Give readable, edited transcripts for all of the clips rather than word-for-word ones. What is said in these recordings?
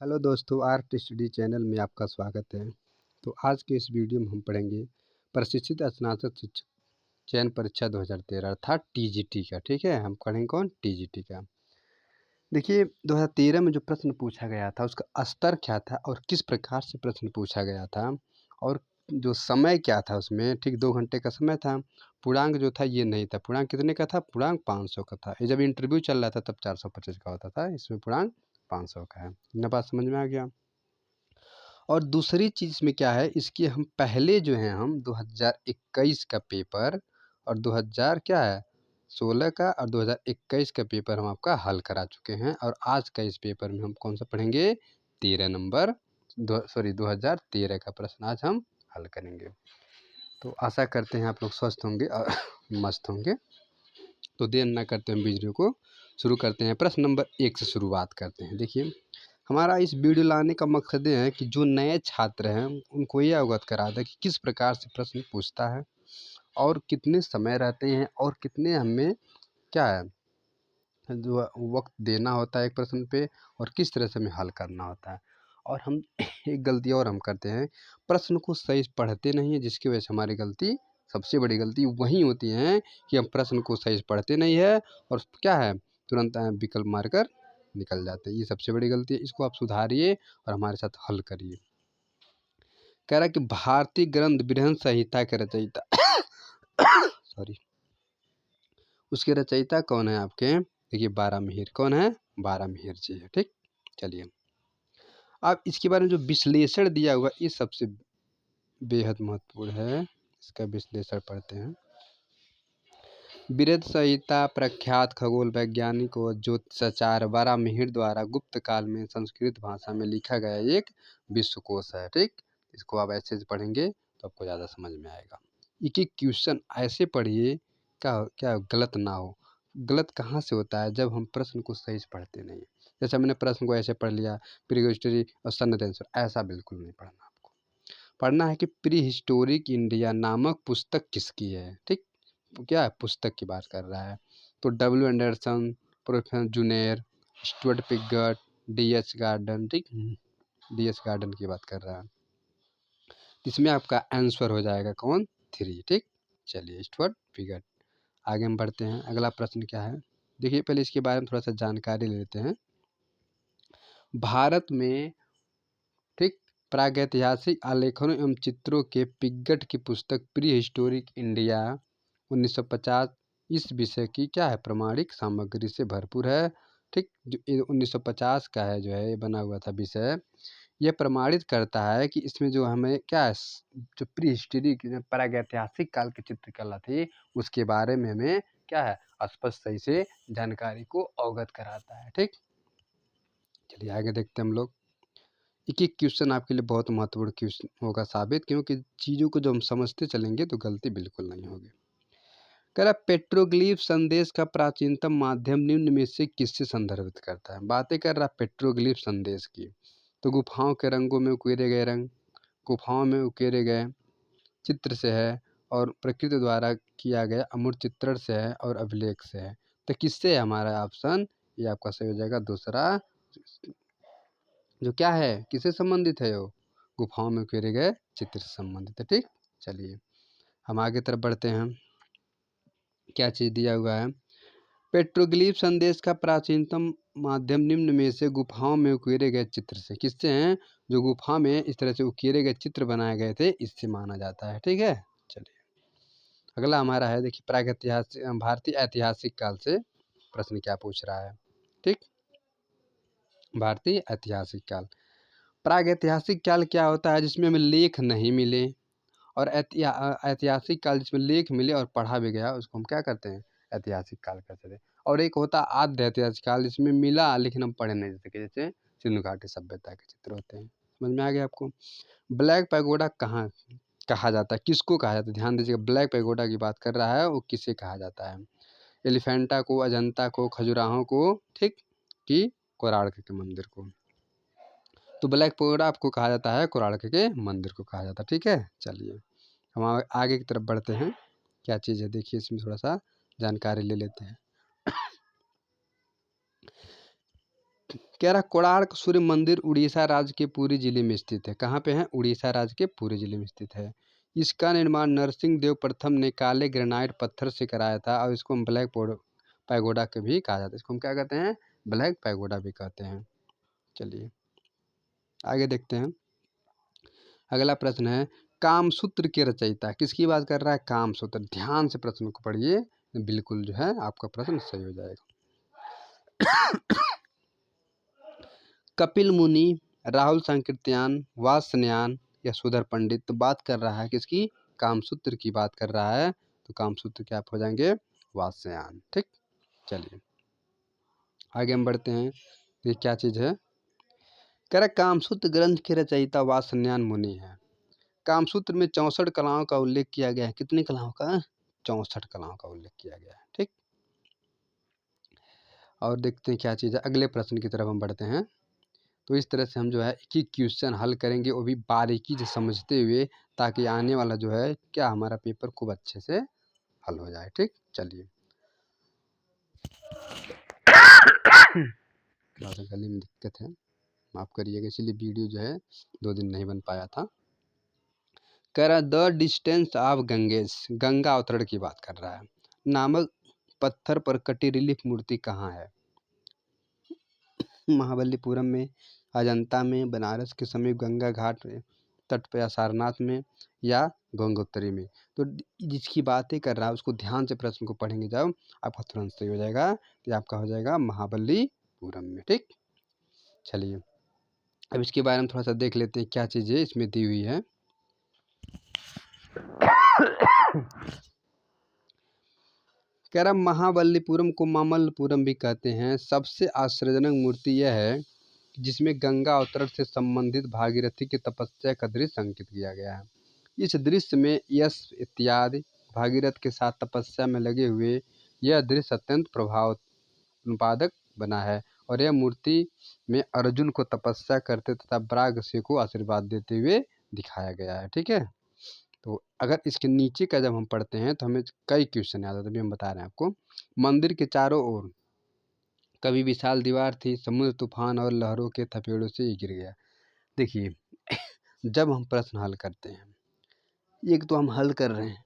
Hello दोस्तों, art study channel में आपका स्वागत है। तो आज के इस वीडियो में हम पढ़ेंगे प्रशिक्षित स्नातक शिक्षक चयन परीक्षा 2013 अर्थात टीजीटी का। ठीक है, हम पढ़ेंगे कौन टीजीटी का। देखिए 2013 में जो प्रश्न पूछा गया था उसका स्तर क्या था और किस प्रकार से प्रश्न पूछा गया था और जो समय क्या था उसमें, ठीक 2 घंटे का समय था। पूर्णांक जो था ये नहीं था। पूर्णांक कितने का था? पूर्णांक 500 का था। ये जब इंटरव्यू चल रहा था तब 425 का होता था, इसमें पूर्णांक 500 का है। इतना बात समझ में आ गया। और दूसरी चीज़ में क्या है, इसकी हम पहले जो है हम 2021 का पेपर और 2000 क्या है 16 का और 2021 का पेपर हम आपका हल करा चुके हैं। और आज का इस पेपर में हम कौन सा पढ़ेंगे? 13 नंबर 2013 का प्रश्न आज हम हल करेंगे। तो आशा करते हैं आप लोग स्वस्थ होंगे और मस्त होंगे। तो देर ना करते हम वीडियो को शुरू करते हैं। प्रश्न नंबर 1 से शुरुआत करते हैं। देखिए हमारा इस वीडियो लाने का मकसद ये है कि जो नए छात्र हैं उनको ये अवगत करा दें कि किस प्रकार से प्रश्न पूछता है और कितने समय रहते हैं और कितने हमें क्या है जो वक्त देना होता है एक प्रश्न पे और किस तरह से हमें हल करना होता है। और हम एक गलती और हम करते हैं, प्रश्न को सही पढ़ते नहीं है, जिसकी वजह से हमारी गलती सबसे बड़ी गलती वही होती है कि हम प्रश्न को सही से पढ़ते नहीं है और क्या है तुरंत विकल्प मारकर निकल जाते हैं। ये सबसे बड़ी गलती है, इसको आप सुधारिए और हमारे साथ हल करिए। कह रहा है कि भारतीय ग्रंथ बृहन संहिता के रचयिता सॉरी उसके रचयिता कौन है आपके? देखिए बारामिहिर। कौन है? बारामिहिर जी है। ठीक, चलिए अब इसके बारे में जो विश्लेषण दिया हुआ ये सबसे बेहद महत्वपूर्ण है। इसका विश्लेषण पढ़ते हैं। बृहद संहिता प्रख्यात खगोल वैज्ञानिक व ज्योतिषाचार्य बारामिहिर द्वारा गुप्त काल में संस्कृत भाषा में लिखा गया एक विश्वकोश है। ठीक, इसको आप ऐसे से पढ़ेंगे तो आपको ज़्यादा समझ में आएगा। एक एक क्वेश्चन ऐसे पढ़िए क्या क्या गलत ना हो। गलत कहाँ से होता है? जब हम प्रश्न को सही से पढ़ते नहीं। जैसे मैंने प्रश्न को ऐसे पढ़ लिया, प्री हिस्टोरी और सन्नत आंसर, ऐसा बिल्कुल नहीं पढ़ना। आपको पढ़ना है कि प्री हिस्टोरिक इंडिया नामक पुस्तक किसकी है। ठीक, क्या पुस्तक की बात कर रहा है तो डब्ल्यू एंडरसन, प्रोफेसर जूनेर, स्टुअर्ट पिगट, डी.एच. गार्डन। ठीक, डी.एच. गार्डन की बात कर रहा है। इसमें आपका आंसर हो जाएगा कौन? 3। ठीक, चलिए स्टुअर्ट पिगट। आगे हम बढ़ते हैं। अगला प्रश्न क्या है देखिए, पहले इसके बारे में थोड़ा सा जानकारी ले लेते हैं। भारत में ठीक प्रागैतिहासिक आलेखनों एवं चित्रों के पिगट की पुस्तक प्री हिस्टोरिक इंडिया 1950 इस विषय की क्या है प्रमाणिक सामग्री से भरपूर है। ठीक, जो 1950 का है जो है ये बना हुआ था विषय, यह प्रमाणित करता है कि इसमें जो हमें क्या है जो प्री हिस्टोरिक प्रागैतिहासिक काल की चित्रकला थी उसके बारे में हमें क्या है स्पष्ट सही से जानकारी को अवगत कराता है। ठीक, चलिए आगे देखते हैं हम लोग। एक एक क्वेश्चन आपके लिए बहुत महत्वपूर्ण क्वेश्चन होगा साबित, क्योंकि चीज़ों को जब हम समझते चलेंगे तो गलती बिल्कुल नहीं होगी। कह रहा पेट्रोग्लिफ संदेश का प्राचीनतम माध्यम निम्न में से किससे संदर्भित करता है? बातें कर रहा पेट्रोग्लिफ संदेश की। तो गुफाओं के रंगों में उकेरे गए रंग, गुफाओं में उकेरे गए चित्र से है और प्रकृति द्वारा किया गया अमूर्त चित्रण से है और अभिलेख से है। तो किससे है हमारा ऑप्शन? ये आपका सही हो जाएगा दूसरा, जो क्या है किससे संबंधित है? वो गुफाओं में उकेरे गए चित्र से संबंधित है। ठीक, चलिए हम आगे तरफ बढ़ते हैं। क्या चीज़ दिया हुआ है? पेट्रोग्लिफ संदेश का प्राचीनतम माध्यम निम्न में से गुफाओं में उकेरे गए चित्र से किससे हैं? जो गुफा में इस तरह से उकेरे गए चित्र बनाए गए थे इससे माना जाता है। ठीक है, चलिए अगला हमारा है देखिए प्रागैतिहासिक भारतीय ऐतिहासिक काल से प्रश्न क्या पूछ रहा है। ठीक, भारतीय ऐतिहासिक काल। प्रागैतिहासिक काल क्या होता है? जिसमें हमें लेख नहीं मिले, और ऐतिहासिक काल जिसमें लेख मिले और पढ़ा भी गया उसको हम क्या करते हैं? ऐतिहासिक काल कहते थे। और एक होता आद्य ऐतिहासिक काल जिसमें मिला लेकिन हम पढ़ नहीं सके, जैसे सिंधु घाटी सभ्यता के चित्र होते हैं। समझ में आ गया आपको? ब्लैक पैगोडा कहाँ कहा जाता है, किसको कहा जाता है? ध्यान दीजिएगा, ब्लैक पैगोडा की बात कर रहा है, वो किसे कहा जाता है? एलिफेंटा को, अजंता को, खजुराहो को, ठीक, कि कोणार्क के मंदिर को? तो ब्लैक पैगोडा आपको कहा जाता है कोणार्क के मंदिर को कहा जाता है। ठीक है, चलिए हम आगे की तरफ बढ़ते हैं। क्या चीज़ है देखिए, इसमें थोड़ा सा जानकारी ले लेते हैं। कह रहा कोणार्क सूर्य मंदिर उड़ीसा राज्य के पुरी जिले में स्थित है। कहाँ पे है? उड़ीसा राज्य के पुरी जिले में स्थित है। इसका निर्माण नरसिंह देव प्रथम ने काले ग्रेनाइट पत्थर से कराया था और इसको हम ब्लैक पैगोडा के भी कहा जाता है। इसको हम क्या कहते हैं? ब्लैक पैगोडा भी कहते हैं। चलिए आगे देखते हैं। अगला प्रश्न है कामसूत्र के रचयिता, किसकी बात कर रहा है? कामसूत्र। ध्यान से प्रश्न को पढ़िए, बिल्कुल जो है आपका प्रश्न सही हो जाएगा। कपिल मुनि, राहुल सांकृत्यायन, वात्स्यायन या सुधर पंडित। तो बात कर रहा है किसकी? कामसूत्र की बात कर रहा है। तो कामसूत्र क्या हो जाएंगे? वात्स्यायन। ठीक, चलिए आगे हम बढ़ते हैं। ये क्या चीज है? कह रहा कामसूत्र ग्रंथ के रचयिता वात्स्यायन मुनि है। कामसूत्र में 64 कलाओं का उल्लेख किया गया है। कितनी कलाओं का? 64 कलाओं का उल्लेख किया गया है। ठीक, और देखते हैं क्या चीज़ है। अगले प्रश्न की तरफ हम बढ़ते हैं। तो इस तरह से हम जो है एक ही क्वेश्चन हल करेंगे, वो भी बारीकी से समझते हुए, ताकि आने वाला जो है क्या हमारा पेपर खूब अच्छे से हल हो जाए। ठीक, चलिए गले में दिक्कत है, माफ़ करिएगा, इसीलिए वीडियो जो है 2 दिन नहीं बन पाया था। कह रहा the distance of Ganges, Ganga अवतरण की बात कर रहा है, नामक पत्थर पर कटी रिलीफ मूर्ति कहाँ है? महाबलीपुरम में, अजंता में, बनारस के समीप गंगा घाट तट पर, या सारनाथ में, या गंगोत्री में। तो जिसकी बातें कर रहा है उसको ध्यान से प्रश्न को पढ़ेंगे जब, आपका तुरंत सही हो जाएगा। तो आपका हो जाएगा महाबलीपुरम में। ठीक, चलिए अब इसके बारे में थोड़ा सा देख लेते हैं क्या चीज़ें इसमें दी हुई है। कह रहा महाबलीपुरम को मामल्लपुरम भी कहते हैं। सबसे आश्चर्यजनक मूर्ति यह है जिसमें गंगा अवतरण से संबंधित भागीरथी की तपस्या का दृश्य अंकित किया गया है। इस दृश्य में यश इत्यादि भागीरथ के साथ तपस्या में लगे हुए यह दृश्य अत्यंत प्रभाव उत्पादक बना है, और यह मूर्ति में अर्जुन को तपस्या करते तथा ब्रागस्य को आशीर्वाद देते हुए दिखाया गया है। ठीक है, तो अगर इसके नीचे का जब हम पढ़ते हैं तो हमें कई क्वेश्चन याद आते हैं, अभी हम बता रहे हैं आपको। मंदिर के चारों ओर कभी विशाल दीवार थी, समुद्र तूफान और लहरों के थपेड़ों से ये गिर गया। देखिए जब हम प्रश्न हल करते हैं, एक तो हम हल कर रहे हैं,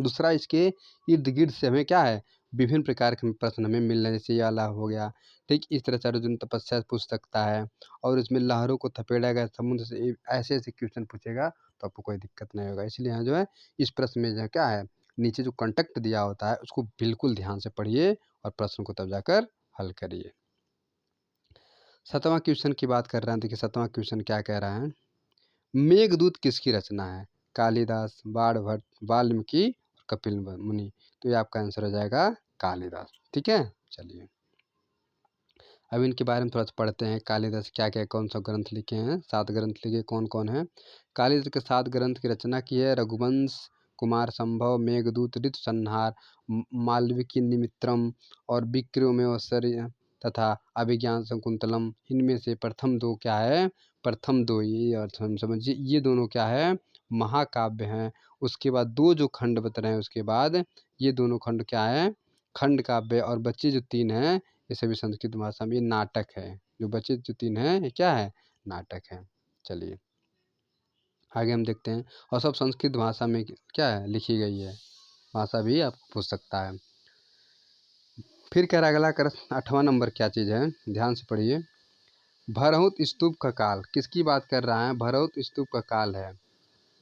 दूसरा इसके इर्द गिर्द से हमें क्या है, विभिन्न प्रकार के प्रश्न हमें मिल रहे हैं। जैसे ये वाला हो गया, ठीक, इस तरह से अर्जुन तपस्या पूछ सकता है, और इसमें लहरों को थपेड़ा गया समुद्र से, ऐसे ऐसे क्वेश्चन पूछेगा तो आपको कोई दिक्कत नहीं होगा। इसलिए यहाँ जो है इस प्रश्न में जो क्या है, नीचे जो कंटेक्ट दिया होता है उसको बिल्कुल ध्यान से पढ़िए और प्रश्न को तब जाकर हल करिए। 7वां क्वेश्चन की बात कर रहे हैं। देखिए 7वां क्वेश्चन क्या कह रहा है, मेघदूत किसकी रचना है? कालिदास, बाणभट्ट, वाल्मीकि, कपिल मुनि। तो ये आपका आंसर हो जाएगा कालिदास। ठीक है, चलिए अब इनके बारे में थोड़ा सा पढ़ते हैं। कालिदास क्या क्या कौन सा ग्रंथ लिखे हैं? 7 ग्रंथ लिखे, कौन कौन है? कालिदास के 7 ग्रंथ की रचना की है। रघुवंश, कुमार संभव, मेघदूत, ऋतु संहार, मालविकी निमित्रम और विक्रमोर्वशीय तथा अभिज्ञान शकुंतलम। इनमें से प्रथम 2 क्या है? प्रथम 2 ये अर्थ हम समझिए, ये दोनों क्या है? महाकाव्य हैं। उसके बाद 2 जो खंड बता रहे हैं उसके बाद, ये दोनों खंड क्या है? खंड काव्य। और बच्चे जो 3 हैं ये सभी संस्कृत भाषा में, ये नाटक है। जो बचे जो 3 हैं ये क्या है? नाटक है। चलिए आगे हम देखते हैं। और सब संस्कृत भाषा में क्या है? लिखी गई है। भाषा भी आपको पूछ सकता है। फिर कह रहा है अगला कर 8वां नंबर क्या चीज़ है? ध्यान से पढ़िए। भरहुत स्तूप का काल, किसकी बात कर रहा है? भरहुत स्तूप का काल है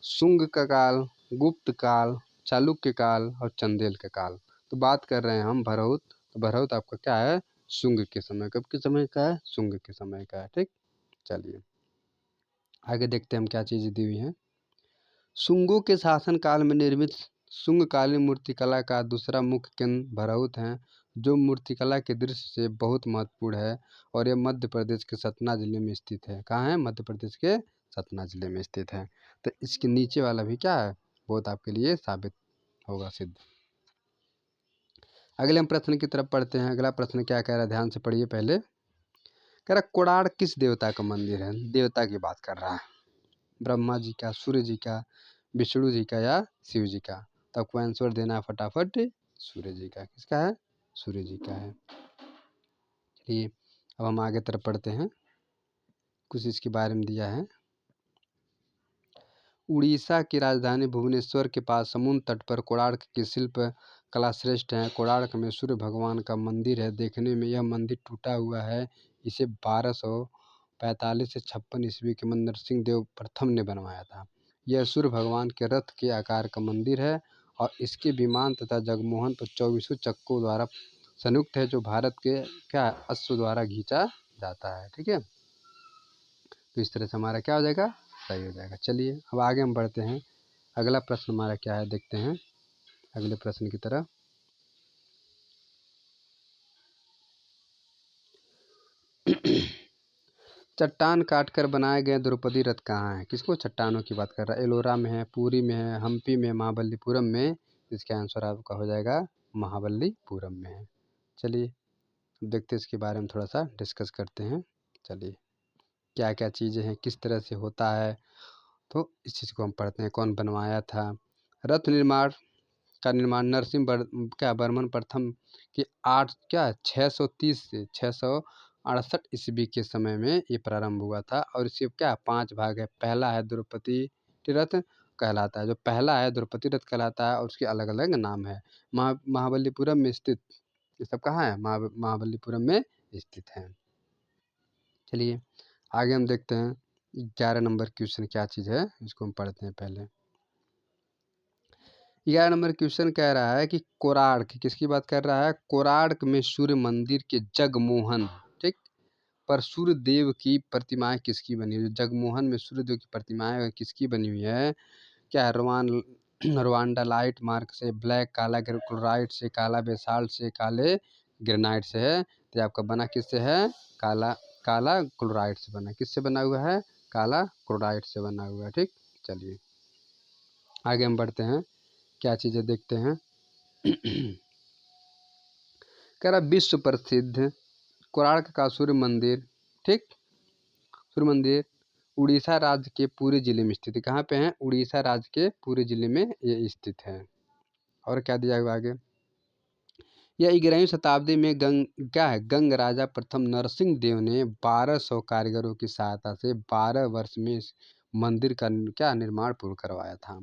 शुंग का काल, गुप्त काल, चालुक्य काल और चंदेल का काल। तो बात कर रहे हैं हम भरहुत। तो भरहुत आपका क्या है? शुंग के समय। कब के समय का है? शुंग के समय का है। ठीक, चलिए आगे देखते हैं हम क्या चीज़ें दी हुई हैं। शुंगों के शासन काल में निर्मित शुंगकालीन मूर्तिकला का दूसरा मुख्य केंद्र भरहुत है, जो मूर्तिकला के दृश्य से बहुत महत्वपूर्ण है, और यह मध्य प्रदेश के सतना जिले में स्थित है। कहाँ है? मध्य प्रदेश के सतना जिले में स्थित है। तो इसके नीचे वाला भी क्या है? बहुत आपके लिए साबित होगा, सिद्ध। अगले हम प्रश्न की तरफ पढ़ते हैं। अगला प्रश्न क्या कह रहा है? ध्यान से पढ़िए पहले। कह रहा कोणार्क किस देवता का मंदिर है? देवता की बात कर रहा है। ब्रह्मा जी का, सूर्य जी का, विष्णु जी का या शिव जी का? तो आपको आंसर देना है फटाफट। सूर्य जी का। किसका है? सूर्य जी का है। चलिए अब हम आगे तरफ पढ़ते हैं, कुछ इसके बारे में दिया है। उड़ीसा की राजधानी भुवनेश्वर के पास समुद्र तट पर कोणार्क की शिल्प कला श्रेष्ठ है। कोणार्क में सूर्य भगवान का मंदिर है। देखने में यह मंदिर टूटा हुआ है। इसे 1245 से 56 ईस्वी के नरसिंह देव प्रथम ने बनवाया था। यह सूर्य भगवान के रथ के आकार का मंदिर है और इसके विमान तथा जगमोहन पर 24 चक्कों द्वारा संयुक्त है, जो भारत के क्या अश्व द्वारा खींचा जाता है। ठीक है, तो इस तरह से हमारा क्या हो जाएगा, सही हो जाएगा। चलिए अब आगे हम बढ़ते हैं। अगला प्रश्न हमारा क्या है, देखते हैं अगले प्रश्न की तरफ। चट्टान काटकर बनाए गए द्रौपदी रथ कहाँ है? किसको चट्टानों की बात कर रहा है? एलोरा में है, पुरी में है, हम्पी में, महाबलीपुरम में। इसका आंसर आपका हो जाएगा महाबलीपुरम में है। चलिए अब देखते हैं इसके बारे में थोड़ा सा डिस्कस करते हैं। चलिए क्या क्या चीज़ें हैं, किस तरह से होता है, तो इस चीज़ को हम पढ़ते हैं। कौन बनवाया था? रथ निर्माण का निर्माण नरसिंह वर्मन प्रथम के 630 से 668 ईस्वी के समय में ये प्रारंभ हुआ था और इसके क्या 5 भाग है। पहला है द्रौपदी रथ कहलाता है, जो पहला है द्रौपदी रथ कहलाता है और उसके अलग अलग नाम है। महाबलीपुरम में स्थित, ये सब कहाँ है? महाबलीपुरम में स्थित है। चलिए आगे हम देखते हैं 11 नंबर क्वेश्चन क्या चीज़ है, इसको हम पढ़ते हैं पहले। 11 नंबर क्वेश्चन कह रहा है कि कोणार्क, किसकी बात कर रहा है? कोणार्क में सूर्य मंदिर के जगमोहन, ठीक, पर सूर्य देव की प्रतिमाएं किसकी बनी हुई है? जगमोहन में सूर्य देव की प्रतिमाएं किसकी बनी हुई है? क्या है? रवांडा लाइट मार्क से, ब्लैक काला क्लोराइट से, काला बेसाल्ट से, काले ग्रेनाइट से है। तो ये आपका बना किससे है? काला क्लोराइट से बना। किससे बना हुआ है? काला क्लोराइट से बना हुआ है। ठीक, चलिए आगे हम बढ़ते हैं, क्या चीज़ें देखते हैं। कह रहा विश्व प्रसिद्ध कोणार्क का सूर्य मंदिर, ठीक, सूर्य मंदिर उड़ीसा राज्य के पूरे जिले में स्थित है। कहाँ पे है? उड़ीसा राज्य के पूरे जिले में ये स्थित है। और क्या दिया हुआ आगे? यह 11वीं शताब्दी में गंग राजा प्रथम नरसिंह देव ने 1200 कारीगरों की सहायता से 12 वर्ष में इस मंदिर का निर्माण पूर्ण करवाया था।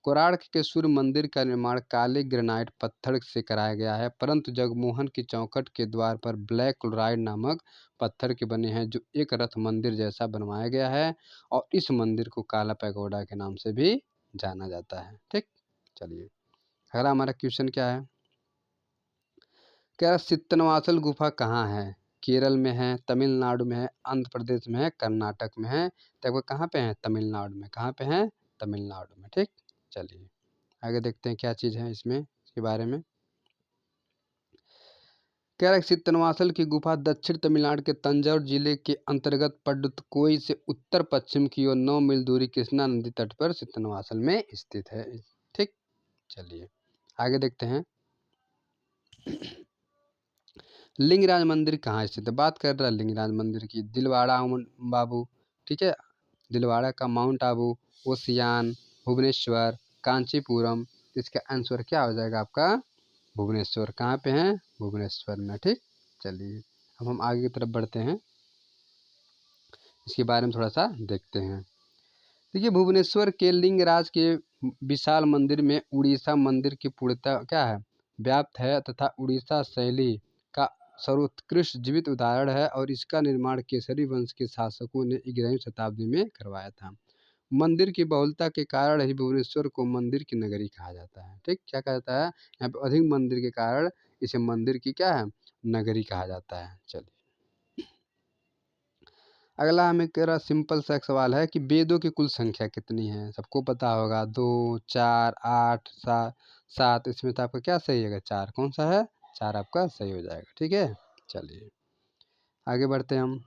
कोणार्क के सूर्य मंदिर का निर्माण काले ग्रेनाइट पत्थर से कराया गया है, परंतु जगमोहन की चौखट के द्वार पर ब्लैक क्लोराइड नामक पत्थर के बने हैं, जो एक रथ मंदिर जैसा बनवाया गया है और इस मंदिर को काला पैगोडा के नाम से भी जाना जाता है। ठीक, चलिए अगला हमारा क्वेश्चन क्या है? क्या सित्तनवासल गुफा कहाँ है? केरल में है, तमिलनाडु में है, आंध्र प्रदेश में है, कर्नाटक में है। तो आपको कहाँ पे है? तमिलनाडु में। कहाँ पे है? तमिलनाडु में। ठीक, चलिए आगे देखते हैं क्या चीज़ है इसमें, इसके बारे में। कह रहा है सित्तनवासल की गुफा दक्षिण तमिलनाडु के तंजौर जिले के अंतर्गत पडुक्कोई से उत्तर पश्चिम की ओर 9 मील दूरी कृष्णा नदी तट पर सित्तनवासल में स्थित है। ठीक, चलिए आगे देखते हैं। लिंगराज मंदिर कहाँ स्थित है? बात कर रहा है लिंगराज मंदिर की। दिलवाड़ा बाबू, ठीक है, दिलवाड़ा का माउंट आबू, ओसियान, भुवनेश्वर, कांचीपुरम। इसका आंसर क्या हो जाएगा आपका? भुवनेश्वर। कहाँ पे है? भुवनेश्वर में। ठीक, चलिए अब हम आगे की तरफ बढ़ते हैं, इसके बारे में थोड़ा सा देखते हैं। देखिए भुवनेश्वर के लिंगराज के विशाल मंदिर में उड़ीसा मंदिर की पूर्णता क्या है? व्याप्त है तथा उड़ीसा शैली का सर्वोत्कृष्ट जीवित उदाहरण है और इसका निर्माण केसरी वंश के शासकों ने 11वीं शताब्दी में करवाया था। मंदिर की बहुलता के कारण ही भुवनेश्वर को मंदिर की नगरी कहा जाता है। ठीक, क्या कहा जाता है? यहाँ पे अधिक मंदिर के कारण इसे मंदिर की क्या है? नगरी कहा जाता है। चलिए अगला हमें कह रहा सिंपल सा एक सवाल है कि वेदों की कुल संख्या कितनी है? सबको पता होगा 2, 4, 8, 7। इसमें तो आपका क्या सही है? 4। कौन सा है? 4 आपका सही हो जाएगा। ठीक है, चलिए आगे बढ़ते हैं हम।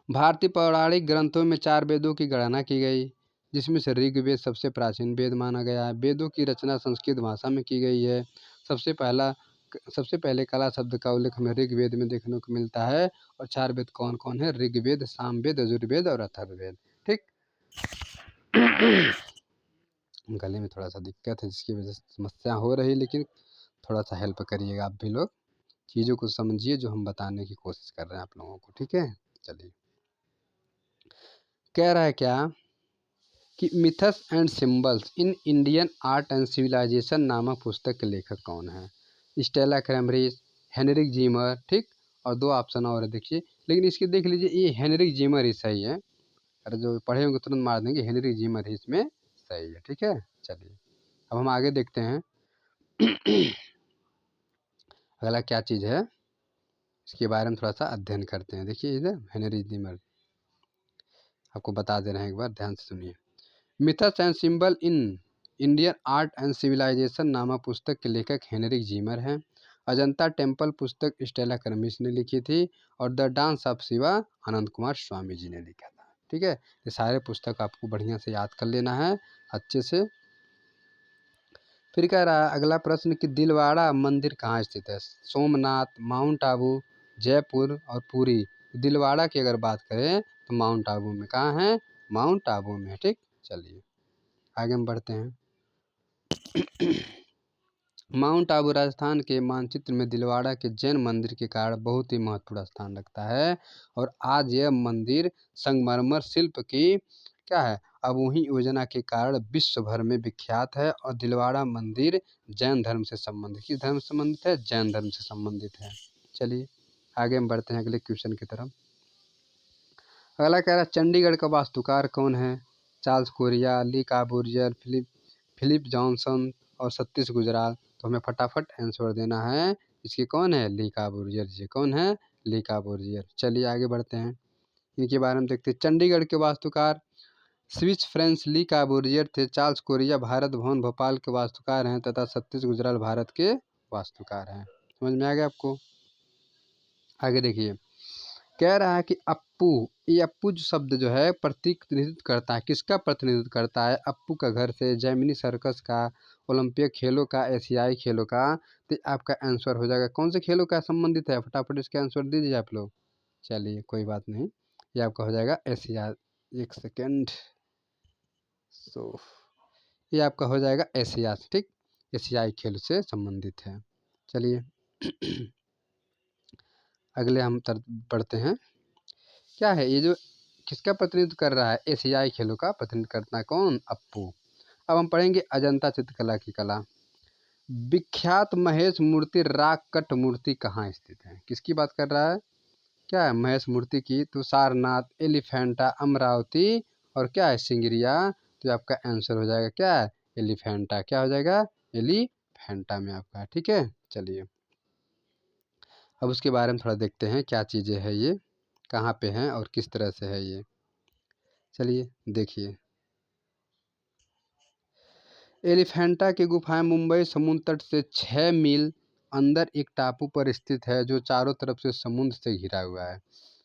भारतीय पौराणिक ग्रंथों में 4 वेदों की गणना की गई, जिसमें से ऋग्वेद सबसे प्राचीन वेद माना गया है। वेदों की रचना संस्कृत भाषा में की गई है। सबसे पहले कला शब्द का उल्लेख हमें ऋग्वेद में देखने को मिलता है। और 4 वेद कौन कौन है? ऋग्वेद, सामवेद, यजुर्वेद और अथर्ववेद। ठीक, गले में थोड़ा सा दिक्कत है जिसकी वजह से समस्या हो रही, लेकिन थोड़ा सा हेल्प करिएगा आप भी लोग। चीज़ों को समझिए जो हम बताने की कोशिश कर रहे हैं आप लोगों को, ठीक है। चलिए, कह रहा है क्या कि myths and symbols in Indian art and civilisation नामक पुस्तक के लेखक कौन है? स्टेला क्रैमब्रिज, हेनरिक जीमर, ठीक। और दो ऑप्शन और है देखिए, लेकिन इसके देख लीजिए ये हेनरिक जीमर ही सही है। अरे जो पढ़े होंगे तुरंत मार देंगे, हेनरिक जीमर ही इसमें सही है, ठीक है। चलिए, अब हम आगे देखते हैं। अगला क्या चीज़ है इसके बारे में थोड़ा सा अध्ययन करते हैं। देखिए इधर हेनरिक जीमर आपको बता दे रहे हैं, एक बार ध्यान से सुनिए। Myths and symbol in Indian art and civilisation नामक पुस्तक के लेखक हेनरिक जीमर हैं। अजंता टेम्पल पुस्तक स्टेला क्रमिस ने लिखी थी और the dance of Shiva Ananda Coomaraswamy ji ने लिखा था, ठीक है। ये सारे पुस्तक आपको बढ़िया से याद कर लेना है अच्छे से। फिर कह रहा है अगला प्रश्न कि दिलवाड़ा मंदिर कहाँ स्थित है? सोमनाथ, माउंट आबू, जयपुर और पुरी। दिलवाड़ा की अगर बात करें तो माउंट आबू में, कहाँ है? माउंट आबू में, ठीक। चलिए आगे हम बढ़ते हैं। माउंट आबू राजस्थान के मानचित्र में दिलवाड़ा के जैन मंदिर के कारण बहुत ही महत्वपूर्ण स्थान रखता है और आज यह मंदिर संगमरमर शिल्प की क्या है अवूही योजना के कारण विश्व भर में विख्यात है। और दिलवाड़ा मंदिर जैन धर्म से संबंधित, किस धर्म से संबंधित है? जैन धर्म से संबंधित है। चलिए आगे हम बढ़ते हैं अगले क्वेश्चन की तरफ। अगला कह रहा है चंडीगढ़ का वास्तुकार कौन है? चार्ल्स कोरिया, ली काबूरियर, फिलिप जॉनसन और सतीश गुजराल। तो हमें फटाफट आंसर देना है। इसके कौन है? ली काबूरियर जी। कौन है? ली काबूरियर। चलिए आगे बढ़ते हैं, इनके बारे में देखते हैं। चंडीगढ़ के वास्तुकार स्विस फ्रेंच ली काबूरियर थे। चार्ल्स कोरिया भारत भवन भोपाल के वास्तुकार हैं तथा सतीश गुजराल भारत के वास्तुकार हैं। समझ में आ गया आपको? आगे देखिए, कह रहा है कि अप्पू, ये अप्पू जो शब्द जो है प्रतिनिधित्व करता है, किसका प्रतिनिधित्व करता है? अप्पू का घर से, जैमिनी सर्कस का, ओलंपिक खेलों का, एशियाई खेलों का। तो आपका आंसर हो जाएगा कौन से खेलों का संबंधित है? फटाफट इसका आंसर दीजिए आप लोग। चलिए कोई बात नहीं, ये आपका हो जाएगा एशिया। एक सेकेंड, सो ये आपका हो जाएगा एशिया, ठीक। एशियाई खेल से संबंधित है। चलिए अगले हम पढ़ते हैं। क्या है ये जो किसका प्रतिनिधित्व कर रहा है? एशियाई खेलों का प्रतिनिधित्व करता है कौन? अप्पू। अब हम पढ़ेंगे अजंता चित्रकला की कला। विख्यात महेश मूर्ति राक कट मूर्ति कहाँ स्थित है? किसकी बात कर रहा है? क्या है? महेश मूर्ति की। तो सारनाथ, एलिफेंटा, अमरावती और क्या है? सिंगरिया। तो आपका आंसर हो जाएगा क्या है? एलिफेंटा। क्या हो जाएगा? एलिफेंटा में आपका, ठीक है। चलिए अब उसके बारे में थोड़ा देखते हैं क्या चीज़ें हैं ये, कहाँ पे हैं और किस तरह से है ये। चलिए देखिए, एलिफेंटा की गुफाएं मुंबई समुद्र तट से 6 मील अंदर एक टापू पर स्थित है जो चारों तरफ से समुद्र से घिरा हुआ है।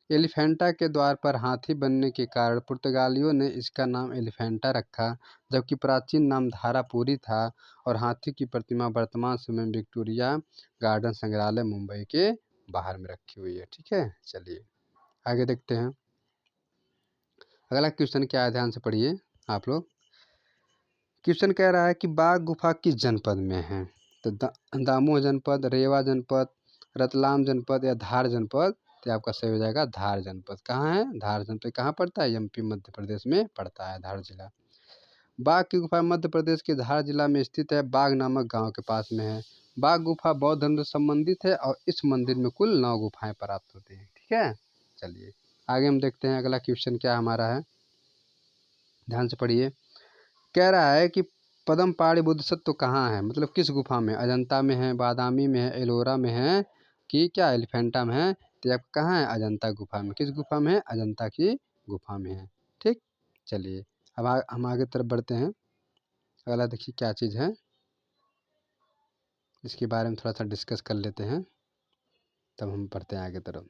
एलिफेंटा के द्वार पर हाथी बनने के कारण पुर्तगालियों ने इसका नाम एलिफेंटा रखा, जबकि प्राचीन नाम धारापुरी था। और हाथी की प्रतिमा वर्तमान समय में विक्टोरिया गार्डन संग्रहालय मुंबई के बाहर में रखी हुई है, ठीक है। चलिए आगे देखते हैं। अगला क्वेश्चन क्या है, ध्यान से पढ़िए आप लोग। क्वेश्चन कह रहा है कि बाघ गुफा किस जनपद में है? तो दामोह जनपद, रेवा जनपद, रतलाम जनपद या धार जनपद। तो आपका सही हो जाएगा धार जनपद। कहाँ है? धार जनपद। कहाँ पड़ता है? एमपी मध्य प्रदेश में पड़ता है धार जिला। बाघ की गुफा मध्य प्रदेश के धार जिला में स्थित है, बाघ नामक गांव के पास में है। बाघ गुफा बौद्ध धर्म से संबंधित है और इस मंदिर में कुल 9 गुफाएं प्राप्त होती हैं, ठीक है। चलिए आगे हम देखते हैं अगला क्वेश्चन क्या हमारा है, ध्यान से पढ़िए। कह रहा है कि पद्मपाणी बोधिसत्व कहाँ है? मतलब किस गुफा में? अजंता में है, बादामी में है, एलोरा में है कि क्या एलिफेंटा में है? तो आप कहाँ है? अजंता गुफा में। किस गुफा में है? अजंता की गुफा में है, ठीक। चलिए अब हम आगे तरफ बढ़ते हैं। अगला देखिए क्या चीज़ है, इसके बारे में थोड़ा सा डिस्कस कर लेते हैं, तब हम पढ़ते हैं आगे तरफ।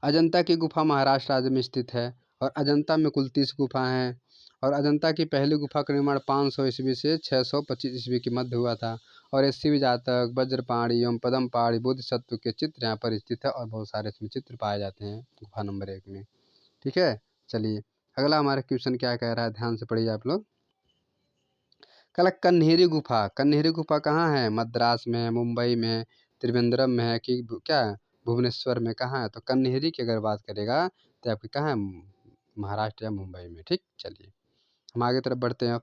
अजंता की गुफा महाराष्ट्र राज्य में स्थित है और अजंता में कुल 30 गुफाएं हैं। और अजंता की पहली गुफा का निर्माण 500 ईस्वी से 625 ईस्वी के मध्य हुआ था। और ये शिव जातक, वज्रपाणी एवं पद्मपाणी बोधिसत्व के चित्र यहाँ पर स्थित है और बहुत सारे इसमें चित्र पाए जाते हैं गुफा नंबर 1 में, ठीक है। चलिए अगला हमारा क्वेश्चन क्या कह रहा है, ध्यान से पढ़िए आप लोग। कल कन्हेरी गुफा, कन्हेरी गुफा कहाँ है? मद्रास में है, मुंबई में है, त्रिवेंद्रम में है कि क्या है? भुवनेश्वर में कहाँ है? तो कन्हेरी की अगर बात करेगा तो आपके कहाँ है? महाराष्ट्र या मुंबई में। ठीक, चलिए हम आगे तरफ बढ़ते हैं अब।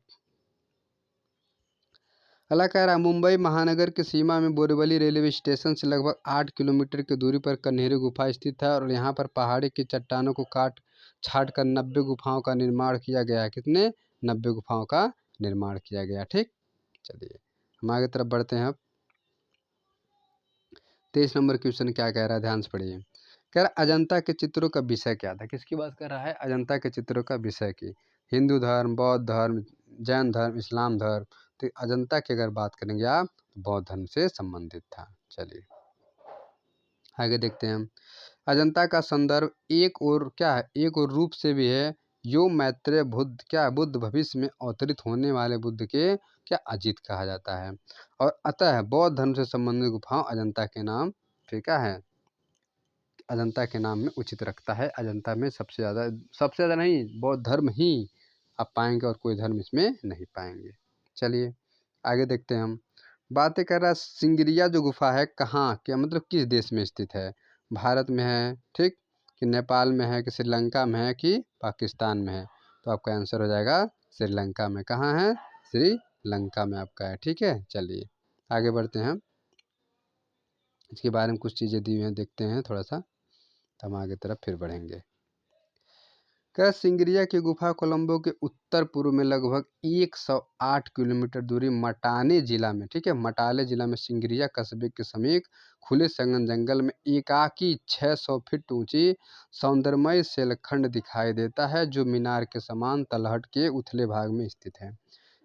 अगला कह रहा है मुंबई महानगर की सीमा में बोरीवली रेलवे स्टेशन से लगभग 8 किलोमीटर की दूरी पर कन्हेरी गुफा स्थित है और यहाँ पर पहाड़ी की चट्टानों को काट छाट कर 90 गुफाओं का निर्माण किया गया है। कितने? 90 गुफाओं का निर्माण किया गया। ठीक, चलिए हम आगे तरफ बढ़ते हैं अब। 23 नंबर क्वेश्चन क्या कह रहा है, ध्यान से पढ़िए। कह रहा अजंता के चित्रों का विषय क्या था? किसकी बात कर रहा है? अजंता के चित्रों का विषय की। हिंदू धर्म, बौद्ध धर्म, जैन धर्म, इस्लाम धर्म। तो अजंता की अगर बात करेंगे आप तो बौद्ध धर्म से संबंधित था। चलिए आगे देखते हैं हम। अजंता का संदर्भ एक और क्या है? एक और रूप से भी है। यो मैत्रेय बुद्ध क्या है? बुद्ध भविष्य में अवतरित होने वाले बुद्ध के क्या अजित कहा जाता है। और अतः बौद्ध धर्म से संबंधित गुफाओं अजंता के नाम फिर क्या है? अजंता के नाम में उचित रखता है। अजंता में सबसे ज़्यादा नहीं, बौद्ध धर्म ही आप पाएंगे और कोई धर्म इसमें नहीं पाएंगे। चलिए आगे देखते हैं हम। बातें कर रहा है सिंगरिया जो गुफा है कहाँ, क्या मतलब किस देश में स्थित है? भारत में है, ठीक, कि नेपाल में है, कि श्रीलंका में है, कि पाकिस्तान में है? तो आपका आंसर हो जाएगा श्रीलंका में। कहाँ है? श्रीलंका में आपका है। ठीक है, चलिए आगे बढ़ते हैं। इसके बारे में कुछ चीज़ें दी हुई हैं, देखते हैं थोड़ा सा, तो हम आगे तरफ फिर बढ़ेंगे। क्या सिंगरिया की गुफा कोलंबो के उत्तर पूर्व में लगभग 108 किलोमीटर दूरी मटाने जिला में, ठीक है, मटाले जिला में सिंगरिया कस्बे के समीप खुले सघन जंगल में एकाकी 600 फीट ऊंची सौंदर्यमय शैलखंड दिखाई देता है जो मीनार के समान तलहट के उथले भाग में स्थित है।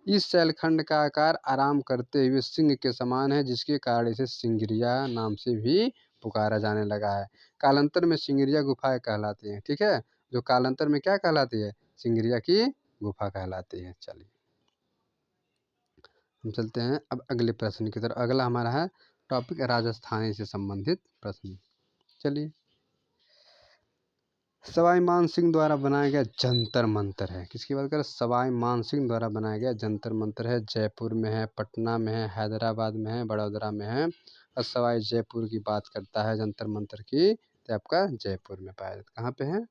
इस शैलखंड का आकार आराम करते हुए सिंह के समान है जिसके कारण इसे सिंगरिया नाम से भी पुकारा जाने लगा है। कालांतर में सिंगरिया गुफाएं कहलाती हैं। ठीक है, जो कालांतर में क्या कहलाती है? सिंगरिया की गुफा कहलाती है। चलिए हम चलते हैं अब अगले प्रश्न की तरफ। अगला हमारा है टॉपिक राजस्थानी से संबंधित प्रश्न। चलिए सवाई मान सिंह द्वारा बनाया गया जंतर मंतर है, किसकी बात करें? सवाई मान सिंह द्वारा बनाया गया जंतर मंतर है। जयपुर में है, पटना में है, हैदराबाद में है, बड़ौदा में है। और सवाई जयपुर की बात करता है जंतर मंतर की तो आपका जयपुर में पाया जाता है। कहाँ पे है?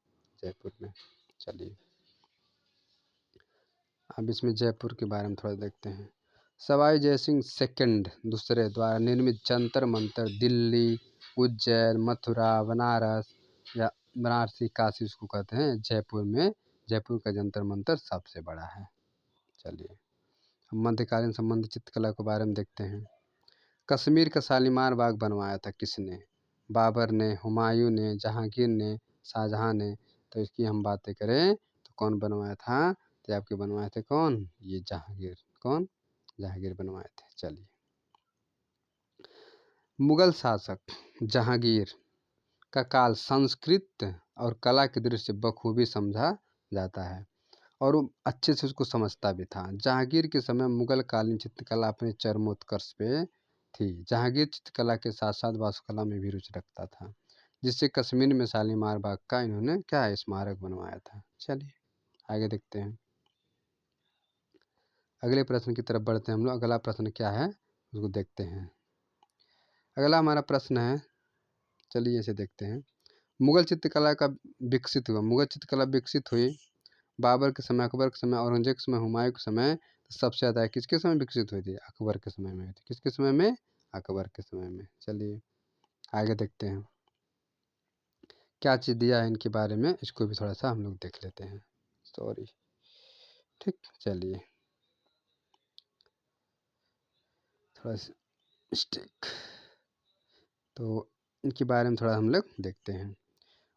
जयपुर में। चलिए अब इसमें जयपुर के बारे में थोड़ा देखते हैं। सवाई जयसिंह सेकंड दूसरे द्वारा निर्मित जंतर मंतर दिल्ली, उज्जैन, मथुरा, बनारस या बनारसी काशी इसको कहते हैं, जयपुर में। जयपुर का जंतर मंतर सबसे बड़ा है। चलिए हम मध्यकालीन संबंधित चित्रकला के बारे में देखते हैं। कश्मीर का शालीमार बाग बनवाया था किसने? बाबर ने, हुमायूं ने, जहांगीर ने, शाहजहां ने? तो इसकी हम बातें करें तो कौन बनवाया था? तो आपके बनवाए थे कौन? ये जहांगीर। कौन? जहांगीर बनवाए थे। चलिए मुगल शासक जहांगीर का काल संस्कृत और कला की दृष्टि से बखूबी समझा जाता है और वो अच्छे से उसको समझता भी था। जहांगीर के समय मुगल कालीन चित्रकला अपने चरमोत्कर्ष पे थी। जहांगीर चित्रकला के साथ साथ वास्तुकला में भी रुचि रखता था जिससे कश्मीर में शालीमार बाग का इन्होंने क्या है? स्मारक बनवाया था। चलिए आगे देखते हैं। अगले प्रश्न की तरफ बढ़ते हैं हम लोग। अगला प्रश्न क्या है उसको देखते हैं। अगला हमारा प्रश्न है, चलिए इसे देखते हैं। मुगल चित्रकला का विकसित हुआ, मुगल चित्रकला विकसित हुई बाबर के समय, अकबर के समय, औरंगजेब के समय, हुमायूं के समय। तो सबसे ज़्यादा किसके समय विकसित हुई थी? अकबर के समय में हुई थी। किसके समय में? अकबर के समय में। चलिए आगे देखते हैं क्या चीज़ दिया है इनके बारे में, इसको भी थोड़ा सा हम लोग देख लेते हैं। सॉरी, ठीक, चलिए थोड़ा सा मिस्टेक। तो इनके बारे में थोड़ा हम लोग देखते हैं।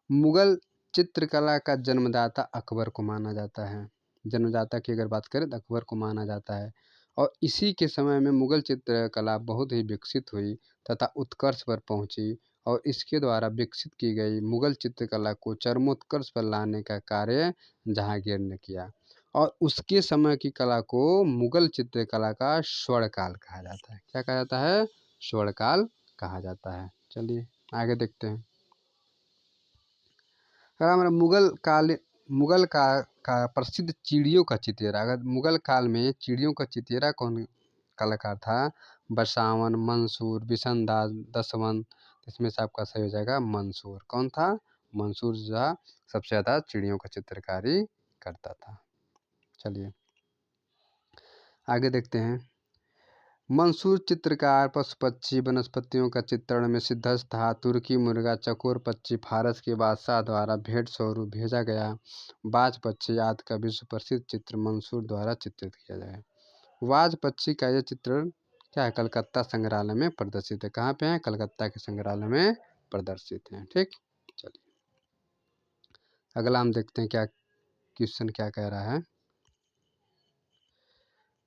मुगल चित्रकला का जन्मदाता अकबर को माना जाता है। जन्मदाता की अगर बात करें तो अकबर को माना जाता है और इसी के समय में मुगल चित्रकला बहुत ही विकसित हुई तथा उत्कर्ष पर पहुंची और इसके द्वारा विकसित की गई मुगल चित्रकला को चरमोत्कर्ष पर लाने का कार्य जहांगीर ने किया और उसके समय की कला को मुगल चित्रकला का स्वर्णकाल कहा जाता है। क्या कहा जाता है? स्वर्णकाल कहा जाता है। चलिए आगे देखते हैं। अगर हमारा मुगल का प्रसिद्ध चिड़ियों का चितेरा, अगर मुगल काल में चिड़ियों का चितेरा कौन कलाकार था? बसावन, मंसूर, बिशनदास, दसवंत। इसमें से आपका सही हो जाएगा मंसूर। कौन था? मंसूर जो सबसे ज़्यादा चिड़ियों का चित्रकारी करता था। चलिए आगे देखते हैं। मंसूर चित्रकार पशु पक्षी वनस्पतियों का चित्रण में सिद्धस्त था। तुर्की मुर्गा, चकोर पक्षी, फारस के बादशाह द्वारा भेंट स्वरूप भेजा गया बाज पक्षी आदि का विश्व प्रसिद्ध चित्र मंसूर द्वारा चित्रित किया गया। वाज पक्षी का यह चित्रण क्या है? कलकत्ता संग्रहालय में प्रदर्शित है। कहाँ पे है? कलकत्ता के संग्रहालय में प्रदर्शित है। ठीक, चलिए अगला हम देखते हैं क्या क्वेश्चन क्या कह रहा है।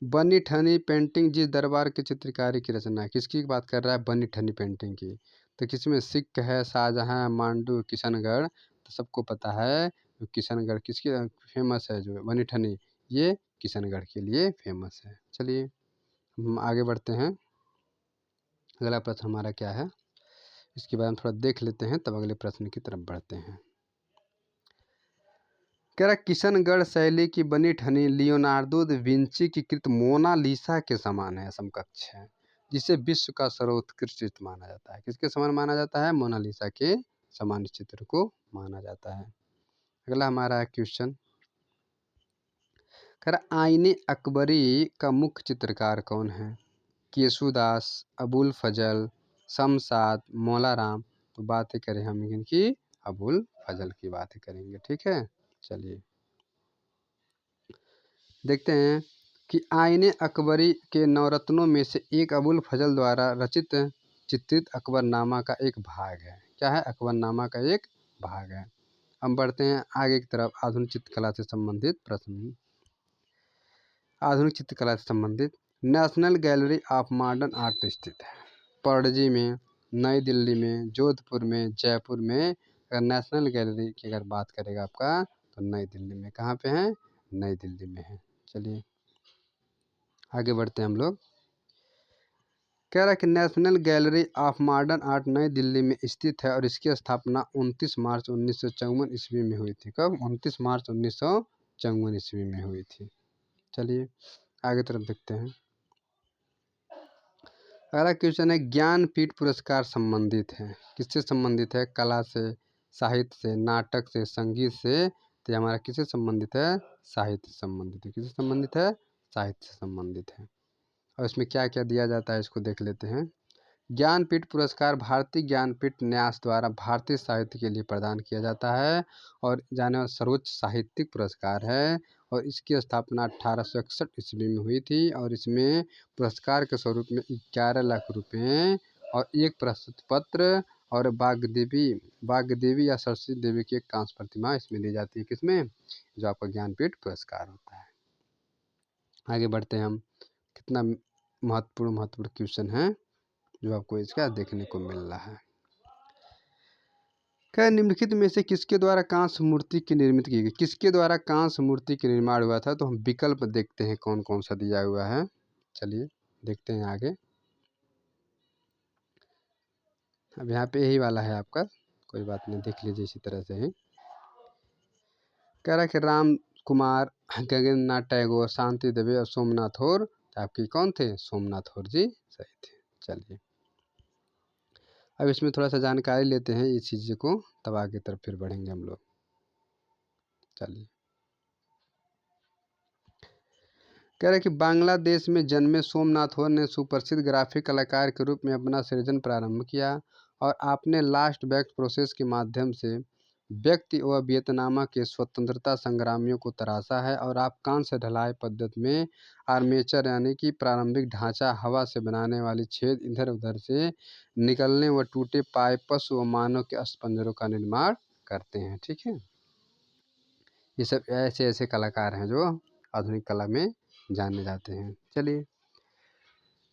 बनी ठनी पेंटिंग जिस दरबार की चित्रकारी की रचना है, किसकी बात कर रहा है? बनी ठनी पेंटिंग की। तो किसमें? सिख है, शाहजहां, मांडू, किशनगढ़। तो सबको पता है किशनगढ़ किसकी फेमस है, जो बनी ठनी, ये किशनगढ़ के लिए फेमस है। चलिए हम आगे बढ़ते हैं। अगला प्रश्न हमारा क्या है, इसके बारे में थोड़ा देख लेते हैं, तब अगले प्रश्न की तरफ बढ़ते हैं। कह रहा किशनगढ़ शैली की बनी ठनी लियोनार्दो दा विंची की कृत मोनालिसा के समान है, समकक्ष है, जिसे विश्व का सर्वोत्कृष्ट माना जाता है। किसके समान माना जाता है? मोनालिसा के समान चित्र को माना जाता है। अगला हमारा क्वेश्चन कह रहा आईने अकबरी का मुख्य चित्रकार कौन है? केशुदास, अबुल फजल, शमशाद, मौलाराम। तो बातें करें हम इनकी अबुल फजल की बातें करेंगे। ठीक है, चलिए देखते हैं कि आईने अकबरी के नवरत्नों में से एक अबुल फजल द्वारा रचित चित्रित अकबरनामा का एक भाग है। क्या है? अकबरनामा का एक भाग है। हम बढ़ते हैं आगे की तरफ। आधुनिक चित्रकला से संबंधित प्रश्न। आधुनिक चित्रकला से संबंधित national gallery of modern art स्थित है पणजी में, नई दिल्ली में, जोधपुर में, जयपुर में। अगर नेशनल गैलरी की अगर बात करेगा आपका तो नई दिल्ली में। कहाँ पे है? नई दिल्ली में है। चलिए आगे बढ़ते हैं हम लोग। कह रहा है कि national gallery of modern art नई दिल्ली में स्थित है और इसकी स्थापना 29 मार्च 1954 ईस्वी में हुई थी। कब? 29 मार्च 1954 ईस्वी में हुई थी। चलिए आगे तरफ देखते हैं। अगला क्वेश्चन है ज्ञानपीठ पुरस्कार संबंधित है, किससे संबंधित है? कला से, साहित्य से, नाटक से, संगीत से। तो हमारा किससे संबंधित है? साहित्य से संबंधित है। किससे संबंधित है? साहित्य से संबंधित है। और इसमें क्या क्या दिया जाता है इसको देख लेते हैं। ज्ञानपीठ पुरस्कार भारतीय ज्ञानपीठ न्यास द्वारा भारतीय साहित्य के लिए प्रदान किया जाता है और जाने वाला सर्वोच्च साहित्यिक पुरस्कार है। और इसकी स्थापना 1861 ईस्वी में हुई थी और इसमें पुरस्कार के स्वरूप में 11 लाख रुपए और एक प्रशस्ति पत्र और बागदेवी या सरस्वती देवी की एक कांस्य प्रतिमा इसमें दी जाती है। किसमें? जो आपका ज्ञानपीठ पुरस्कार होता है। आगे बढ़ते हैं हम। कितना महत्वपूर्ण क्वेश्चन है जो आपको इसका देखने को मिल रहा है। क्या निम्नलिखित में से किसके द्वारा कांस्य मूर्ति की निर्मित की गई? किसके द्वारा कांस्य मूर्ति की निर्माण हुआ था? तो हम विकल्प देखते हैं कौन कौन सा दिया हुआ है। चलिए देखते हैं आगे। अब यहाँ पे यही वाला है आपका, कोई बात नहीं, देख लीजिए इसी तरह से ही। कह रहा है कि राम कुमार, गगननाथ टैगोर, शांति देवी और सोमनाथ और आपकी कौन थे? सोमनाथ और जी सही थे। चलिए अब इसमें थोड़ा सा जानकारी लेते हैं इस चीज़ को, तब आगे तरफ फिर बढ़ेंगे हम लोग। चलिए कह रहे कि बांग्लादेश में जन्मे सोमनाथन ने सुप्रसिद्ध ग्राफिक कलाकार के रूप में अपना सृजन प्रारंभ किया और आपने लास्ट बैक प्रोसेस के माध्यम से व्यक्ति व वियतनाम के स्वतंत्रता संग्रामियों को तराशा है और आप कांस्य ढलाई पद्धति में आर्मेचर यानी कि प्रारंभिक ढांचा हवा से बनाने वाली छेद इधर उधर से निकलने व टूटे पाइपस व मानव के अस्पंजरों का निर्माण करते हैं। ठीक है, ये सब ऐसे ऐसे कलाकार हैं जो आधुनिक कला में जाने जाते हैं। चलिए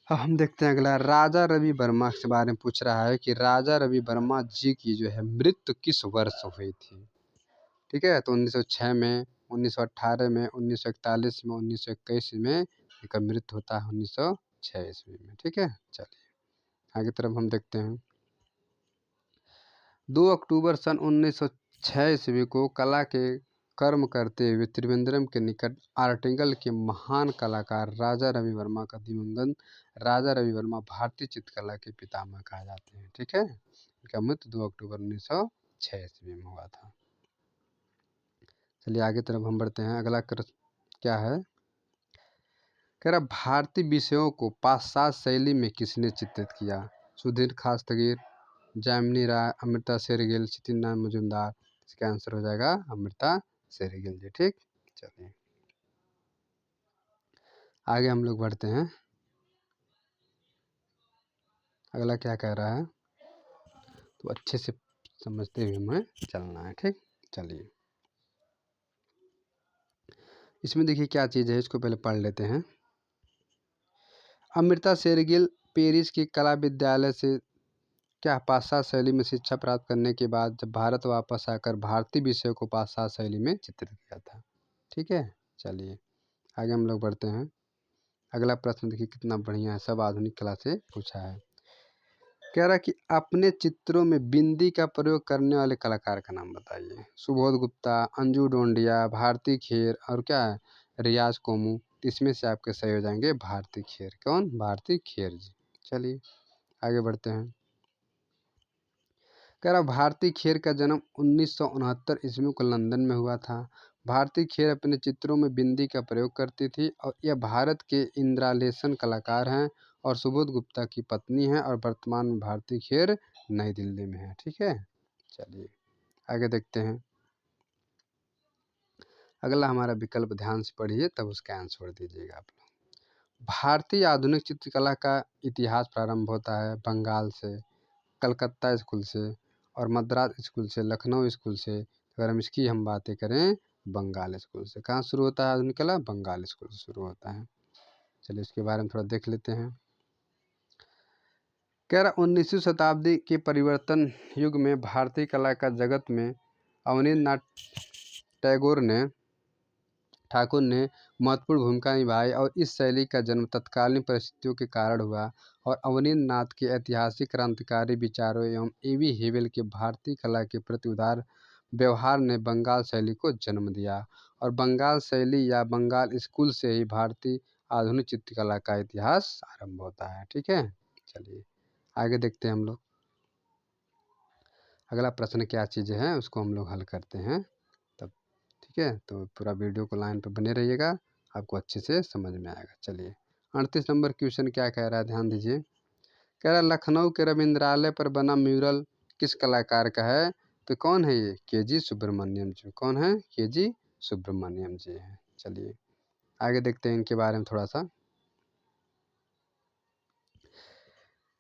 अब हम देखते हैं अगला। राजा रवि वर्मा के बारे में पूछ रहा है कि राजा रवि वर्मा जी की जो है मृत्यु किस वर्ष हुई थी? ठीक है, तो 1906 में, 1918 में, 1941 में, 1921 में। इनका मृत्यु होता है 1906 ईस्वी में। ठीक है, चलिए आगे तरफ हम देखते हैं। 2 अक्टूबर सन 1906 ईस्वी को कला के कर्म करते हुए त्रिवेंद्रम के निकट आर्टिंगल के महान कलाकार राजा रवि वर्मा का दिवंगत राजा रवि वर्मा भारतीय चित्रकला के पितामह कहा जाते हैं। ठीक है, इनका मृत्यु 2 अक्टूबर 1906 ईस्वी में हुआ था। चलिए आगे तरफ हम बढ़ते हैं। अगला क्या है, कह रहा भारतीय विषयों को पाश्चात्य शैली में किसने चित्रित किया? सुधीर खास्तगीर, जामिनी राय, अमृता शेरगिल, चित्तनारायण मजूमदार। इसका आंसर हो जाएगा अमृता शेरगिल जी। ठीक, चलिए आगे हम लोग बढ़ते हैं। अगला क्या कह रहा है तो अच्छे से समझते हुए हमें चलना है। ठीक, चलिए इसमें देखिए क्या चीज़ है, इसको पहले पढ़ लेते हैं। अमृता शेरगिल पेरिस की कला विद्यालय से क्या पाश्चात्य शैली में शिक्षा प्राप्त करने के बाद जब भारत वापस आकर भारतीय विषयों को पाश्चात्य शैली में चित्रित किया था। ठीक है, चलिए आगे हम लोग बढ़ते हैं। अगला प्रश्न देखिए कितना बढ़िया है, सब आधुनिक कला से पूछा है। कह रहा कि अपने चित्रों में बिंदी का प्रयोग करने वाले कलाकार का नाम बताइए। सुबोध गुप्ता, अंजू डोंडिया, भारती खेर और क्या है रियाज कोमू। इसमें से आपके सही हो जाएंगे भारती खेर। कौन? भारती खेर जी। चलिए आगे बढ़ते हैं। कह रहा भारती खेर का जन्म 1969 ईस्वी को लंदन में हुआ था। भारती खेर अपने चित्रों में बिंदी का प्रयोग करती थी और यह भारत के इंद्रालेशन कलाकार हैं और सुबोध गुप्ता की पत्नी है और वर्तमान में भारती खेर नई दिल्ली में है। ठीक है, चलिए आगे देखते हैं। अगला हमारा विकल्प ध्यान से पढ़िए तब उसका आंसर दीजिएगा आप लोग। भारतीय आधुनिक चित्रकला का इतिहास प्रारंभ होता है बंगाल से, कलकत्ता स्कूल से और मद्रास स्कूल से, लखनऊ स्कूल से। अगर हम इसकी बातें करें बंगाल स्कूल से। कहाँ शुरू होता है आधुनिक कला? बंगाल स्कूल से शुरू होता है। चलिए इसके बारे में थोड़ा देख लेते हैं। कह रहा 19वीं शताब्दी के परिवर्तन युग में भारतीय कला का जगत में अवनींद्रनाथ ठाकुर ने महत्वपूर्ण भूमिका निभाई और इस शैली का जन्म तत्कालीन परिस्थितियों के कारण हुआ और अवनींद्रनाथ के ऐतिहासिक क्रांतिकारी विचारों एवं ए.वी. हेवेल के भारतीय कला के प्रति उदार व्यवहार ने बंगाल शैली को जन्म दिया और बंगाल शैली या बंगाल स्कूल से ही भारतीय आधुनिक चित्रकला का इतिहास आरंभ होता है। ठीक है, चलिए आगे देखते हैं हम लोग। अगला प्रश्न क्या चीज़ें हैं उसको हम लोग हल करते हैं तब। ठीक है, तो पूरा वीडियो को लाइन पर बने रहिएगा, आपको अच्छे से समझ में आएगा। चलिए 38 नंबर क्वेश्चन क्या कह रहा है, ध्यान दीजिए। कह रहा है लखनऊ के रविंद्रालय पर बना म्यूरल किस कलाकार का है? तो कौन है ये? के.जी. सुब्रमण्यम जी। कौन है? के.जी. सुब्रमण्यम जी हैं। चलिए आगे देखते हैं इनके बारे में थोड़ा सा।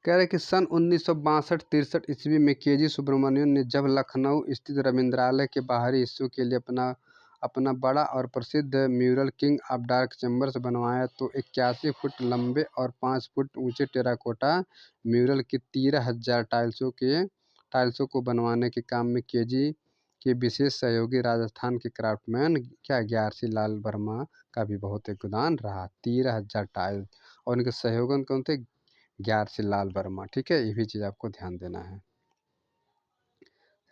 कह रहे कि सन 1962-63 ईस्वी में के.जी. सुब्रमण्यम ने जब लखनऊ स्थित रविंद्रालय के बाहरी हिस्सों के लिए अपना बड़ा और प्रसिद्ध mural king of dark chambers बनवाया तो 81 फुट लंबे और 5 फुट ऊंचे टेराकोटा म्यूरल के 13,000 टाइल्सों को बनवाने के काम में के.जी. के विशेष सहयोगी राजस्थान के क्राफ्टमैन क्या ग्यारसी लाल वर्मा का भी बहुत योगदान रहा। 13,000 टाइल्स और उनके सहयोगन कौन थे? ग्यारसी लाल वर्मा। ठीक है, ये भी चीज़ आपको ध्यान देना है।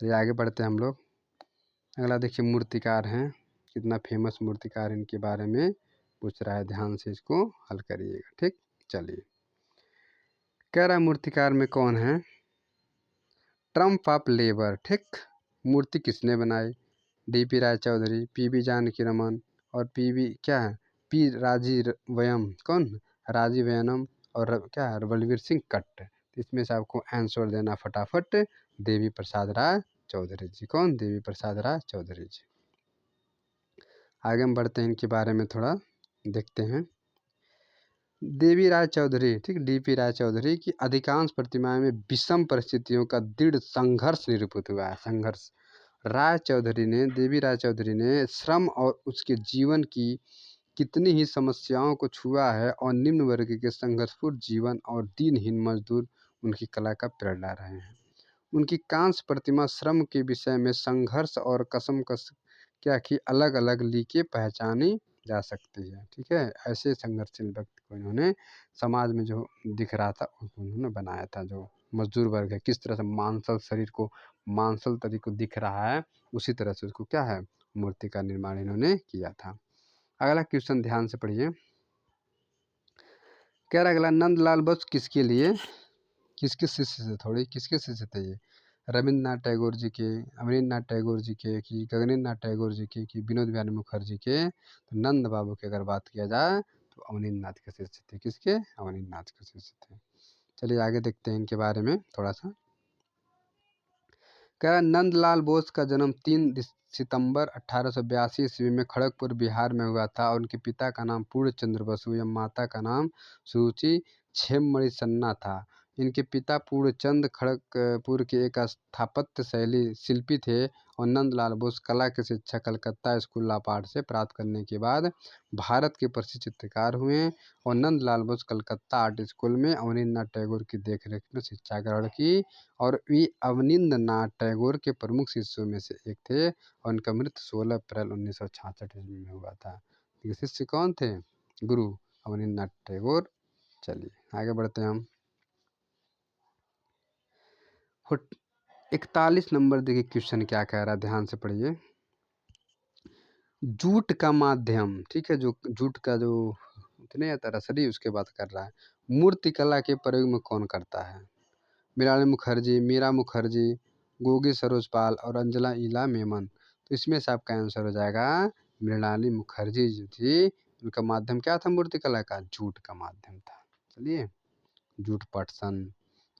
चलिए आगे बढ़ते हैं हम लोग। अगला देखिए मूर्तिकार हैं, कितना फेमस मूर्तिकार इनके बारे में पूछ रहा है, ध्यान से इसको हल करिएगा। ठीक, चलिए कह रहा है मूर्तिकार में कौन है? Trump of labour. ठीक, मूर्ति किसने बनाई? डी.पी. राय चौधरी, पी.बी. जानकी रमन और पी.बी. क्या है पी राजीवयम। कौन? राजीवयनम और क्या है बलवीर सिंह कट्ट। इसमें से आपको आंसर देना फटाफट देवी प्रसाद राय चौधरी जी। कौन? देवी प्रसाद राय चौधरी जी। आगे हम बढ़ते हैं, इनके बारे में थोड़ा देखते हैं। देवी राय चौधरी, ठीक, डी.पी. राय चौधरी की अधिकांश प्रतिमाएं में विषम परिस्थितियों का दृढ़ संघर्ष निरूपित हुआ है। संघर्ष देवी राय चौधरी ने श्रम और उसके जीवन की कितनी ही समस्याओं को छुआ है और निम्न वर्ग के संघर्षपूर्ण जीवन और दीनहीन मजदूर उनकी कला का प्रेरणा रहे हैं। उनकी कांस्य प्रतिमा श्रम के विषय में संघर्ष और कसम कस क्या कि अलग अलग लीके पहचानी जा सकती है। ठीक है, ऐसे संघर्षशील व्यक्ति को इन्होंने समाज में जो दिख रहा था उसको उन्होंने बनाया था। जो मजदूर वर्ग है किस तरह से मांसल शरीर को मांसल तरीके को दिख रहा है उसी तरह से उसको क्या है मूर्ति का निर्माण इन्होंने किया था। अगला क्वेश्चन ध्यान से पढ़िए। कह रहा अगला, नंदलाल बोस किसके लिए, किसके शिष्य थे, थोड़ी किसके शिष्य थे ये, रविंद्रनाथ टैगोर जी के, अवनींद्रनाथ टैगोर जी के, कि गगनेंद्रनाथ टैगोर जी के, कि विनोद बिहारी मुखर्जी के। तो नंद बाबू की अगर बात किया जाए तो अवनींद्रनाथ के शिष्य थे। किसके, अवनींद्रनाथ के शिष्य थे। चलिए आगे देखते हैं इनके बारे में थोड़ा सा। कह रहा नंदलाल बोस का जन्म 3 सितंबर 1882 ईस्वी में खड़गपुर बिहार में हुआ था और उनके पिता का नाम पूर्णचंद्र बसु एवं माता का नाम सुरुचि छेम्मणि सन्ना था। इनके पिता पूर्णचंद खड़गपुर के एक स्थापत्य शैली शिल्पी थे और नंदलाल बोस कला की शिक्षा कलकत्ता स्कूल लापाट से प्राप्त करने के बाद भारत के प्रसिद्ध चित्रकार हुए और नंदलाल बोस कलकत्ता आर्ट स्कूल में अवनींद्रनाथ टैगोर की देखरेख में शिक्षा ग्रहण की और वे अवनींद्रनाथ टैगोर के प्रमुख शिष्यों में से एक थे और उनका मृत्यु 16 अप्रैल 1966 ईस्वी में हुआ था। ये शिष्य कौन थे, गुरु अवनींद्रनाथ टैगोर। चलिए आगे बढ़ते हैं हम। 41 नंबर देखिए क्वेश्चन क्या कह रहा है, ध्यान से पढ़िए। जूट का माध्यम, ठीक है, जो जूट का जो नहीं आता रसरी, उसके बात कर रहा है। मूर्ति कला के प्रयोग में कौन करता है, मृणालिनी मुखर्जी, मीरा मुखर्जी, गोगी सरोजपाल और अंजला ईला मेमन। तो इसमें से आपका आंसर हो जाएगा मृणालिनी मुखर्जी जो थी, उनका माध्यम क्या था मूर्ति कला का, जूट का माध्यम था। चलिए, जूट पटसन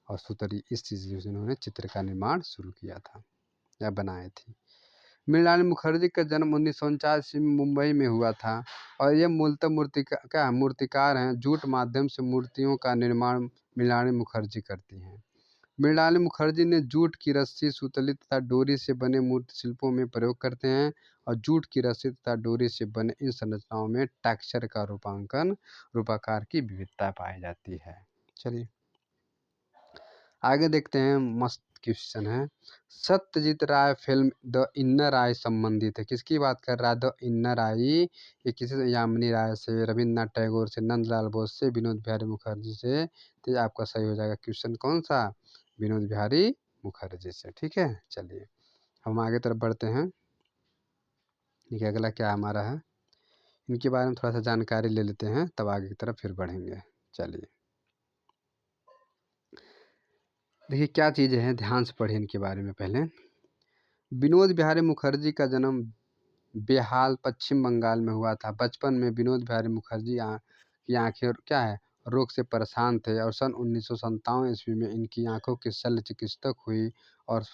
और सुतरी, इस चीज़ से उन्होंने चित्र का निर्माण शुरू किया था या बनाए थे। मृणालिनी मुखर्जी का जन्म 1949 में मुंबई में हुआ था और ये मूलतः मूर्तिकार हैं। जूट माध्यम से मूर्तियों का निर्माण मृणालिनी मुखर्जी करती हैं। मृणालिनी मुखर्जी ने जूट की रस्सी, सुतली तथा डोरी से बने मूर्ति शिल्पों में प्रयोग करते हैं और जूट की रस्सी तथा डोरी से बने इन संरचनाओं में टेक्सचर का रूपाकार की विविधता पाई जाती है। चलिए आगे देखते हैं, मस्त क्वेश्चन है। सत्यजीत राय फिल्म द इनर आई संबंधित है, किसकी बात कर रहा है, द इनर आई, ये किसी से, यामिनी राय से, रविंद्रनाथ टैगोर से, नंदलाल बोस से, विनोद बिहारी मुखर्जी से। तो ये आपका सही हो जाएगा क्वेश्चन कौन सा, विनोद बिहारी मुखर्जी से। ठीक है, चलिए हम आगे तरफ बढ़ते हैं। देखिए अगला क्या हमारा है, इनके बारे में थोड़ा सा जानकारी ले लेते हैं तब आगे की तरफ फिर बढ़ेंगे। चलिए देखिए क्या चीज़ें हैं, ध्यान से पढ़िए इनके बारे में। पहले विनोद बिहारी मुखर्जी का जन्म बेहाल पश्चिम बंगाल में हुआ था। बचपन में विनोद बिहारी मुखर्जी की आंखें क्या है, रोग से परेशान थे और सन 1957 ईस्वी में इनकी आंखों की शल्य चिकित्सक हुई और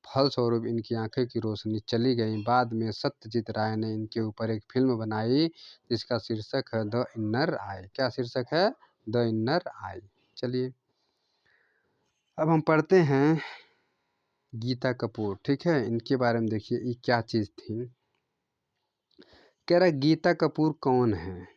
फलस्वरूप इनकी आंखें की रोशनी चली गई। बाद में सत्यजीत राय ने इनके ऊपर एक फिल्म बनाई जिसका शीर्षक है द इनर आई। क्या शीर्षक है, द इनर आई। चलिए अब हम पढ़ते हैं गीता कपूर। ठीक है, इनके बारे में देखिए ये क्या चीज़ थी। कह रहा गीता कपूर कौन है,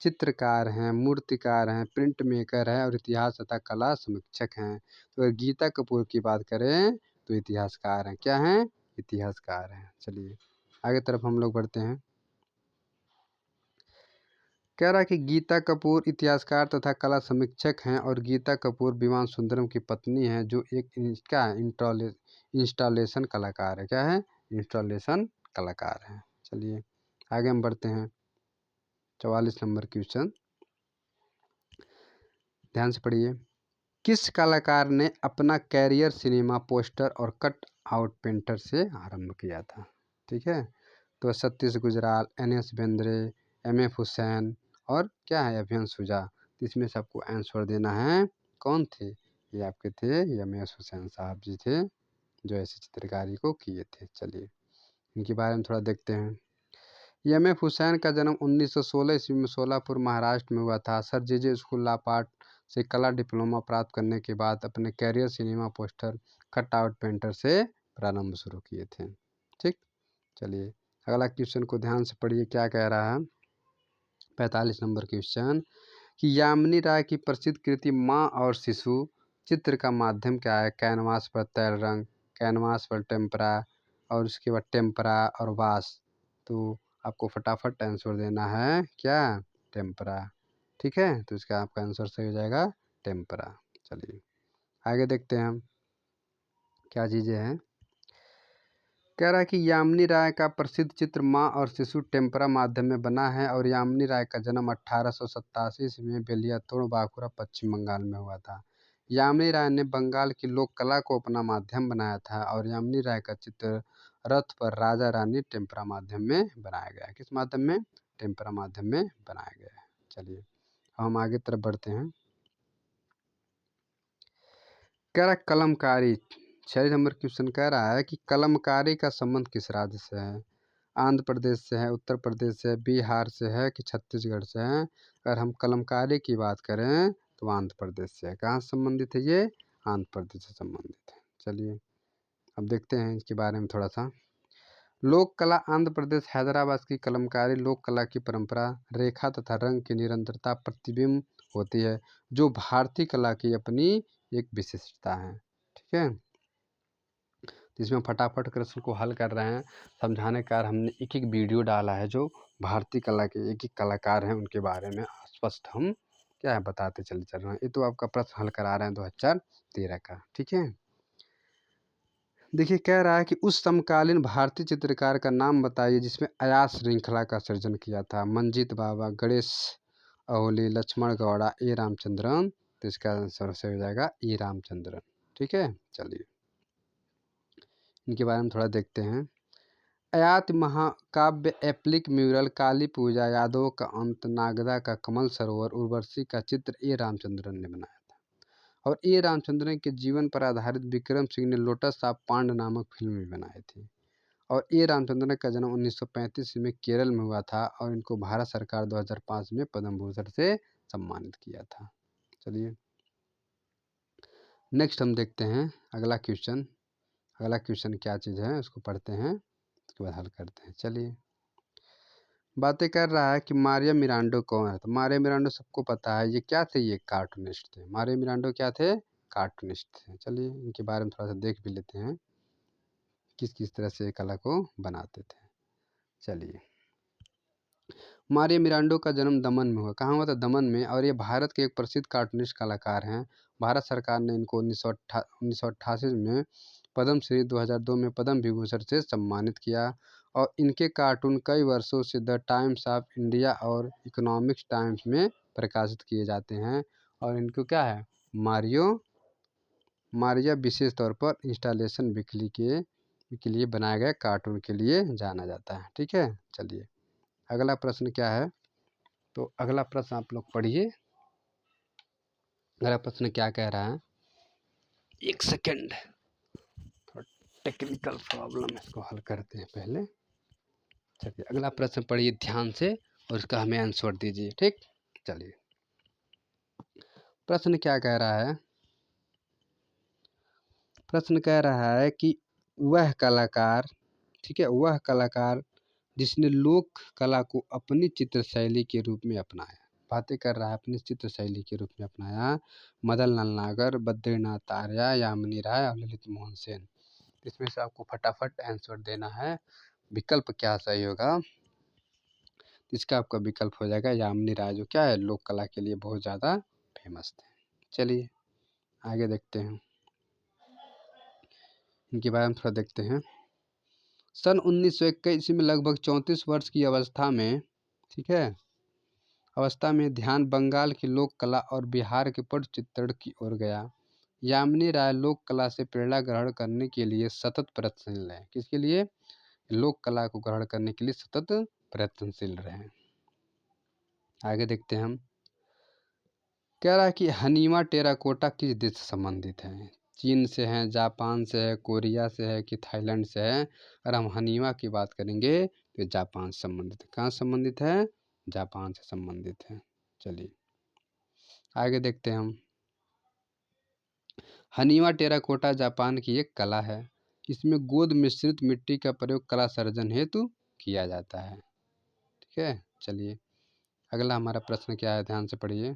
चित्रकार हैं, मूर्तिकार हैं, प्रिंट मेकर है और इतिहास तथा कला समीक्षक हैं। तो अगर गीता कपूर की बात करें तो इतिहासकार हैं। क्या हैं, इतिहासकार हैं। चलिए आगे तरफ हम लोग बढ़ते हैं। कह रहा है कि गीता कपूर इतिहासकार तथा कला समीक्षक हैं और गीता कपूर विमान सुंदरम की पत्नी हैं जो एक क्या है, इंस्टॉलेशन कलाकार है। क्या है, इंस्टॉलेशन कलाकार है। चलिए आगे हम बढ़ते हैं। 44 नंबर क्वेश्चन, ध्यान से पढ़िए। किस कलाकार ने अपना कैरियर सिनेमा पोस्टर और कट आउट पेंटर से आरंभ किया था। ठीक है, तो सतीश गुजराल, एन.एस. बेंद्रे, एम.एफ. हुसैन और क्या है, अभियंश सुजा। तो इसमें से आपको आंसर देना है, कौन थे, ये आपके थे एम.एस. हुसैन साहब जी थे जो ऐसी चित्रकारी को किए थे। चलिए इनके बारे में थोड़ा देखते हैं। एम.एफ. हुसैन का जन्म 1916 ईस्वी में सोलापुर महाराष्ट्र में हुआ था। सर जे स्कूल लापाट से कला डिप्लोमा प्राप्त करने के बाद अपने career cinema poster cut out painter से प्रारंभ शुरू किए थे। ठीक, चलिए अगला क्वेश्चन को ध्यान से पढ़िए क्या कह रहा है। 45 नंबर क्वेश्चन कि यामिनी राय की प्रसिद्ध कृति माँ और शिशु चित्र का माध्यम क्या है, कैनवास पर तैल रंग, कैनवास पर टेम्परा और उसके बाद टेम्परा और वास। तो आपको फटाफट आंसर देना है क्या, टेम्परा। ठीक है, तो इसका आपका आंसर सही हो जाएगा टेम्परा। चलिए आगे देखते हैं हम क्या चीज़ें हैं। कह रहा है कि यामिनी राय का प्रसिद्ध चित्र माँ और शिशु टेम्परा माध्यम में बना है और यामिनी राय का जन्म 1887 ईस्वी में बेलियातोड़ बांकुरा पश्चिम बंगाल में हुआ था। यामिनी राय ने बंगाल की लोक कला को अपना माध्यम बनाया था और यामिनी राय का चित्र रथ पर राजा रानी टेम्परा माध्यम में बनाया गया है। किस माध्यम में? टेम्परा माध्यम में बनाया गया है। चलिए हम आगे तरफ बढ़ते हैं। कह रहा है कलमकारी, 6 नंबर क्वेश्चन कह रहा है कि कलमकारी का संबंध किस राज्य से है? आंध्र प्रदेश से है, उत्तर प्रदेश से, बिहार से है कि छत्तीसगढ़ से है? अगर हम कलमकारी की बात करें तो आंध्र प्रदेश से है। कहाँ से संबंधित है ये? आंध्र प्रदेश से संबंधित है। चलिए अब देखते हैं इसके बारे में थोड़ा सा। लोक कला आंध्र प्रदेश हैदराबाद की कलमकारी लोक कला की परंपरा, रेखा तथा रंग की निरंतरता प्रतिबिंब होती है, जो भारतीय कला की अपनी एक विशिष्टता है। ठीक है, जिसमें फटाफट प्रश्न को हल कर रहे हैं। समझाने का हमने एक एक वीडियो डाला है जो भारतीय कला के एक एक कलाकार हैं उनके बारे में स्पष्ट हम क्या है बताते चल रहे हैं। ये तो आपका प्रश्न हल करा रहे हैं 2013 का। ठीक है, देखिए कह रहा है कि उस समकालीन भारतीय चित्रकार का नाम बताइए जिसमें अयास श्रृंखला का सृजन किया था। मंजीत बाबा, गणेश अहोली, लक्ष्मण गौड़ा, ए रामचंद्रन। तो इसका आंसर से हो जाएगा ए रामचंद्रन। ठीक है, चलिए इनके बारे में थोड़ा देखते हैं। अयात महाकाव्य, एप्लिक म्यूरल, काली पूजा, यादवों का अंत, नागदा का कमल सरोवर, उर्वशी का चित्र ए रामचंद्रन ने बनाया था। और ए रामचंद्रन के जीवन पर आधारित विक्रम सिंह ने लोटस ऑफ पांड नामक फिल्म भी बनाई थी। और ए रामचंद्रन का जन्म 1935 में केरल में हुआ था और इनको भारत सरकार 2005 में पद्म भूषण से सम्मानित किया था। चलिए नेक्स्ट हम देखते हैं अगला क्वेश्चन। अगला क्वेश्चन क्या चीज़ है उसको पढ़ते हैं, उसके बाद हल करते हैं। चलिए बातें कर रहा है कि मारिया मिरांडो कौन है? तो मारिया मिरांडो सबको पता है, ये क्या थे? ये कार्टूनिस्ट थे। मारिया मिरांडो क्या थे? कार्टूनिस्ट थे। चलिए इनके बारे में थोड़ा सा देख भी लेते हैं किस किस तरह से कला को बनाते थे। चलिए मारिया मिरांडो का जन्म दमन में हुआ। कहाँ हुआ था? दमन में। और ये भारत के एक प्रसिद्ध कार्टूनिस्ट कलाकार हैं। भारत सरकार ने इनको 1988 में पद्म श्री, 2002 में पद्म विभूषण से सम्मानित किया। और इनके कार्टून कई वर्षों से द टाइम्स ऑफ इंडिया और इकोनॉमिक्स टाइम्स में प्रकाशित किए जाते हैं। और इनको क्या है? मारिया विशेष तौर पर इंस्टॉलेशन वीकली के लिए बनाए गए कार्टून के लिए जाना जाता है। ठीक है, चलिए अगला प्रश्न क्या है? तो अगला प्रश्न आप लोग पढ़िए। अगला प्रश्न क्या कह रहा है? एक सेकेंड, टेक्निकल प्रॉब्लम है, इसको हल करते हैं पहले। चलिए अगला प्रश्न पढ़िए ध्यान से और उसका हमें आंसर दीजिए। ठीक, चलिए प्रश्न क्या कह रहा है? प्रश्न कह रहा है कि वह कलाकार, ठीक है, वह कलाकार जिसने लोक कला को अपनी चित्र शैली के रूप में अपनाया। बातें कर रहा है अपनी चित्र शैली के रूप में अपनाया। मदन लाल नागर, बद्रीनाथ आर्य, यामिनी राय और ललित मोहन सेन। इसमें से आपको फटाफट आंसर देना है। विकल्प क्या सही होगा? इसका आपका विकल्प हो जाएगा यामिनी राय, जो क्या है लोक कला के लिए बहुत ज़्यादा फेमस थे। चलिए आगे देखते हैं, इनके बारे में थोड़ा देखते हैं। सन 1921 में लगभग 34 वर्ष की अवस्था में, ठीक है, ध्यान बंगाल की लोक कला और बिहार के पटचित्रण की ओर गया। यामिनी राय लोक कला से प्रेरणा ग्रहण करने के लिए सतत प्रयत्नशील रहे। किसके लिए? लोक कला को ग्रहण करने के लिए सतत प्रयत्नशील रहे। आगे देखते हैं हम। कह रहा है कि हनीमा टेराकोटा किस देश से संबंधित है? चीन से है, जापान से है, कोरिया से है कि थाईलैंड से है? अगर हम हनीमा की बात करेंगे तो जापान से संबंधित है। कहाँ संबंधित है? जापान से संबंधित है। चलिए आगे देखते हैं हम। हनीमा टेराकोटा जापान की एक कला है। इसमें गोंद मिश्रित मिट्टी का प्रयोग कला सर्जन हेतु किया जाता है। ठीक है, चलिए अगला हमारा प्रश्न क्या है, ध्यान से पढ़िए।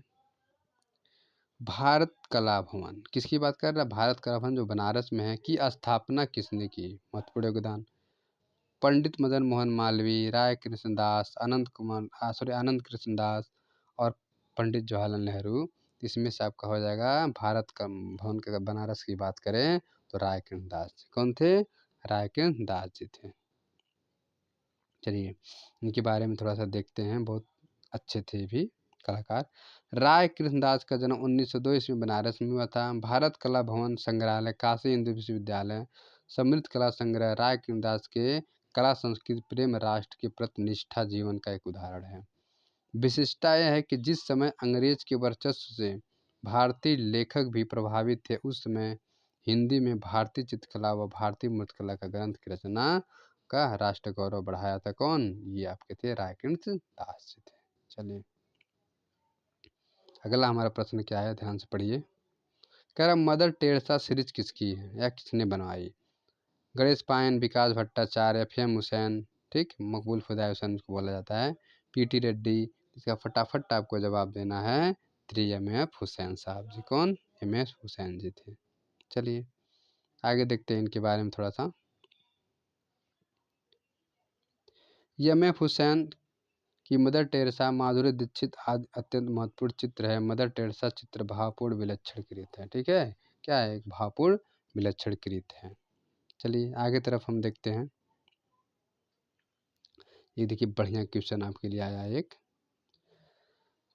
भारत कला भवन किसकी बात कर रहा है? भारत कला भवन जो बनारस में है की स्थापना किसने की? महत्वपूर्ण योगदान पंडित मदन मोहन मालवीय, राय कृष्णदास, आनंद कृष्णदास और पंडित जवाहरलाल नेहरू। इसमें से आपका हो जाएगा भारत का भवन के, बनारस की बात करें तो राय कृष्णदास। कौन थे? रायकृष्ण दास जी थे। चलिए इनके बारे में थोड़ा सा देखते हैं, बहुत अच्छे थे भी कलाकार। राय कृष्णदास का जन्म 1902 ईस्वी में बनारस में हुआ था। भारत कला भवन, संग्रहालय, काशी हिंदू विश्वविद्यालय, समृद्ध कला संग्रह राय कृष्णदास के कला संस्कृति प्रेम राष्ट्र के प्रति निष्ठा जीवन का एक उदाहरण है। विशिष्टता यह है कि जिस समय अंग्रेज के वर्चस्व से भारतीय लेखक भी प्रभावित थे, उस समय हिंदी में भारतीय चित्रकला व भारतीय मूर्तिकला का ग्रंथ की रचना का राष्ट्र गौरव बढ़ाया था। कौन? ये आपके थे रायकृष्ण दास जी थे। चलिए अगला हमारा प्रश्न क्या है, ध्यान से पढ़िए। कह रहा मदर टेरेसा सीरीज किसकी है या किसने बनवाई? गणेश पायन, विकास भट्टाचार्य, एफ.एम. हुसैन, ठीक, मकबूल खुदा हुसैन को बोला जाता है, पी.टी. रेड्डी। इसका फटाफट आपको जवाब देना है 3 एम.एफ. हुसैन साहब जी। कौन? एम.एफ. हुसैन जी थे। चलिए आगे देखते हैं इनके बारे में थोड़ा सा। एम.एफ. हुसैन की मदर टेरेसा, माधुरी दीक्षित आदि अत्यंत महत्वपूर्ण चित्र है। मदर टेरेसा चित्र भावपूर्ण विलक्षण कृत है। ठीक है, क्या है? एक भावपूर्ण विलक्षण कृत है। चलिए आगे तरफ हम देखते हैं। ये देखिए बढ़िया क्वेश्चन आपके लिए आया एक।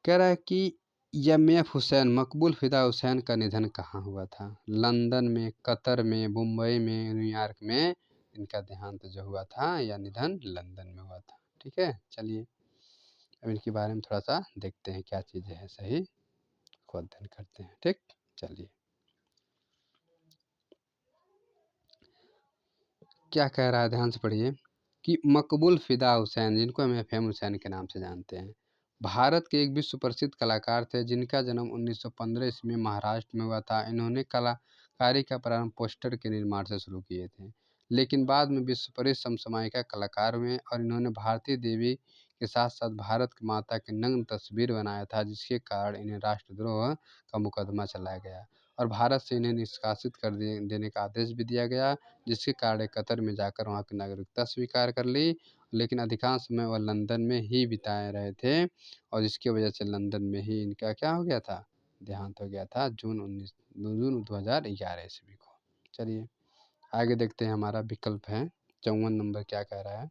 कह रहा है कि एम.एफ. हुसैन, मकबूल फिदा हुसैन का निधन कहाँ हुआ था? लंदन में, कतर में, मुंबई में, न्यूयॉर्क में इनका देहांत जो हुआ था या निधन लंदन में हुआ था। ठीक है, चलिए अब इनके बारे में थोड़ा सा देखते हैं क्या चीज़ें हैं सही को अध्ययन करते हैं। ठीक, चलिए क्या कह रहा है, ध्यान से पढ़िए कि मकबूल फिदा हुसैन, जिनको हम एफ.एम. हुसैन के नाम से जानते हैं, भारत के एक विश्व प्रसिद्ध कलाकार थे जिनका जन्म 1915 ईस्वी में महाराष्ट्र में हुआ था। इन्होंने कलाकारी का प्रारंभ पोस्टर के निर्माण से शुरू किए थे, लेकिन बाद में विश्व प्रसिद्ध समसामयिक कलाकार हुए और इन्होंने भारतीय देवी के साथ साथ भारत की माता की नग्न तस्वीर बनाया था, जिसके कारण इन्हें राष्ट्रद्रोह का मुकदमा चलाया गया और भारत से इन्हें निष्कासित कर देने का आदेश भी दिया गया, जिसके कारण कतर में जाकर वहाँ की नागरिकता स्वीकार कर ली। लेकिन अधिकांश समय वह लंदन में ही बिताए रहे थे और जिसकी वजह से लंदन में ही इनका क्या हो गया था? देहांत हो गया था जून 2011 ईस्वी को। चलिए आगे देखते हैं, हमारा विकल्प है 54 नंबर क्या कह रहा है।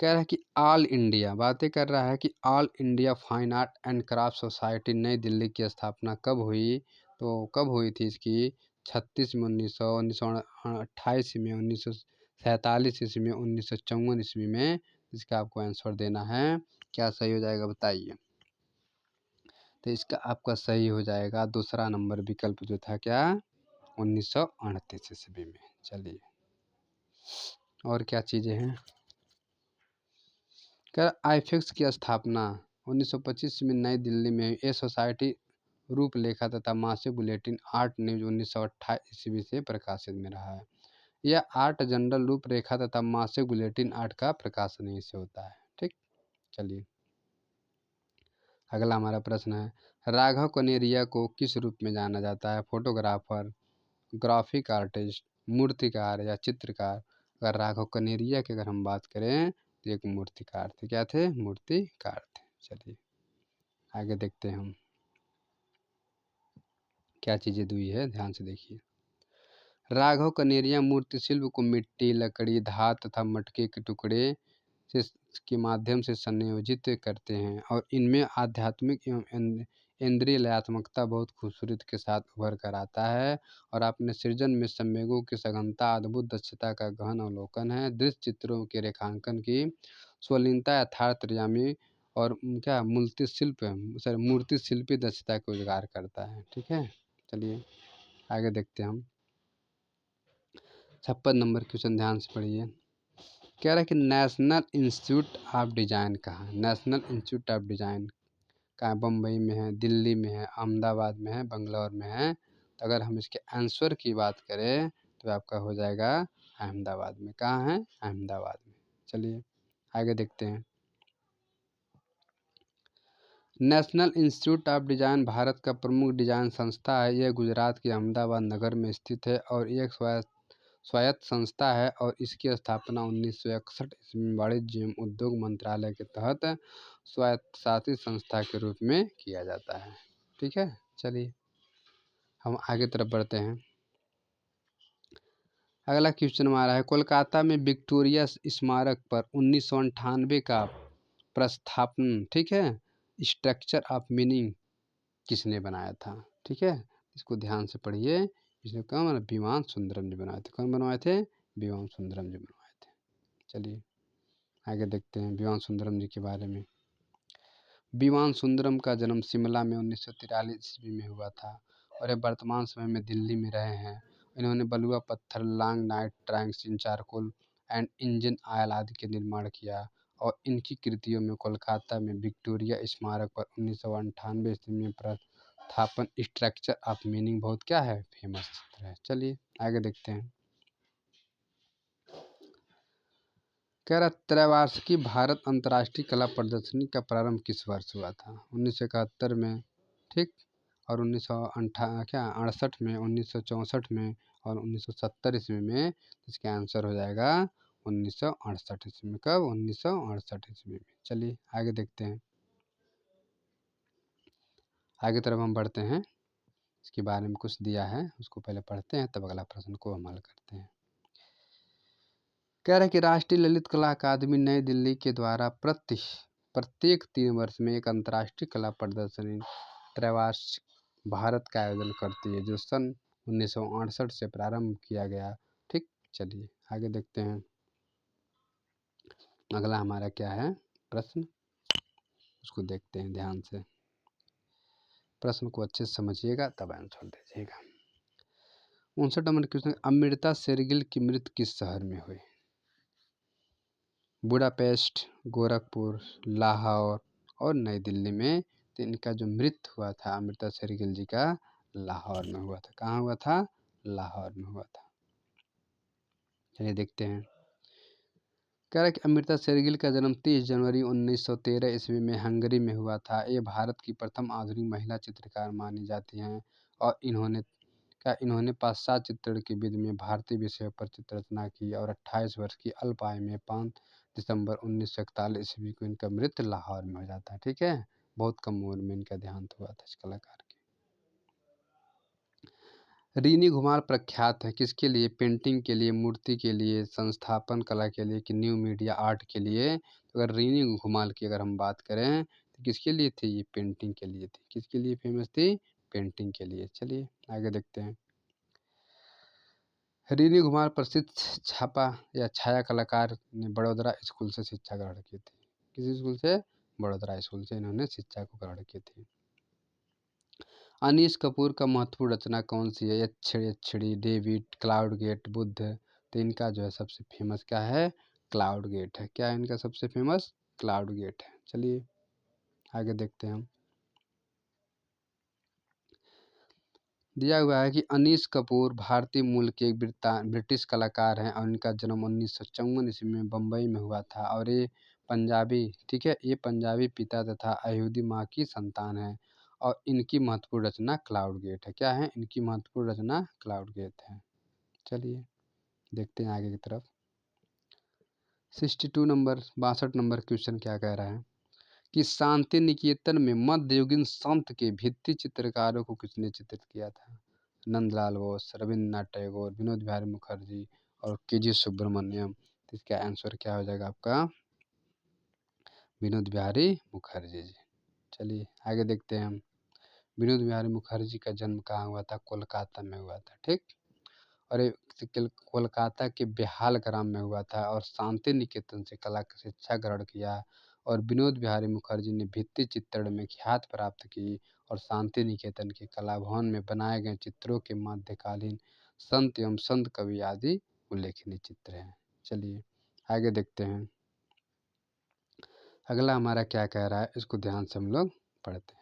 कह रहा है कि ऑल इंडिया, बातें कर रहा है कि all India fine art and craft society नई दिल्ली की स्थापना कब हुई? तो कब हुई थी इसकी? 36 में 1928 में, 1947 ईस्वी में, 1954 ईस्वी में। इसका आपको आंसर देना है। क्या सही हो जाएगा बताइए? तो इसका आपका सही हो जाएगा दूसरा नंबर विकल्प जो था, क्या? 1938 ईस्वी में। चलिए और क्या चीज़ें हैं। क्या आईफेक्स की स्थापना 1925 में नई दिल्ली में हुई। ये सोसाइटी रूपलेखा तथा मासिक बुलेटिन आर्ट न्यूज 1928 ईस्वी से प्रकाशित में रहा है। यह आर्ट जनरल रूपरेखा तथा मासिक बुलेटिन आर्ट का प्रकाशन यहीं से होता है। ठीक, चलिए अगला हमारा प्रश्न है, राघव कनेरिया को किस रूप में जाना जाता है? फोटोग्राफर, ग्राफिक आर्टिस्ट, मूर्तिकार या चित्रकार? अगर राघव कनेरिया की अगर हम बात करें तो एक मूर्तिकार थे। क्या थे? मूर्तिकार थे। चलिए आगे देखते हैं हम क्या चीज़ें दुई है, ध्यान से देखिए। राघव कनेरिया मूर्ति शिल्प को मिट्टी, लकड़ी, धातु तथा मटके के टुकड़े से के माध्यम से संयोजित करते हैं और इनमें आध्यात्मिक एवं इंद्रिय लयात्मकता बहुत खूबसूरती के साथ उभर कर आता है और अपने सृजन में संवेगों की सघनता, अद्भुत दक्षता का गहन अवलोकन है। दृश्य चित्रों के रेखांकन की स्वलीनता, यथार्थ तर्जमी और क्या मूर्ति शिल्पी दक्षता को उजागर करता है। ठीक है, चलिए आगे देखते हैं हम। 56 नंबर क्वेश्चन, ध्यान से पढ़िए। कह रहा है कि नेशनल इंस्टीट्यूट ऑफ डिज़ाइन कहाँ है? नेशनल इंस्टीट्यूट ऑफ डिज़ाइन कहाँ? बम्बई में है, दिल्ली में है, अहमदाबाद में है, बंगलौर में है। तो अगर हम इसके आंसर की बात करें तो आपका हो जाएगा अहमदाबाद में। कहाँ है? अहमदाबाद में। चलिए आगे देखते हैं। National institute of design Bharat का प्रमुख डिज़ाइन संस्था है। यह गुजरात के अहमदाबाद नगर में स्थित है और यह एक स्वायत्त संस्था है और इसकी स्थापना 1961 ईस्वी में वाणिज्य एवं उद्योग मंत्रालय के तहत स्वायत्तशासित संस्था के रूप में किया जाता है। ठीक है, चलिए हम आगे तरफ बढ़ते हैं। अगला क्वेश्चन हमारा है, कोलकाता में विक्टोरिया स्मारक पर 1998 का प्रस्थापन, ठीक है, स्ट्रक्चर ऑफ मीनिंग किसने बनाया था? ठीक है, इसको ध्यान से पढ़िए। इसने कहा विमान सुंदरम जी बनाए थे। कौन बनवाए थे? विमान सुंदरम जी बनवाए थे। चलिए आगे देखते हैं विमान सुंदरम जी के बारे में। विमान सुंदरम का जन्म शिमला में 1943 ईस्वी में हुआ था और ये वर्तमान समय में दिल्ली में रहे हैं। इन्होंने बलुआ पत्थर, long night drawings in charcoal and engine oil आदि के निर्माण किया और इनकी कृतियों में कोलकाता में विक्टोरिया स्मारक पर 1998 ईस्वी में प्रस्थापन स्ट्रक्चर ऑफ मीनिंग बहुत क्या है, फेमस चित्र है। चलिए आगे देखते हैं। कह रहा त्रैवार्षिकी भारत अंतर्राष्ट्रीय कला प्रदर्शनी का प्रारंभ किस वर्ष हुआ था? 1971 में, ठीक, और 1968 में, 1964 में और 1970 ईस्वी में। इसका आंसर हो जाएगा 1968 ईस्वी में। कब? 1968 ईस्वी में। चलिए आगे देखते हैं। आगे तरफ हम बढ़ते हैं। इसके बारे में कुछ दिया है, उसको पहले पढ़ते हैं, तब अगला प्रश्न को हम हल करते हैं। कह रहा है कि राष्ट्रीय ललित कला अकादमी नई दिल्ली के द्वारा प्रत्येक 3 वर्ष में एक अंतर्राष्ट्रीय कला प्रदर्शनी त्रैवार्षिक भारत का आयोजन करती है, जो सन 1968 से प्रारंभ किया गया। ठीक, चलिए आगे देखते हैं। अगला हमारा क्या है प्रश्न, उसको देखते हैं ध्यान से। प्रश्न को अच्छे से समझिएगा तब आंसर दीजिएगा। 59 नंबर क्वेश्चन, अमृता शेरगिल की मृत्यु किस शहर में हुई? बुडापेस्ट, गोरखपुर, लाहौर और नई दिल्ली में। तो इनका जो मृत्यु हुआ था अमृता शेरगिल जी का, लाहौर में हुआ था। कहाँ हुआ था? लाहौर में हुआ था। चलिए देखते हैं। कह रहा है कि अमृता शेरगिल का जन्म 30 जनवरी 1913 ईस्वी में हंगरी में हुआ था। ये भारत की प्रथम आधुनिक महिला चित्रकार मानी जाती हैं और इन्होंने पाश्चात्य चित्रण की विधि में भारतीय विषयों पर चित्र रचना की और 28 वर्ष की अल्प आयु में 5 दिसंबर 1941 ईस्वी को इनका मृत्यु लाहौर में हो जाता है। ठीक है, बहुत कम उम्र में इनका देहांत हुआ था इस कलाकार की। रीनी घुमार प्रख्यात है किसके लिए? पेंटिंग के लिए, मूर्ति के लिए, संस्थापन कला के लिए कि न्यू मीडिया आर्ट के लिए? तो अगर रीनी घुमार की अगर हम बात करें तो किसके लिए थी? ये पेंटिंग के लिए थी। किसके लिए फेमस थी? पेंटिंग के लिए। चलिए आगे देखते हैं। रीनी घुमार प्रसिद्ध छापा या छाया कलाकार ने बड़ौदा स्कूल से शिक्षा ग्रहण की थी। किस स्कूल से? बड़ौदा स्कूल से इन्होंने शिक्षा को ग्रहण की थी। अनीस कपूर का महत्वपूर्ण रचना कौन सी है? यक्षिणी, डेविड, क्लाउड गेट, बुद्ध। तो इनका जो है सबसे फेमस क्या है? क्लाउड गेट है। क्या है इनका सबसे फेमस? क्लाउड गेट है। चलिए आगे देखते हैं हम। दिया हुआ है कि अनीस कपूर भारतीय मूल के एक ब्रिटिश कलाकार हैं और इनका जन्म 1954 ईस्वी में बम्बई में हुआ था और ये पंजाबी, ठीक है, ये पंजाबी पिता तथा यहूदी माँ की संतान है और इनकी महत्वपूर्ण रचना क्लाउड गेट है। क्या है इनकी महत्वपूर्ण रचना? क्लाउड गेट है। चलिए देखते हैं आगे की तरफ। 62 नंबर क्वेश्चन क्या कह रहा है कि शांति निकेतन में मध्ययुगीन संत के भित्ति चित्रकारों को किसने चित्रित किया था? नंदलाल बोस, रविन्द्रनाथ टैगोर, विनोद बिहारी मुखर्जी और के.जी. सुब्रमण्यम। तो इसका आंसर क्या हो जाएगा आपका? विनोद बिहारी मुखर्जी जी। चलिए आगे देखते हैं हम। विनोद बिहारी मुखर्जी का जन्म कहाँ हुआ था? कोलकाता में हुआ था। ठीक, और ये कोलकाता के बेहाल ग्राम में हुआ था और शांति निकेतन से कला की शिक्षा ग्रहण किया और विनोद बिहारी मुखर्जी ने भित्ति चित्रण में ख्याति प्राप्त की और शांति निकेतन के कला भवन में बनाए गए चित्रों के मध्यकालीन संत एवं संत कवि आदि उल्लेखनीय चित्र हैं। चलिए आगे देखते हैं। अगला हमारा क्या कह रहा है, इसको ध्यान से हम लोग पढ़ते हैं।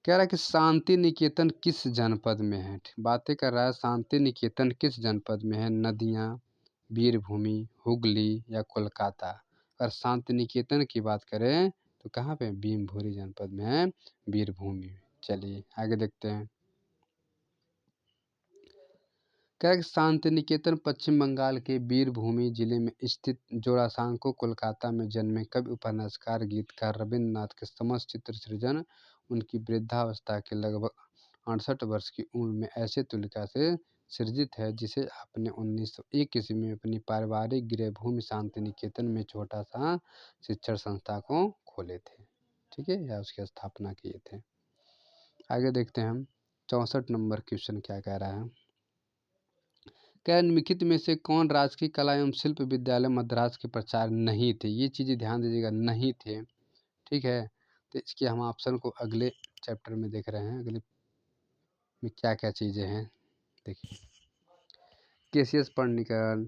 कह रहा है कि शांति निकेतन किस जनपद में है? बातें कर रहा है शांति निकेतन किस जनपद में है? नदियाँ, वीरभूमि, हुगली या कोलकाता? अगर शांति निकेतन की बात करें तो कहाँ पे? भीमभूरी जनपद में है, वीरभूमि में। चलिए आगे देखते हैं। कह रहा है कि शांति निकेतन पश्चिम बंगाल के वीरभूमि जिले में स्थित जोरासांको कोलकाता में जन्मे कवि, उपन्यासकार, गीतकार रविन्द्रनाथ के समस्त चित्र सृजन उनकी वृद्धावस्था के लगभग 68 वर्ष की उम्र में ऐसे तरीका से सृजित है, जिसे आपने 1901 ईस्वी में अपनी पारिवारिक गृह भूमि शांति निकेतन में छोटा सा शिक्षण संस्था को खोले थे, ठीक है, या उसकी स्थापना किए थे। आगे देखते हैं हम 64 नंबर क्वेश्चन क्या कह रहा है। क्या निम्नलिखित में से कौन राजकीय कला एवं शिल्प विद्यालय मद्रास के प्रचार नहीं थे? ये चीज़ें ध्यान दीजिएगा, नहीं थे, ठीक है। तो इसके हम ऑप्शन को अगले चैप्टर में देख रहे हैं, अगले में क्या क्या चीज़ें हैं देखिए। केसीएस पणनिकर,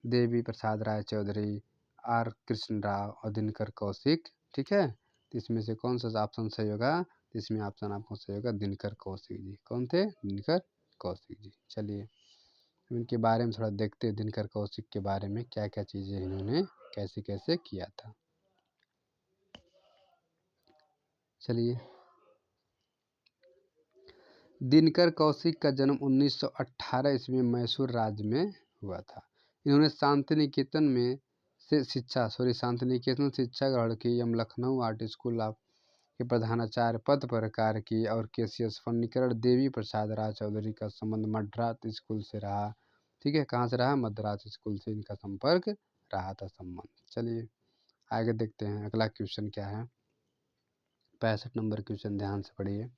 देवी प्रसाद राय चौधरी, आर कृष्ण राव और दिनकर कौशिक, ठीक है। तो इसमें से कौन सा ऑप्शन सही होगा? इसमें ऑप्शन आपको सही होगा दिनकर कौशिक जी। कौन थे? दिनकर कौशिक जी। चलिए इनके बारे में थोड़ा देखते हैं, दिनकर कौशिक के बारे में क्या क्या चीज़ें इन्होंने कैसे कैसे किया था। चलिए, दिनकर कौशिक का जन्म 1918 ईस्वी में मैसूर राज्य में हुआ था। इन्होंने शांति निकेतन में से शांति निकेतन शिक्षा ग्रहण की एवं लखनऊ आर्ट स्कूल के प्रधानाचार्य पद पर कार्य की और केसीएस पणनिकर देवी प्रसाद राय चौधरी का संबंध मद्रास स्कूल से रहा, ठीक है। कहाँ से रहा? मद्रास स्कूल से इनका संपर्क रहा था, संबंध। चलिए आगे देखते हैं अगला क्वेश्चन क्या है। 65 नंबर क्वेश्चन ध्यान से पढ़िए।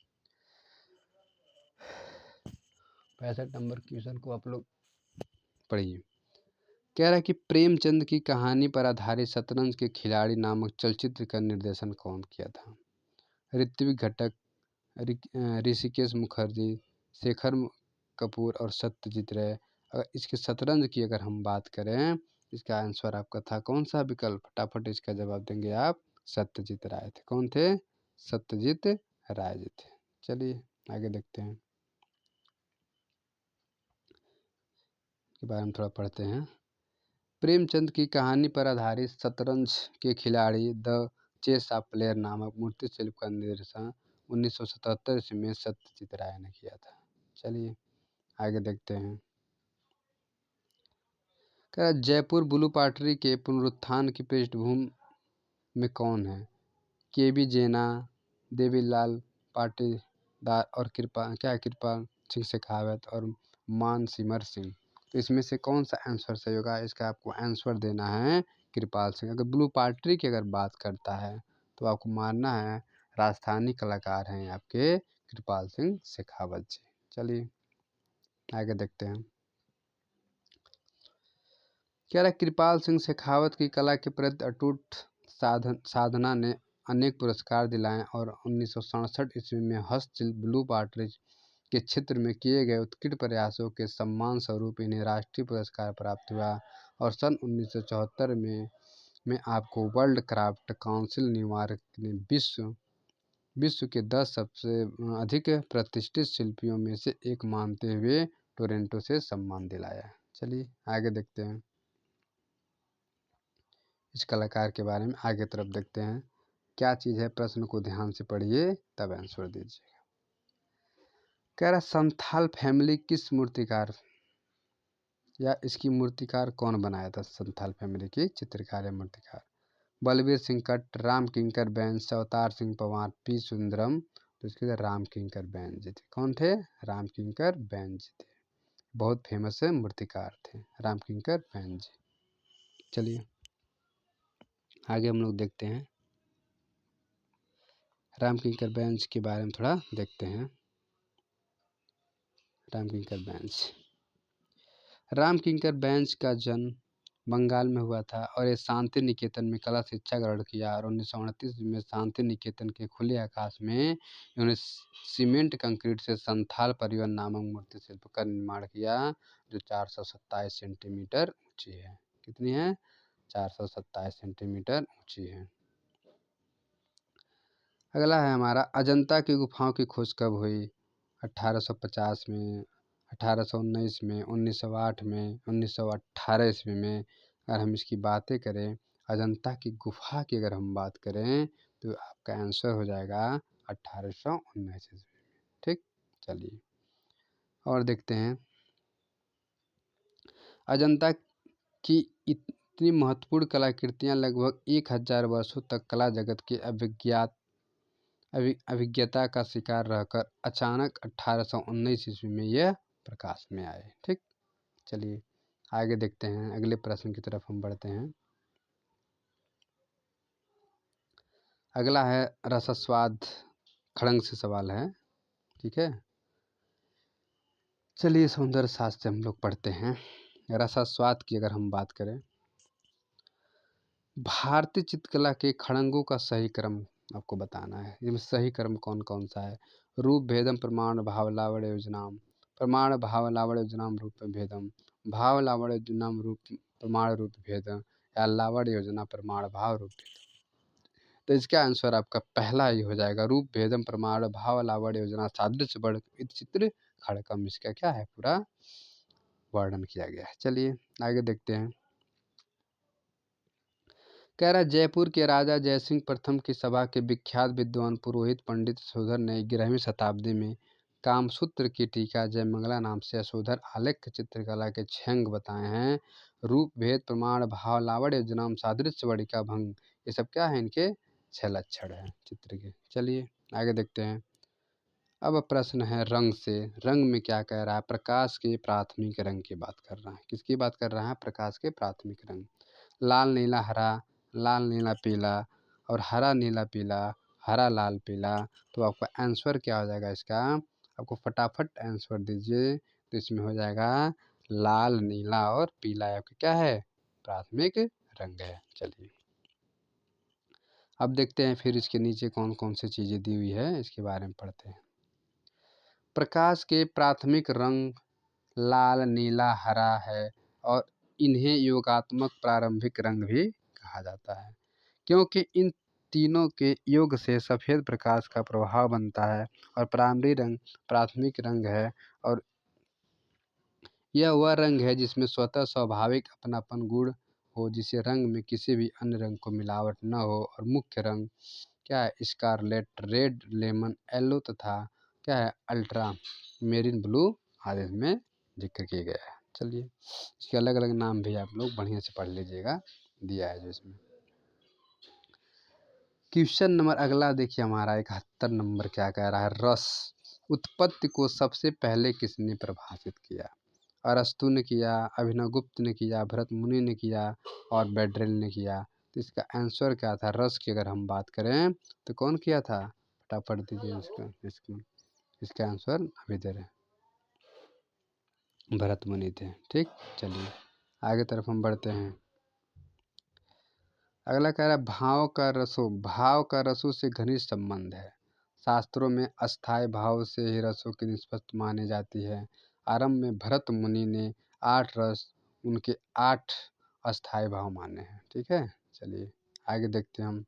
65 नंबर क्वेश्चन को आप लोग पढ़िए। कह रहा है कि प्रेमचंद की कहानी पर आधारित शतरंज के खिलाड़ी नामक चलचित्र का निर्देशन कौन किया था? ऋत्विक घटक, ऋषिकेश मुखर्जी, शेखर कपूर और सत्यजीत रे। अगर इसके शतरंज की अगर हम बात करें, इसका आंसर आपका था कौन सा विकल्प? फटाफट इसका जवाब देंगे आप, सत्यजीत राय थे। कौन थे? सत्यजीत राय जी थे। चलिए आगे देखते हैं, के बारे में थोड़ा पढ़ते हैं। प्रेमचंद की कहानी पर आधारित शतरंज के खिलाड़ी द चेस ऑफ प्लेयर नामक मूर्ति शिल्प का निर्देशन 1977 ईस्वी में सत्यजीत राय ने किया था। चलिए आगे देखते हैं। क्या जयपुर ब्लू पार्टी के पुनरुत्थान की पृष्ठभूमि में कौन है? केबी जेना, देवीलाल पाटीदार और कृपाल सिंह शेखावत और मान सिमर सिंह। तो इसमें से कौन सा आंसर सही होगा? इसका आपको आंसर देना है कृपाल सिंह। अगर ब्लू पार्टी की अगर बात करता है तो आपको मानना है राजस्थानी कलाकार हैं आपके कृपाल सिंह शेखावत जी। चलिए आगे देखते हैं। कह रहा कृपाल सिंह शेखावत की कला के प्रति अटूट साधना ने अनेक पुरस्कार दिलाए और 1967 ईस्वी में हस्तशिल्प ब्लू पार्टी के क्षेत्र में किए गए उत्कृष्ट प्रयासों के सम्मान स्वरूप इन्हें राष्ट्रीय पुरस्कार प्राप्त हुआ और सन 1974 में आपको वर्ल्ड क्राफ्ट काउंसिल न्यूयॉर्क ने विश्व के 10 सबसे अधिक प्रतिष्ठित शिल्पियों में से एक मानते हुए टोरंटो से सम्मान दिलाया। चलिए आगे देखते हैं, इस कलाकार के बारे में आगे तरफ देखते हैं क्या चीज़ है। प्रश्न को ध्यान से पढ़िए तब आंसर दीजिएगा। कह रहा संथाल फैमिली किस मूर्तिकार या इसकी मूर्तिकार कौन बनाया था? संथाल फैमिली की चित्रकार या मूर्तिकार बलबीर सिंह कट, राम किंकर बैंस, अवतार सिंह पवार, पी सुंदरम। तो इसके राम किंकर बैंस जी थे। कौन थे? राम किंकर बैंस जी थे। बहुत फेमस मूर्तिकार थे राम किंकर बैंस जी। चलिए आगे हम लोग देखते हैं, राम किंकर बैंस के बारे में थोड़ा देखते हैं। राम किंकर बैंस, राम किंकर बैंस का जन्म बंगाल में हुआ था और ये शांति निकेतन में कला शिक्षा ग्रहण किया और 1929 में शांति निकेतन के खुले आकाश में इन्होंने सीमेंट कंक्रीट से संथाल परिवहन नामक मूर्ति शिल्प का निर्माण किया जो 427 सेंटीमीटर ऊंची है। कितनी है? 427 सेंटीमीटर ऊंची है। अगला है हमारा अजंता की गुफाओं की खोज कब हुई? 1850 में, 1819 में, 1908 में, 1918 ईस्वी में। अगर हम इसकी बातें करें, अजंता की गुफा की अगर हम बात करें तो आपका आंसर हो जाएगा 1819 ईस्वी में, ठीक। चलिए और देखते हैं, अजंता की इतनी महत्वपूर्ण कलाकृतियाँ लगभग 1000 वर्षों तक कला जगत के अभिज्ञता का शिकार रहकर अचानक 1819 ईस्वी में यह प्रकाश में आए। ठीक, चलिए आगे देखते हैं, अगले प्रश्न की तरफ हम बढ़ते हैं। अगला है रसस्वाद खड़ंग से सवाल है। ठीक है, चलिए सौंदर्य शास्त्र से हम लोग पढ़ते हैं। रसस्वाद की अगर हम बात करें, भारतीय चित्रकला के खड़ंगों का सही क्रम आपको बताना है। इसमें सही क्रम कौन कौन सा है? रूप भेदम प्रमाण भाव लावण्य योजनाम, प्रमाण भाव लावण्य योजनाम रूप भेदम, भाव लावण्य योजनाम रूप प्रमाण रूप भेदम, या लावण्य योजना प्रमाण भाव रूप भेदम। तो इसका आंसर आपका पहला ही हो जाएगा, रूप भेदम प्रमाण भाव लावण्य योजना सादृश्य वर्ग चित्र खड़कम। इसका क्या है, पूरा वर्णन किया गया है। चलिए आगे देखते हैं। कह रहा है जयपुर के राजा जयसिंह प्रथम की सभा के विख्यात विद्वान पुरोहित पंडित यशोधर ने 11वीं शताब्दी में कामसूत्र की टीका जयमंगला नाम से यशोधर आलेख्य चित्रकला के 6 अंग बताए हैं। रूप भेद प्रमाण भाव लावण्य योजनाम सादृश्य वड़िका भंग, ये सब क्या है, इनके 6 लक्षण है चित्र के। चलिए आगे देखते हैं। अब प्रश्न है रंग से। रंग में क्या कह रहा है? प्रकाश के प्राथमिक रंग की बात कर रहा है। किसकी बात कर रहा है? प्रकाश के प्राथमिक रंग। लाल नीला हरा, लाल नीला पीला और हरा नीला पीला, हरा लाल पीला। तो आपका आंसर क्या हो जाएगा इसका? आपको फटाफट आंसर दीजिए। तो इसमें हो जाएगा लाल नीला और पीला आपका क्या है? प्राथमिक रंग है। चलिए अब देखते हैं फिर इसके नीचे कौन कौन सी चीज़ें दी हुई है, इसके बारे में पढ़ते हैं। प्रकाश के प्राथमिक रंग लाल नीला हरा है और इन्हें योगात्मक प्रारंभिक रंग भी कहा जाता है, क्योंकि इन तीनों के योग से सफ़ेद प्रकाश का प्रभाव बनता है और प्राइमरी रंग प्राथमिक रंग है। और यह वह रंग है जिसमें स्वतः स्वाभाविक अपनापन गुण हो, जिसे रंग में किसी भी अन्य रंग को मिलावट न हो। और मुख्य रंग क्या है? स्कारलेट, रेड, लेमन येलो तथा क्या है? अल्ट्रा मेरीन ब्लू आदि में जिक्र किया गया है। चलिए इसके अलग अलग नाम भी आप लोग बढ़िया से पढ़ लीजिएगा, दिया है जो इसमें। क्वेश्चन नंबर अगला देखिए हमारा 71 नंबर क्या कह रहा है? रस उत्पत्ति को सबसे पहले किसने परिभाषित किया? अरस्तु ने किया, अभिनवगुप्त ने किया, भरत मुनि ने किया और बेडरेल ने किया। तो इसका आंसर क्या था? रस की अगर हम बात करें तो कौन किया था? फटाफट दीजिए इसका आंसर अभी दे रहे हैं, भरत मुनि थे। ठीक, चलिए आगे तरफ हम बढ़ते हैं। अगला कह रहा है भाव का रसों से घनिष्ठ संबंध है। शास्त्रों में अस्थाई भाव से ही रसों की निष्पत्ति मानी जाती है। आरंभ में भरत मुनि ने 8 रस, उनके 8 अस्थाई भाव माने हैं। ठीक है, चलिए आगे देखते हैं हम।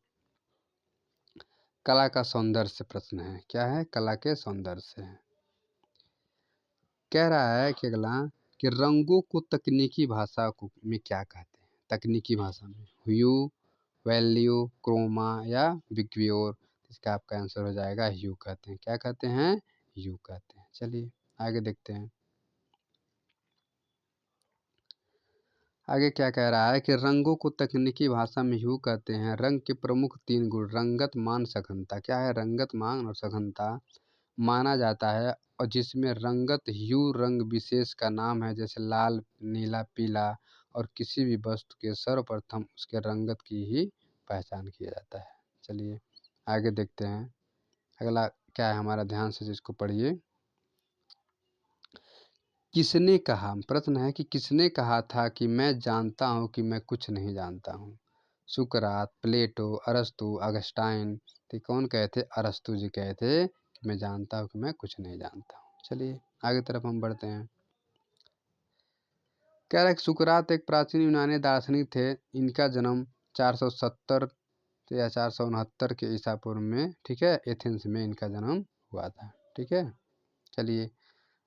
कला का सौंदर्य से प्रश्न है। क्या है? कला के सौंदर्य से है। कह रहा है कि अगला कि रंगों को तकनीकी भाषा में क्या कहते हैं? तकनीकी भाषा में ह्यू, वैल्यू, क्रोमा या विग्योर। इसका आपका आंसर हो जाएगा ह्यू कहते हैं। क्या कहते हैं? ह्यू कहते हैं। चलिए आगे देखते हैं। आगे क्या कह रहा है कि रंगों को तकनीकी भाषा में ह्यू कहते हैं। रंग के प्रमुख 3 गुण रंगत, मान, सघनता। क्या है? रंगत, मान और सघनता माना जाता है। और जिसमें रंगत ह्यू रंग विशेष का नाम है, जैसे लाल, नीला, पीला। और किसी भी वस्तु के सर्वप्रथम उसके रंगत की ही पहचान किया जाता है। चलिए आगे देखते हैं। अगला क्या है हमारा? ध्यान से जिसको पढ़िए। किसने कहा? प्रश्न है कि किसने कहा था कि मैं जानता हूँ कि मैं कुछ नहीं जानता हूँ? सुकरात, प्लेटो, अरस्तु, अगस्टाइन। तो कौन कहे थे? अरस्तु जी कहे थे कि मैं जानता हूँ कि मैं कुछ नहीं जानता हूँ। चलिए आगे तरफ हम बढ़ते हैं। कह रहा है कि सुकरात एक प्राचीन यूनानी दार्शनिक थे। इनका जन्म 470 या 469 के ईसा पूर्व में, ठीक है, एथेंस में इनका जन्म हुआ था। ठीक है, चलिए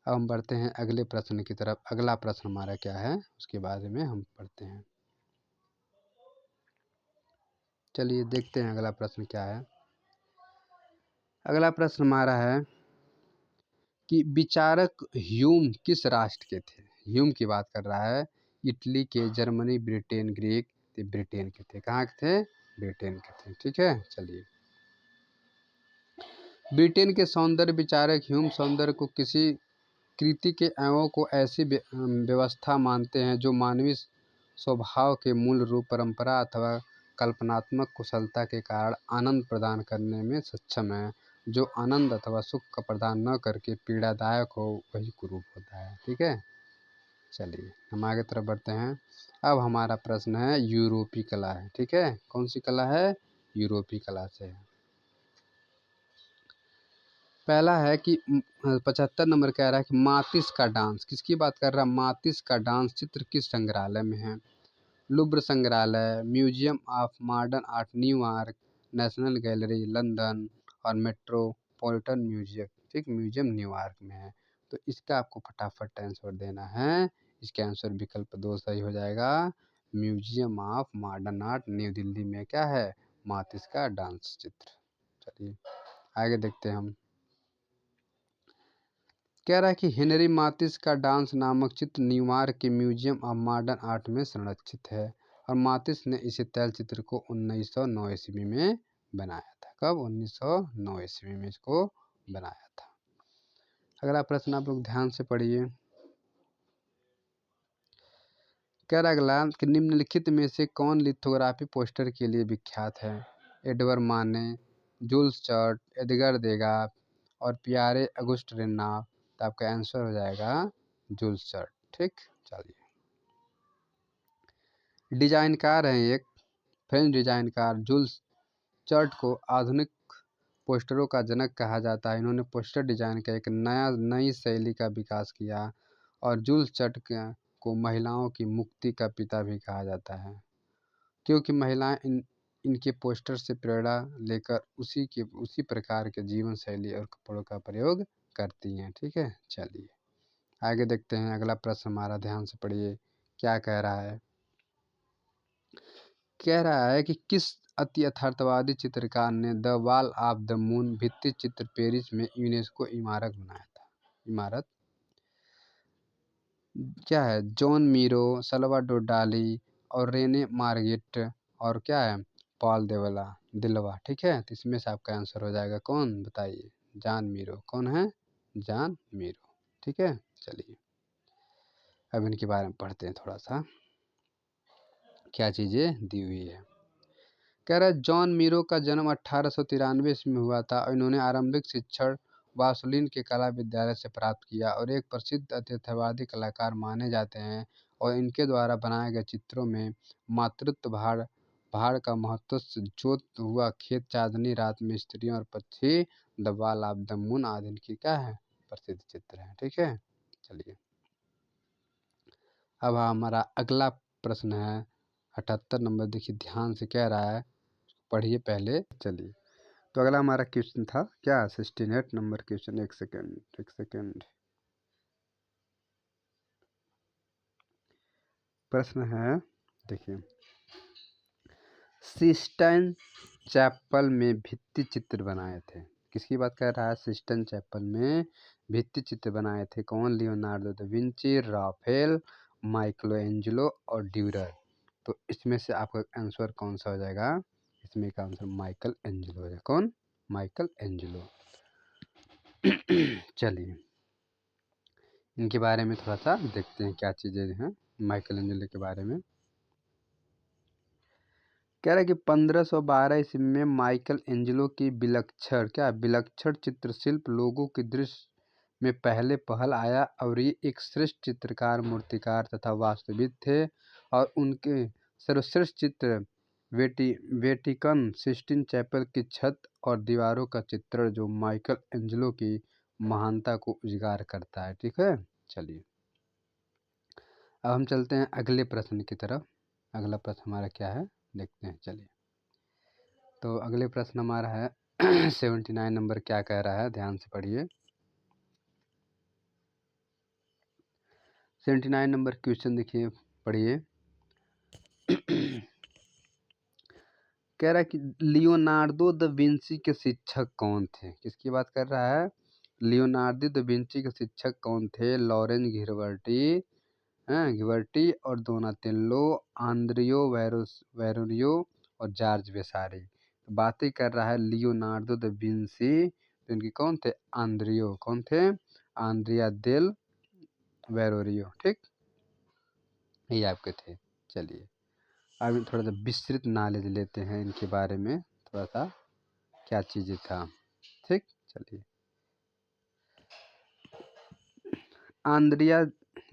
अब हम बढ़ते हैं अगले प्रश्न की तरफ। अगला प्रश्न हमारा क्या है उसके बारे में हम पढ़ते हैं। चलिए देखते हैं अगला प्रश्न क्या है। अगला प्रश्न हमारा है कि विचारक ह्यूम किस राष्ट्र के थे? ह्यूम की बात कर रहा है। इटली के, जर्मनी, ब्रिटेन, ग्रीक। तो ब्रिटेन के थे। कहाँ के थे? ब्रिटेन के थे। ठीक है, चलिए ब्रिटेन के सौंदर्य विचारक ह्यूम सौंदर्य को किसी कृति के अंगों को ऐसी व्यवस्था मानते हैं जो मानवीय स्वभाव के मूल रूप, परंपरा अथवा कल्पनात्मक कुशलता के कारण आनंद प्रदान करने में सक्षम है। जो आनंद अथवा सुख का प्रदान न करके पीड़ादायक हो वही कुरूप होता है। ठीक है, चलिए हम आगे तरफ बढ़ते हैं। अब हमारा प्रश्न है यूरोपीय कला है। ठीक है, कौन सी कला है? यूरोपीय कला से है। पहला है कि 75 नंबर कह रहा है कि मातिस का डांस, किसकी बात कर रहा है? मातिस का डांस चित्र किस संग्रहालय में है? लुब्र संग्रहालय, museum of modern art New York, national gallery London और मेट्रोपॉलिटन म्यूजियम, ठीक, म्यूजियम न्यूयॉर्क में है। तो इसका आपको फटाफट आंसर देना है। इसका आंसर विकल्प 2 सही हो जाएगा। Museum of modern art new Delhi में क्या है? मातिस का डांस चित्र। चलिए आगे देखते हैं हम। कह रहा है कि हेनरी मातिस का डांस नामक चित्र न्यूयॉर्क के म्यूजियम ऑफ मॉडर्न आर्ट में संरक्षित है और मातिस ने इसे तैलचित्र को 1909 ईस्वी में बनाया था। कब? 1909 ईस्वी में इसको बनाया था। अगला प्रश्न आप लोग ध्यान से पढ़िए। कह रहा अगला कि निम्नलिखित में से कौन लिथोग्राफी पोस्टर के लिए विख्यात है? एडवर्ड माने, जूल्स चार्ट, एडगर देगा और पियारे अगुस्ट रेनाल्ड। तो आपका आंसर हो जाएगा जूल्स चार्ट। ठीक, चलिए। डिजाइनकार हैं एक फ्रेंच डिजाइनकार जूल्स चार्ट को आधुनिक पोस्टरों का जनक कहा जाता है। इन्होंने पोस्टर डिजाइन का एक नई शैली का विकास किया और जूल्स चार्ट को महिलाओं की मुक्ति का पिता भी कहा जाता है, क्योंकि महिलाएं इनके पोस्टर से प्रेरणा लेकर उसी प्रकार के जीवन शैली और कपड़ों का प्रयोग करती हैं। ठीक है, चलिए आगे देखते हैं। अगला प्रश्न हमारा, ध्यान से पढ़िए क्या कह रहा है। कह रहा है कि किस अति यथार्थवादी चित्रकार ने the wall of the moon भित्ति चित्र पेरिस में यूनेस्को इमारत बनाया था? इमारत क्या है? जॉन मीरो, सल्वाडोर डाली और रेने मार्गेट और क्या है? पॉल दिलवा। ठीक है, तो इसमें से आपका आंसर हो जाएगा कौन? बताइए। John Miro. कौन है? John Miro. ठीक है, चलिए अब इनके बारे में पढ़ते हैं थोड़ा सा, क्या चीज़ें दी हुई है। कह रहा है जॉन मीरो का जन्म 1893 ईस्वी में हुआ था और इन्होंने आरंभिक शिक्षण बार्सिलोना के कला विद्यालय से प्राप्त किया और एक प्रसिद्ध अतिथ्यवादी कलाकार माने जाते हैं और इनके द्वारा बनाए गए चित्रों में मातृत्व भार का महत्व, जोत हुआ खेत, चांदनी रात में स्त्रियों और पक्षी, the wall of the moon आदि इनकी क्या है? प्रसिद्ध चित्र है। ठीक है, चलिए अब हमारा अगला प्रश्न है 78 नंबर। देखिए ध्यान से, कह रहा है पढ़िए पहले। चलिए तो अगला हमारा क्वेश्चन था क्या? 68 नंबर क्वेश्चन। एक सेकेंड। प्रश्न है, देखिए, सिस्टाइन चैपल में भित्ति चित्र बनाए थे। किसकी बात कर रहा है? सिस्टाइन चैपल में भित्ति चित्र बनाए थे कौन? Leonardo da Vinci, Raphael, Michelangelo और ड्यूरर। तो इसमें से आपका आंसर कौन सा हो जाएगा? इसमें का आंसर माइकल एंजेलो हो जाएगा। कौन? Michael Angelo. चलिए इनके बारे में थोड़ा सा देखते हैं क्या चीज़ें हैं माइकल एंजेलो के बारे में। कह रहा है कि 1512 ईस्वी में माइकल एंजेलो की विलक्षण चित्रशिल्प लोगों की दृष्टि में पहले पहल आया और ये एक श्रेष्ठ चित्रकार, मूर्तिकार तथा वास्तुविद थे और उनके सर्वश्रेष्ठ चित्र वेटिकन सिस्टीन चैपल की छत और दीवारों का चित्रण जो माइकल एंजेलो की महानता को उजागर करता है। ठीक है, चलिए अब हम चलते हैं अगले प्रश्न की तरफ। अगला प्रश्न हमारा क्या है देखते हैं। चलिए तो अगले प्रश्न हमारा है 79 नंबर। क्या कह रहा है? ध्यान से पढ़िए। 79 नंबर क्वेश्चन देखिए, पढ़िए। कह रहा है कि लियोनार्डो द विंची के शिक्षक कौन थे? किसकी बात कर रहा है? लियोनार्डो द विंची के शिक्षक कौन थे? लॉरेंस घिबर्टी और दोनातेल्लो, आंद्रियो वेरोनियो और जॉर्ज वेसारी। तो बातें कर रहा है लियोनार्डो द विंची। तो इनके कौन थे? आंद्रियो। कौन थे? आंद्रिया देल वेरोरियो, ठीक, ये आपके थे। चलिए अब थोड़ा सा विस्तृत नॉलेज लेते हैं इनके बारे में, थोड़ा सा क्या चीज़ें था, ठीक। चलिए, आंद्रिया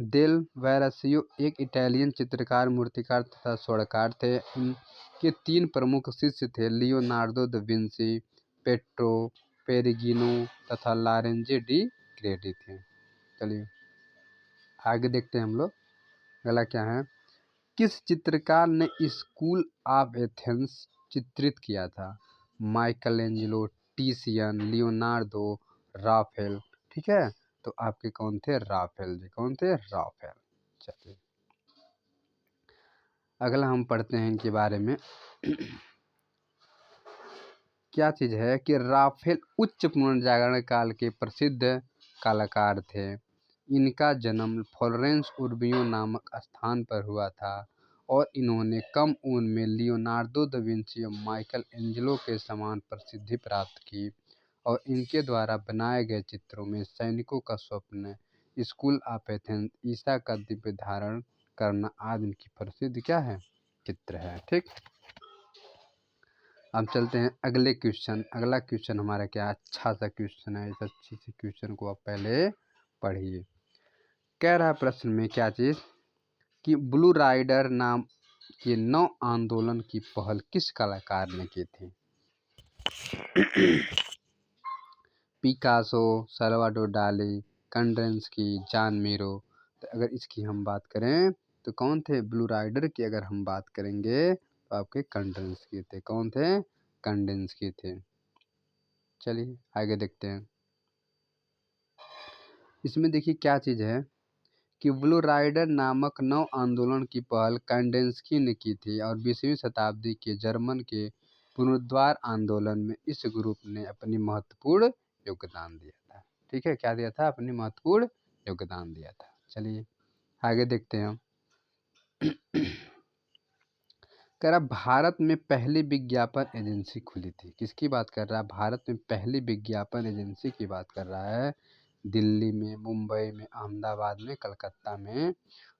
देल वेरासियो एक इटालियन चित्रकार, मूर्तिकार तथा स्वर्णकार थे। इनके तीन प्रमुख शिष्य थे, लियोनार्डो द विंसी, पेट्रो पेरिगिनो तथा लॉरेंजो डी ग्रेडी थे। चलिए आगे देखते हैं हम लोग, अगला क्या है। किस चित्रकार ने स्कूल ऑफ एथेंस चित्रित किया था? माइकल एंजेलो, टिसियन, लियोनार्डो, राफेल, ठीक है। तो आपके कौन थे? राफेल जी। कौन थे? राफेल। चलिए अगला हम पढ़ते हैं इनके बारे में। क्या चीज़ है कि राफेल उच्च पुनर्जागरण काल के प्रसिद्ध कलाकार थे। इनका जन्म फ्लोरेंस उर्बियो नामक स्थान पर हुआ था और इन्होंने कम उम्र में लियोनार्डो दा विंची और माइकल एंजेलो के समान प्रसिद्धि प्राप्त की और इनके द्वारा बनाए गए चित्रों में सैनिकों का स्वप्न, स्कूल ऑफ एथेंस, ईसा का दिव्य धारण करना आदि इनकी प्रसिद्ध क्या है? चित्र है, ठीक। अब चलते हैं अगले क्वेश्चन। अगला क्वेश्चन हमारा क्या अच्छा सा क्वेश्चन है, इस अच्छी सी क्वेश्चन को आप पहले पढ़िए। कह रहा है प्रश्न में क्या चीज़ कि ब्लू राइडर नाम के नौ आंदोलन की पहल किस कलाकार ने की थी? पिकासो, सल्वाडोर डाली, कंडेंस्की, जॉन मीरो। तो अगर इसकी हम बात करें तो कौन थे? ब्लू राइडर की अगर हम बात करेंगे तो आपके कंडेंस्की थे। कौन थे? कंडेंस्की थे। चलिए आगे देखते हैं। इसमें देखिए क्या चीज़ है कि ब्लू राइडर नामक नौ आंदोलन की पहल कैंडेंस्की ने की थी और 20वीं शताब्दी के जर्मन के पुनरुद्धार आंदोलन में इस ग्रुप ने अपनी महत्वपूर्ण योगदान दिया था। ठीक है, क्या दिया था? अपनी महत्वपूर्ण योगदान दिया था। चलिए आगे देखते हैं हम। कह रहा भारत में पहली विज्ञापन एजेंसी खुली थी। किसकी बात कर रहा है? भारत में पहली विज्ञापन एजेंसी की बात कर रहा है। दिल्ली में, मुंबई में, अहमदाबाद में, कलकत्ता में।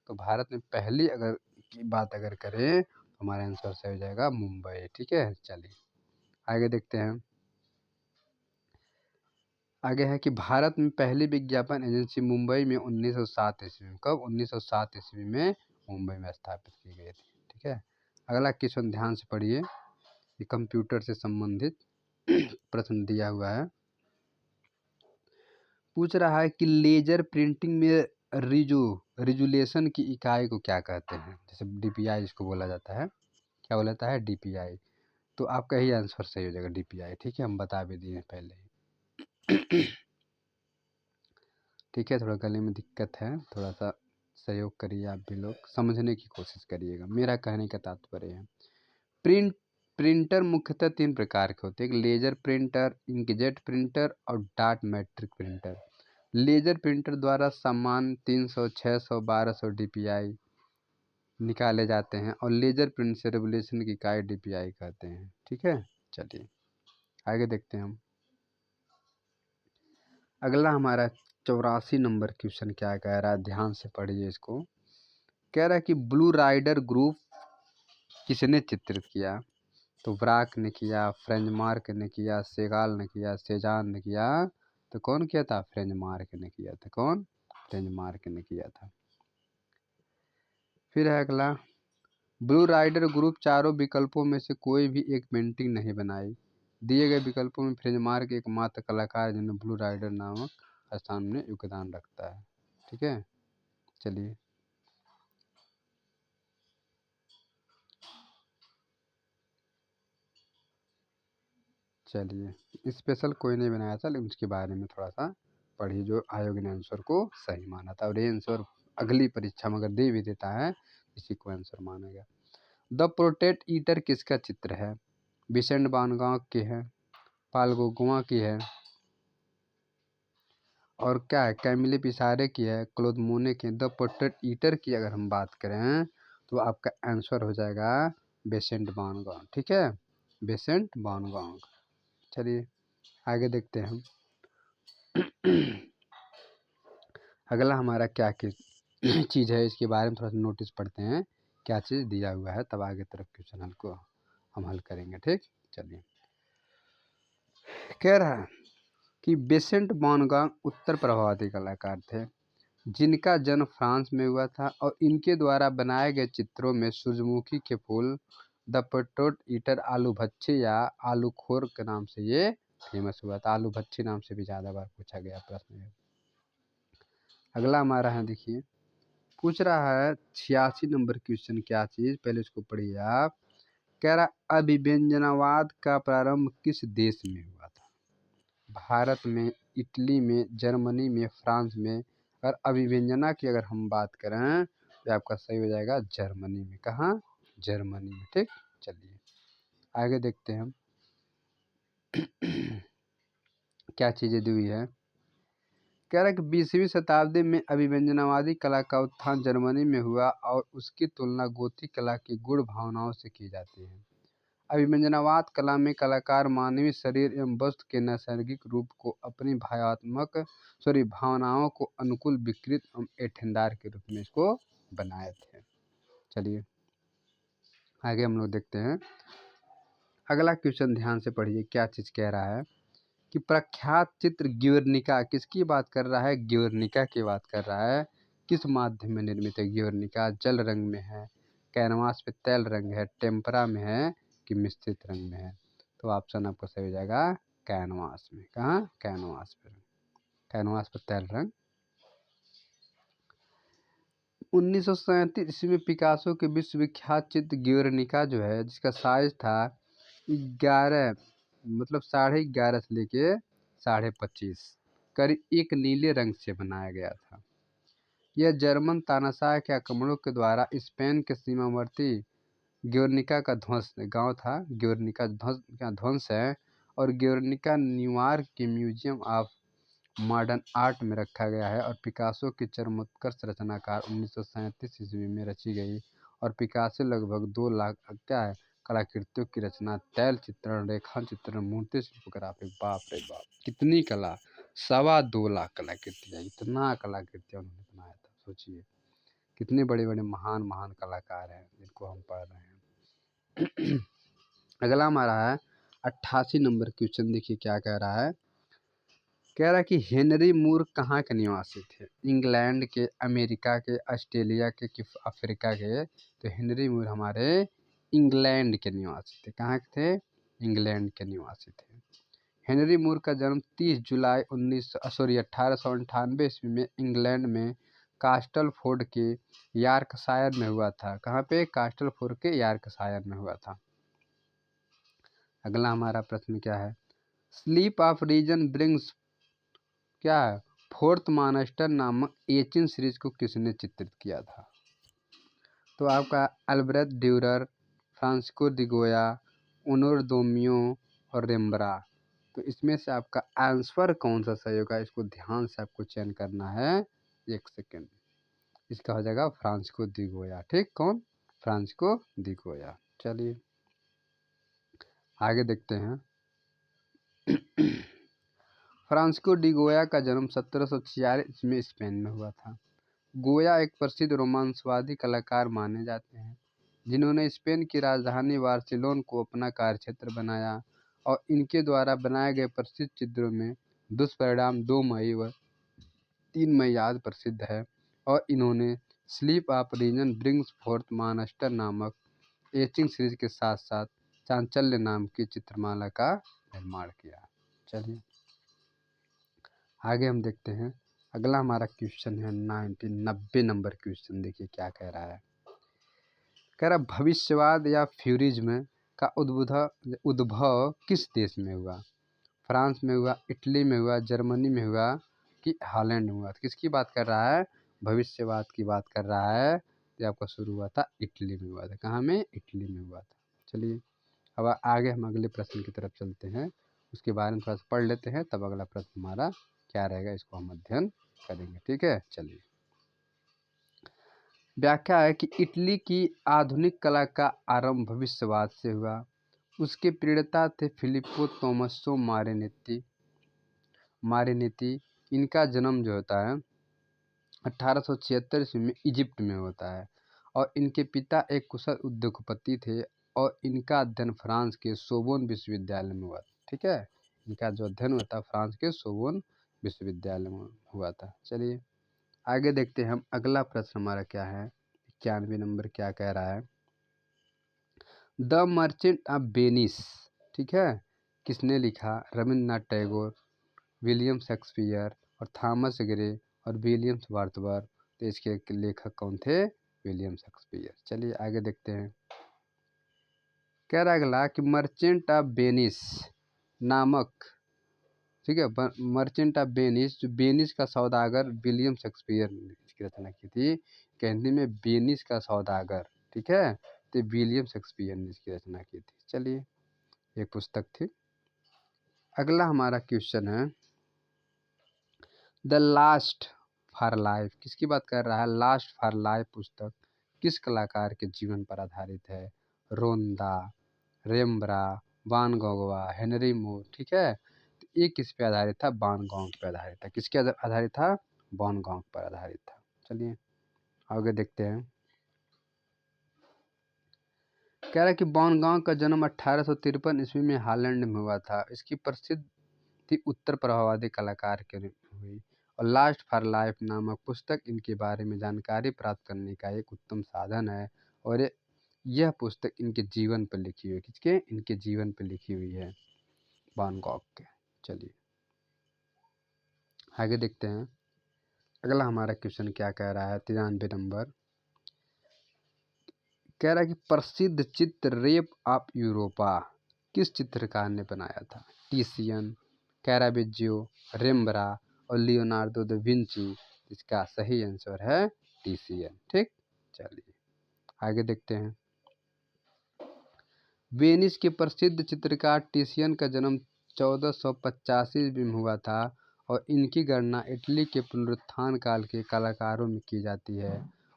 तो भारत में पहली अगर की बात अगर करें तो हमारा आंसर सही हो जाएगा मुंबई। ठीक है, चलिए आगे देखते हैं। आगे है कि भारत में पहली विज्ञापन एजेंसी मुंबई में 1907 ईस्वी में, कब? 1907 ईस्वी में मुंबई में स्थापित की गई थी। ठीक है, अगला क्वेश्चन ध्यान से पढ़िए, ये कंप्यूटर से संबंधित प्रश्न दिया हुआ है। पूछ रहा है कि लेजर प्रिंटिंग में रिजुलेशन की इकाई को क्या कहते हैं? जैसे डीपीआई इसको बोला जाता है। क्या बोला जाता है? डीपीआई। तो आपका ही आंसर सही हो जाएगा, डीपीआई। ठीक है, हम बता भी दिए पहले ही। ठीक है, थोड़ा गले में दिक्कत है, थोड़ा सा सहयोग करिए, आप भी लोग समझने की कोशिश करिएगा। मेरा कहने का तात्पर्य है प्रिंटर मुख्यतः तीन प्रकार के होते हैं, एक लेजर प्रिंटर, इंकजेट प्रिंटर और dot matrix printer. Laser printer द्वारा समान 300, 600, 1200 डीपीआई निकाले जाते हैं और लेजर प्रिंट से रेवोल्यूशन की इकाई डीपीआई कहते हैं। ठीक है, चलिए आगे देखते हैं हम। अगला हमारा 84 नंबर क्वेश्चन क्या कह रहा है, ध्यान से पढ़िए इसको। कह रहा है कि ब्लू राइडर ग्रुप किसने चित्रित किया? तो ब्राक ने किया, फ्रेंजमार्क ने किया, सेगाल ने किया, सेजान ने किया। तो कौन किया था? फ्रेंजमार्क ने किया था। कौन? फ्रेंजमार्क ने किया था। फिर है अगला, ब्लू राइडर ग्रुप चारों विकल्पों में से कोई भी एक पेंटिंग नहीं बनाई। दिए गए विकल्पों में फ्रेंजमार्क एकमात्र कलाकार है जिन्हें ब्लू राइडर नामक स्थान में योगदान रखता है। ठीक है, चलिए चलिए स्पेशल कोई नहीं बनाया था, लेकिन उसके बारे में थोड़ा सा पढ़िए जो आयोग ने आंसर को सही माना था, और ये आंसर अगली परीक्षा में अगर दे भी देता है इसी को आंसर मानेगा। द प्रोटेट ईटर किसका चित्र है? विसेंट वान गॉग की है, पाल गोगुआ की है, और क्या है, कैमिले पिसारे की है, क्लोद मोने की है। द प्रोटेट ईटर की अगर हम बात करें तो आपका आंसर हो जाएगा विसेंट वान गॉग। ठीक है, विसेंट वान गॉग। चलिए आगे देखते हैं हम। अगला हमारा क्या चीज़ है, इसके बारे में थोड़ा सा नोटिस पढ़ते हैं, क्या चीज़ दिया हुआ है, तब आगे तरफ क्वेश्चन हल को हम हल करेंगे। ठीक, चलिए। कह रहा है कि बेसेंट वैन उत्तर प्रभाववादी कलाकार थे जिनका जन्म फ्रांस में हुआ था और इनके द्वारा बनाए गए चित्रों में सूरजमुखी के फूल, द पोटैटो ईटर, आलू भच्छी या आलूखोर के नाम से ये फेमस हुआ था। आलू भच्छी नाम से भी ज़्यादा बार पूछा गया प्रश्न है। अगला हमारा है, देखिए पूछ रहा है 86 नंबर क्वेश्चन, क्या चीज़, पहले इसको पढ़िए आप। कह रहा अभिव्यंजनावाद का प्रारंभ किस देश में हुआ था? भारत में, इटली में, जर्मनी में, फ्रांस में। अगर अभिव्यंजना की अगर हम बात करें तो आपका सही हो जाएगा जर्मनी में। कहाँ? जर्मनी में। ठीक, चलिए आगे देखते हैं हम क्या चीज़ें दी हुई है। कह रहा है कि 20वीं शताब्दी में अभिव्यंजनावादी कला का उत्थान जर्मनी में हुआ और उसकी तुलना गोथिक कला की गूढ़ भावनाओं से की जाती है। अभिव्यंजनावाद कला में कलाकार मानवीय शरीर एवं वस्तु के नैसर्गिक रूप को अपनी भावनाओं को अनुकूल, विकृत एवं एठेदार के रूप में इसको बनाए थे। चलिए आगे हम लोग देखते हैं। अगला क्वेश्चन ध्यान से पढ़िए, क्या चीज़ कह रहा है कि प्रख्यात चित्र ग्योर्निका किसकी बात कर रहा है? ग्योर्निका की बात कर रहा है। किस माध्यम में निर्मित है ग्योर्निका? जल रंग में है, कैनवास पे तैल रंग है, टेम्परा में है कि मिश्रित रंग में है? तो ऑप्शन आपको सही हो जाएगा कैनवास में। कहाँ? कैनवास पे, कैनवास पर तैल रंग। 1937 ईस्वी में पिकासो के विश्वविख्यात चित्र ग्योर्निका जो है, जिसका साइज था 11 मतलब 11.5 से लेके 25.5, करीब एक नीले रंग से बनाया गया था। यह जर्मन तानाशाह के आक्रमणों के द्वारा स्पेन के सीमावर्ती ग्योर्निका का ध्वंस गांव था। ग्योर्निका ध्वंस है और ग्योर्निका न्यूयॉर्क के म्यूजियम ऑफ मॉडर्न आर्ट में रखा गया है और पिकासो की चरमोत्कर्ष रचनाकार 1937 ईस्वी में रची गई और पिकासो लगभग 2 लाख क्या है कलाकृतियों की रचना, तैल चित्रण, रेखा चित्रण, मूर्ति शिल्पग्राफी, बाप रे बाप कितनी कला, 2.25 लाख कलाकृतियाँ, इतना कलाकृतियाँ उन्होंने बनाया था। सोचिए कितने बड़े बड़े महान महान कलाकार हैं जिनको हम पढ़ रहे हैं। अगला हमारा है 88 नंबर क्वेश्चन, देखिए क्या कह रहा है। कह रहा है कि हेनरी मूर कहाँ के निवासी थे? इंग्लैंड के, अमेरिका के, ऑस्ट्रेलिया के कि अफ्रीका के? तो हेनरी मूर हमारे इंग्लैंड के निवासी थे। कहाँ के थे? इंग्लैंड के निवासी थे। हेनरी मूर का जन्म 30 जुलाई 1898 ईस्वी में इंग्लैंड में कास्टलफोर्ड के यॉर्कशायर में हुआ था। कहाँ पे? कास्टलफोर्ड के यॉर्कशायर में हुआ था। अगला हमारा प्रश्न क्या है? स्लीप ऑफ रीजन ब्रिंग्स क्या है फोर्थ मानस्टर नामक एचिंग सीरीज को किसने चित्रित किया था? तो आपका अल्ब्रेcht ड्यूरर, फ्रांसिस्को दी गोया, ओनोर दोमियो और रेम्ब्रा। तो इसमें से आपका आंसर कौन सा सही होगा, इसको ध्यान से आपको चयन करना है। 1 सेकेंड, इसका हो जाएगा फ्रांसिस्को दी गोया। ठीक, कौन? फ्रांसिस्को दी गोया। चलिए आगे देखते हैं। फ्रांसिस्को डी गोया का जन्म 1746 में स्पेन में हुआ था। गोया एक प्रसिद्ध रोमांसवादी कलाकार माने जाते हैं जिन्होंने स्पेन की राजधानी बार्सिलोना को अपना कार्यक्षेत्र बनाया और इनके द्वारा बनाए गए प्रसिद्ध चित्रों में दुष्परिणाम, 2 मई व 3 मई याद प्रसिद्ध है और इन्होंने sleep of reason brings forth monster नामक एचिंग सीरीज के साथ साथ चांचल्य नाम की चित्रमाला का निर्माण किया। चलिए आगे हम देखते हैं। अगला हमारा क्वेश्चन है 90 नंबर क्वेश्चन, देखिए क्या कह रहा है। कह रहा भविष्यवाद या फ्यूरिज्म का उद्भव किस देश में हुआ? फ्रांस में हुआ, इटली में हुआ, जर्मनी में हुआ कि हॉलैंड में हुआ? तो किसकी बात कर रहा है? भविष्यवाद की बात कर रहा है। ये आपका शुरू हुआ था इटली में हुआ था। कहाँ में? इटली में हुआ था। चलिए अब आगे हम अगले प्रश्न की तरफ चलते हैं, उसके बारे में थोड़ा सा पढ़ लेते हैं, तब अगला प्रश्न हमारा क्या रहेगा इसको हम अध्ययन करेंगे। ठीक है, चलिए। व्याख्या है कि इटली की आधुनिक कला का आरंभ भविष्यवाद से हुआ। उसके प्रणेता थे फिलिप्पो 1876 ईस्वी में इजिप्ट में होता है और इनके पिता एक कुशल उद्योगपति थे और इनका अध्ययन फ्रांस के सोबोन विश्वविद्यालय में हुआ। ठीक है, इनका जो अध्ययन हुआ था फ्रांस के सोबोन विश्वविद्यालय में हुआ था। चलिए आगे देखते हैं हम, अगला प्रश्न हमारा क्या है, 91 नंबर क्या कह रहा है। द मर्चेंट ऑफ वेनिस, ठीक है, किसने लिखा? रविंद्रनाथ टैगोर, विलियम शेक्सपियर और थॉमस ग्रे और विलियम्स वर्dsworth। तो इसके लेखक कौन थे? William Shakespeare. चलिए आगे देखते हैं, कह रहा अगला कि मर्चेंट ऑफ वेनिस नामक, ठीक है, मर्चेंट ऑफ वेनिस, जो वेनिस का सौदागर विलियम शेक्सपियर ने इसकी रचना की थी। हिंदी में वेनिस का सौदागर, ठीक है, तो विलियम शेक्सपियर ने इसकी रचना की थी। चलिए एक पुस्तक थी। अगला हमारा क्वेश्चन है, द लास्ट फॉर लाइफ, किसकी बात कर रहा है? लास्ट फॉर लाइफ पुस्तक किस कलाकार के जीवन पर आधारित है? रोंदा, रेम्ब्रा, वान गोगवा, हेनरी मोर। ठीक है, तो ये किस पे आधारित था? वान गॉग पे आधारित था। किसके आधारित था? वान गॉग पर आधारित था। चलिए आगे देखते हैं, कह रहा है कि वान गॉग का जन्म 1853 ईस्वी में हॉलैंड में हुआ था। इसकी प्रसिद्धि उत्तर प्रभाववादी कलाकार के रूप में हुई और लास्ट फॉर लाइफ नामक पुस्तक इनके बारे में जानकारी प्राप्त करने का एक उत्तम साधन है और यह पुस्तक इनके जीवन पर लिखी हुई है। किसके? इनके जीवन पर लिखी हुई है, वान गॉग के। चलिए आगे देखते हैं, अगला हमारा क्वेश्चन क्या कह रहा है, 93 नंबर, कह रहा है कि प्रसिद्ध चित्र रेप ऑफ यूरोपा किस चित्रकार ने बनाया था? टिसियन, कैरावेजियो, रेम्ब्रा और लियोनार्डो दा विंची। इसका सही आंसर है टिसियन। ठीक, चलिए आगे देखते हैं, वेनिस के प्रसिद्ध चित्रकार टिसियन का जन्म 1485 ईस्वी में हुआ था और इनकी गणना इटली के पुनरुत्थान काल के कलाकारों में की जाती है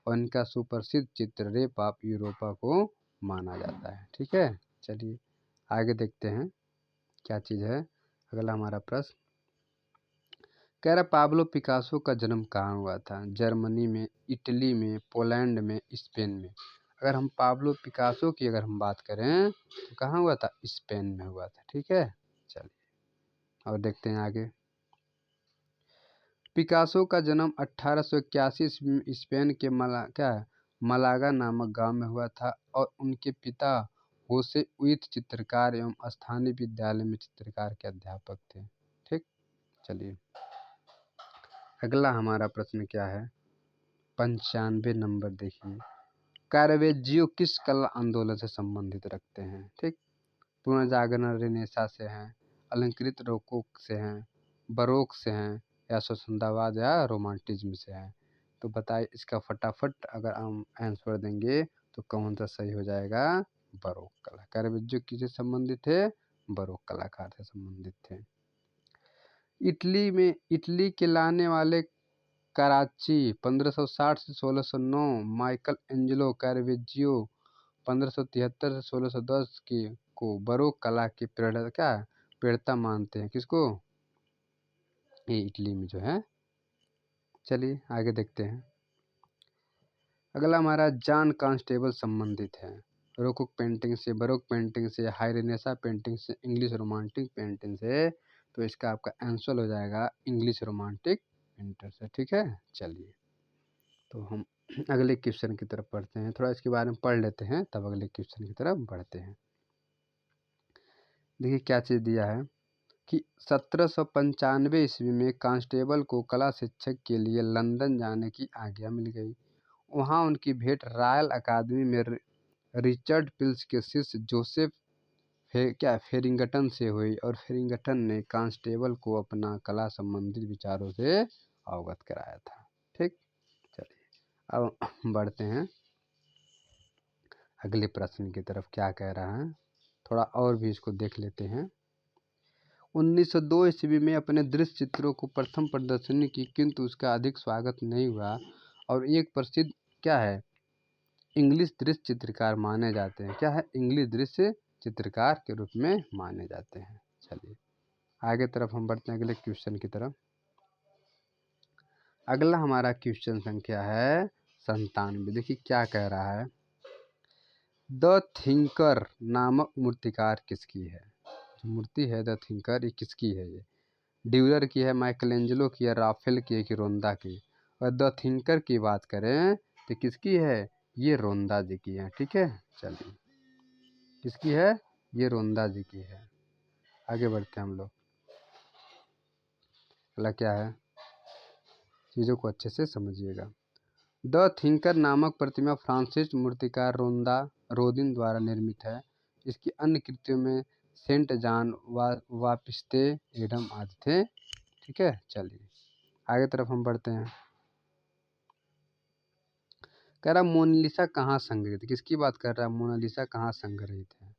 और इनका सुप्रसिद्ध चित्र रेप ऑफ यूरोपा को माना जाता है। ठीक है, चलिए आगे देखते हैं क्या चीज़ है। अगला हमारा प्रश्न कह रहा पाब्लो पिकासो का जन्म कहाँ हुआ था? जर्मनी में, इटली में, पोलैंड में, स्पेन में। अगर हम पाब्लो पिकासो की अगर हम बात करें तो कहाँ हुआ था? स्पेन में हुआ था। ठीक है, चलिए और देखते हैं आगे, पिकासो का जन्म 1881 ईस्वी में स्पेन के मलागा नामक गांव में हुआ था और उनके पिता होसे उइथ चित्रकार एवं स्थानीय विद्यालय में चित्रकार के अध्यापक थे। ठीक, चलिए अगला हमारा प्रश्न क्या है, 95 नंबर देखिए, कैरावेजियो किस कला आंदोलन से संबंधित रखते हैं? ठीक, पुनर्जागरण रेनेसा से हैं, अलंकृत रोकोक से हैं, बरोक से हैं या स्वच्छंदवाद या रोमांटिज्म से हैं। तो बताइए इसका फटाफट अगर हम आंसर देंगे तो कौन सा सही हो जाएगा? बरोक कला। कैरावेजियो किससे संबंधित थे? बरोक कलाकार से संबंधित थे। इटली के लाने वाले कराची 1560 से 1609, माइकल एंजेलो कैरावेजियो 1573 से 1610 को बरोक कला की प्रेरणा मानते हैं। किसको? ये इटली में जो है। चलिए आगे देखते हैं, अगला हमारा जॉन कांस्टेबल संबंधित है रोकोक पेंटिंग से, बरोक पेंटिंग से, हाई रेनेसा पेंटिंग से, इंग्लिश रोमांटिक पेंटिंग से। तो इसका आपका आंसर हो जाएगा इंग्लिश रोमांटिक पेंटर से। ठीक है, चलिए तो हम अगले क्वेश्चन की तरफ पढ़ते हैं, थोड़ा इसके बारे में पढ़ लेते हैं तब अगले क्वेश्चन की तरफ बढ़ते हैं। देखिए क्या चीज़ दिया है कि 1795 ईस्वी में कांस्टेबल को कला शिक्षक के लिए लंदन जाने की आज्ञा मिल गई। वहाँ उनकी भेंट रॉयल अकादमी में रिचर्ड पिल्स के शिष्य जोसेफ फेरिंगटन से हुई और फेरिंगटन ने कांस्टेबल को अपना कला संबंधित विचारों से अवगत कराया था। ठीक, चलिए अब बढ़ते हैं अगले प्रश्न की तरफ, क्या कह रहा है, थोड़ा और भी इसको देख लेते हैं। 1902 ईस्वी में अपने दृश्य चित्रों को प्रथम प्रदर्शनी की, किंतु उसका अधिक स्वागत नहीं हुआ और एक प्रसिद्ध क्या है? इंग्लिश दृश्य चित्रकार माने जाते हैं। क्या है? इंग्लिश दृश्य चित्रकार के रूप में माने जाते हैं। चलिए आगे तरफ हम बढ़ते हैं अगले क्वेश्चन की तरफ। अगला हमारा क्वेश्चन संख्या है 97। देखिए क्या कह रहा है। द थिंकर नामक मूर्तिकार किसकी है? जो मूर्ति है द थिंकर, ये किसकी है? ये ड्यूलर की है, माइकलेंजेलो की है, राफेल की है कि रोंदा की? और द थिंकर की बात करें तो किसकी है? ये रोंदा जी की है। ठीक है, चलिए किसकी है? ये रोंदा जी की है। आगे बढ़ते हैं हम लोग। अगला क्या है, चीज़ों को अच्छे से समझिएगा। द थिंकर नामक प्रतिमा फ्रांसीसी मूर्तिकार रोदिन द्वारा निर्मित है। इसकी अन्य कृतियों में सेंट जॉन वापिस्ते एडम आदि थे। ठीक है, चलिए आगे तरफ हम बढ़ते हैं। कह रहा मोनालिसा कहाँ संग्रहित? किसकी बात कर रहा है? मोनालिसा कहाँ संग्रहित है?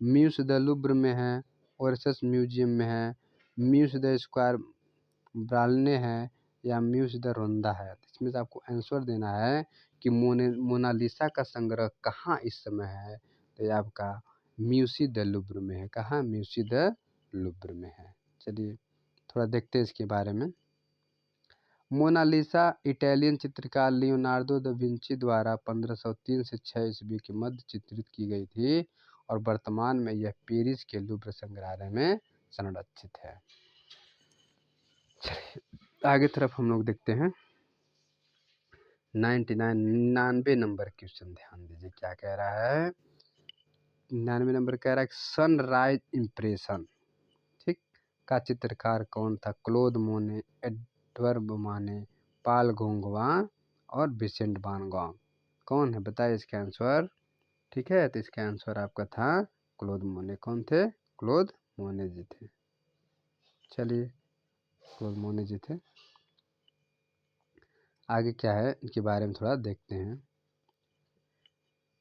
म्यूज द लुब्र में है, ओरसस म्यूजियम में है, म्यूज द स्क्वायर ब्रालने है, या म्यूज द रोंदा है? इसमें से आपको आंसर देना है कि मोनालिसा का संग्रह कहाँ इस समय है। तो ये आपका म्यूसी द लुब्र में है। कहाँ? म्यूसी द लुब्र में है। चलिए थोड़ा देखते हैं इसके बारे में। मोनालिसा इटालियन चित्रकार लियोनार्डो द विंची द्वारा 1503 से 6 ईस्वी के मध्य चित्रित की गई थी और वर्तमान में यह पेरिस के लूव्र संग्रहालय में संरक्षित है। आगे तरफ हम लोग देखते हैं 99 नंबर क्वेश्चन। ध्यान दीजिए क्या कह रहा है। 99 नंबर कह रहा है सनराइज इम्प्रेशन, ठीक, का चित्रकार कौन था? क्लोद मोने, एडवर्ड माने, पाल गोंगवा और विसेंट वान गॉग। कौन है बताइए इसका आंसर। ठीक है, तो इसका आंसर आपका था क्लोद मोने। कौन थे? क्लोद मोने जी थे। चलिए क्लोद मोने जी थे। आगे क्या है इनके बारे में थोड़ा देखते हैं।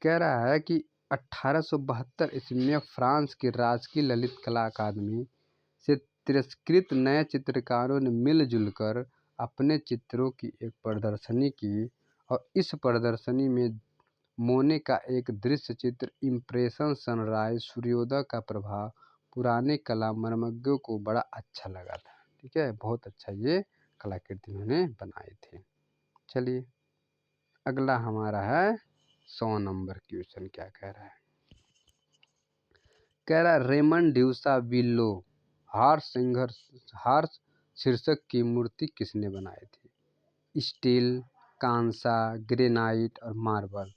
कह रहा है कि 1872 ईस्वी में फ्रांस की राजकीय ललित कला अकादमी से तिरस्कृत नए चित्रकारों ने मिलजुल कर अपने चित्रों की एक प्रदर्शनी की और इस प्रदर्शनी में मोने का एक दृश्य चित्र इम्प्रेशन सनराइज सूर्योदय का प्रभाव पुराने कला मर्मज्ञों को बड़ा अच्छा लगा था। ठीक है, बहुत अच्छा ये कलाकृति उन्होंने बनाई थी। चलिए अगला हमारा है 100 नंबर क्वेश्चन। क्या कह रहा है? कह रहा है रेमंड ड्यूसा विलो हार्स शीर्षक की मूर्ति किसने बनाई थी? स्टील, कांसा, ग्रेनाइट और मार्बल।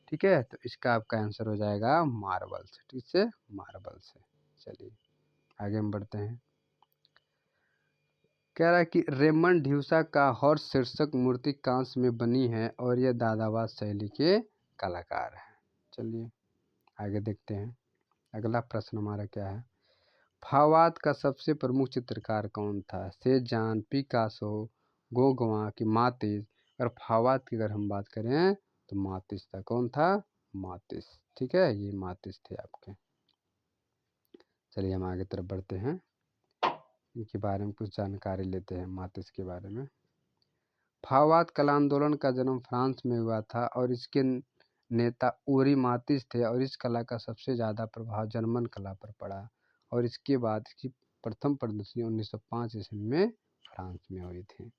ठीक है, तो इसका आपका आंसर हो जाएगा मार्बल से। ठीक से, मार्बल से। चलिए आगे हम बढ़ते हैं। कह रहा है कि रेमंड ड्यूसा का हॉर्स शीर्षक मूर्ति कांस्य में बनी है और यह दादावाद शैली के कलाकार हैं। चलिए आगे देखते हैं। अगला प्रश्न हमारा क्या है। फावाद का सबसे प्रमुख चित्रकार कौन था? सेजान, पिकासो, गोगवा की मातिस? अगर फावाद की अगर हम बात करें तो मातिस था। कौन था? मातिस। ठीक है, ये मातिस थे आपके। चलिए हम आगे तरफ बढ़ते हैं, इनके बारे में कुछ जानकारी लेते हैं मातिस के बारे में। फावाद कला आंदोलन का जन्म फ्रांस में हुआ था और इसके नेता ओरी मातिस थे और इस कला का सबसे ज़्यादा प्रभाव जर्मन कला पर पड़ा और इसके बाद इसकी प्रथम प्रदर्शनी 1905 ईस्वी में फ्रांस में हुई थी।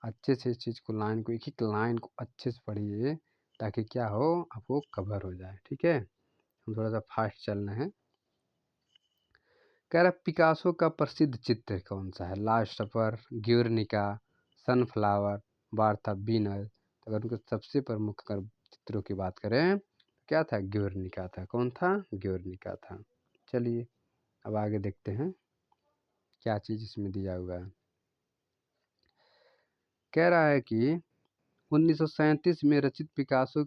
अच्छे से इस चीज़ को लाइन को एक एक लाइन को अच्छे से पढ़िए ताकि क्या हो आपको कवर हो जाए। ठीक है, हम थोड़ा सा फास्ट चल रहे हैं। कह रहा पिकासो का प्रसिद्ध चित्र कौन सा है? लास्ट सफर, ग्युर्निका, सनफ्लावर, वार्था वीनस। तो अगर उनके सबसे प्रमुख अगर चित्रों की बात करें क्या था? ग्युर्निका था। कौन था? ग्युर्निका था। चलिए अब आगे देखते हैं क्या चीज़ इसमें दिया हुआ है। कह रहा है कि 1937 में रचित पिकासो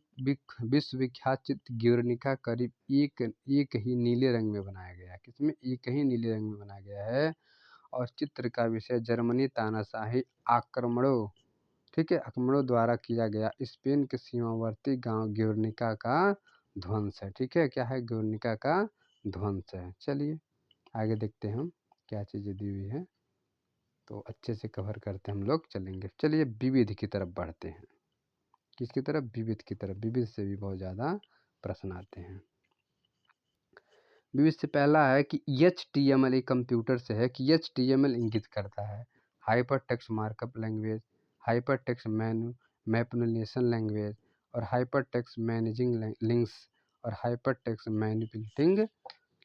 विश्वविख्यात चित्र ग्युर्निका करीब एक ही नीले रंग में बनाया गया है। किसमें? एक ही नीले रंग में बनाया गया है और चित्र का विषय जर्मनी तानाशाही आक्रमणों, ठीक है, आक्रमणों द्वारा किया गया स्पेन के सीमावर्ती गांव ग्युर्निका का ध्वंस है। ठीक है, क्या है? ग्युर्निका का ध्वंस है। चलिए आगे देखते हैं हम क्या चीज़ें दी हुई है, तो अच्छे से कवर करते हम लोग चलेंगे। चलिए विविध की तरफ बढ़ते हैं। किसकी तरफ? विविध की तरफ। विविध से भी बहुत ज़्यादा प्रश्न आते हैं। विविध से पहला है कि HTML एक कंप्यूटर से है कि HTML इंगित करता है hyper text markup language, hyper text manipulation language और हाइपर टेक्स्ट मैनेजिंग लिंक्स और हाइपर टेक्स्ट मैनिपुलेटिंग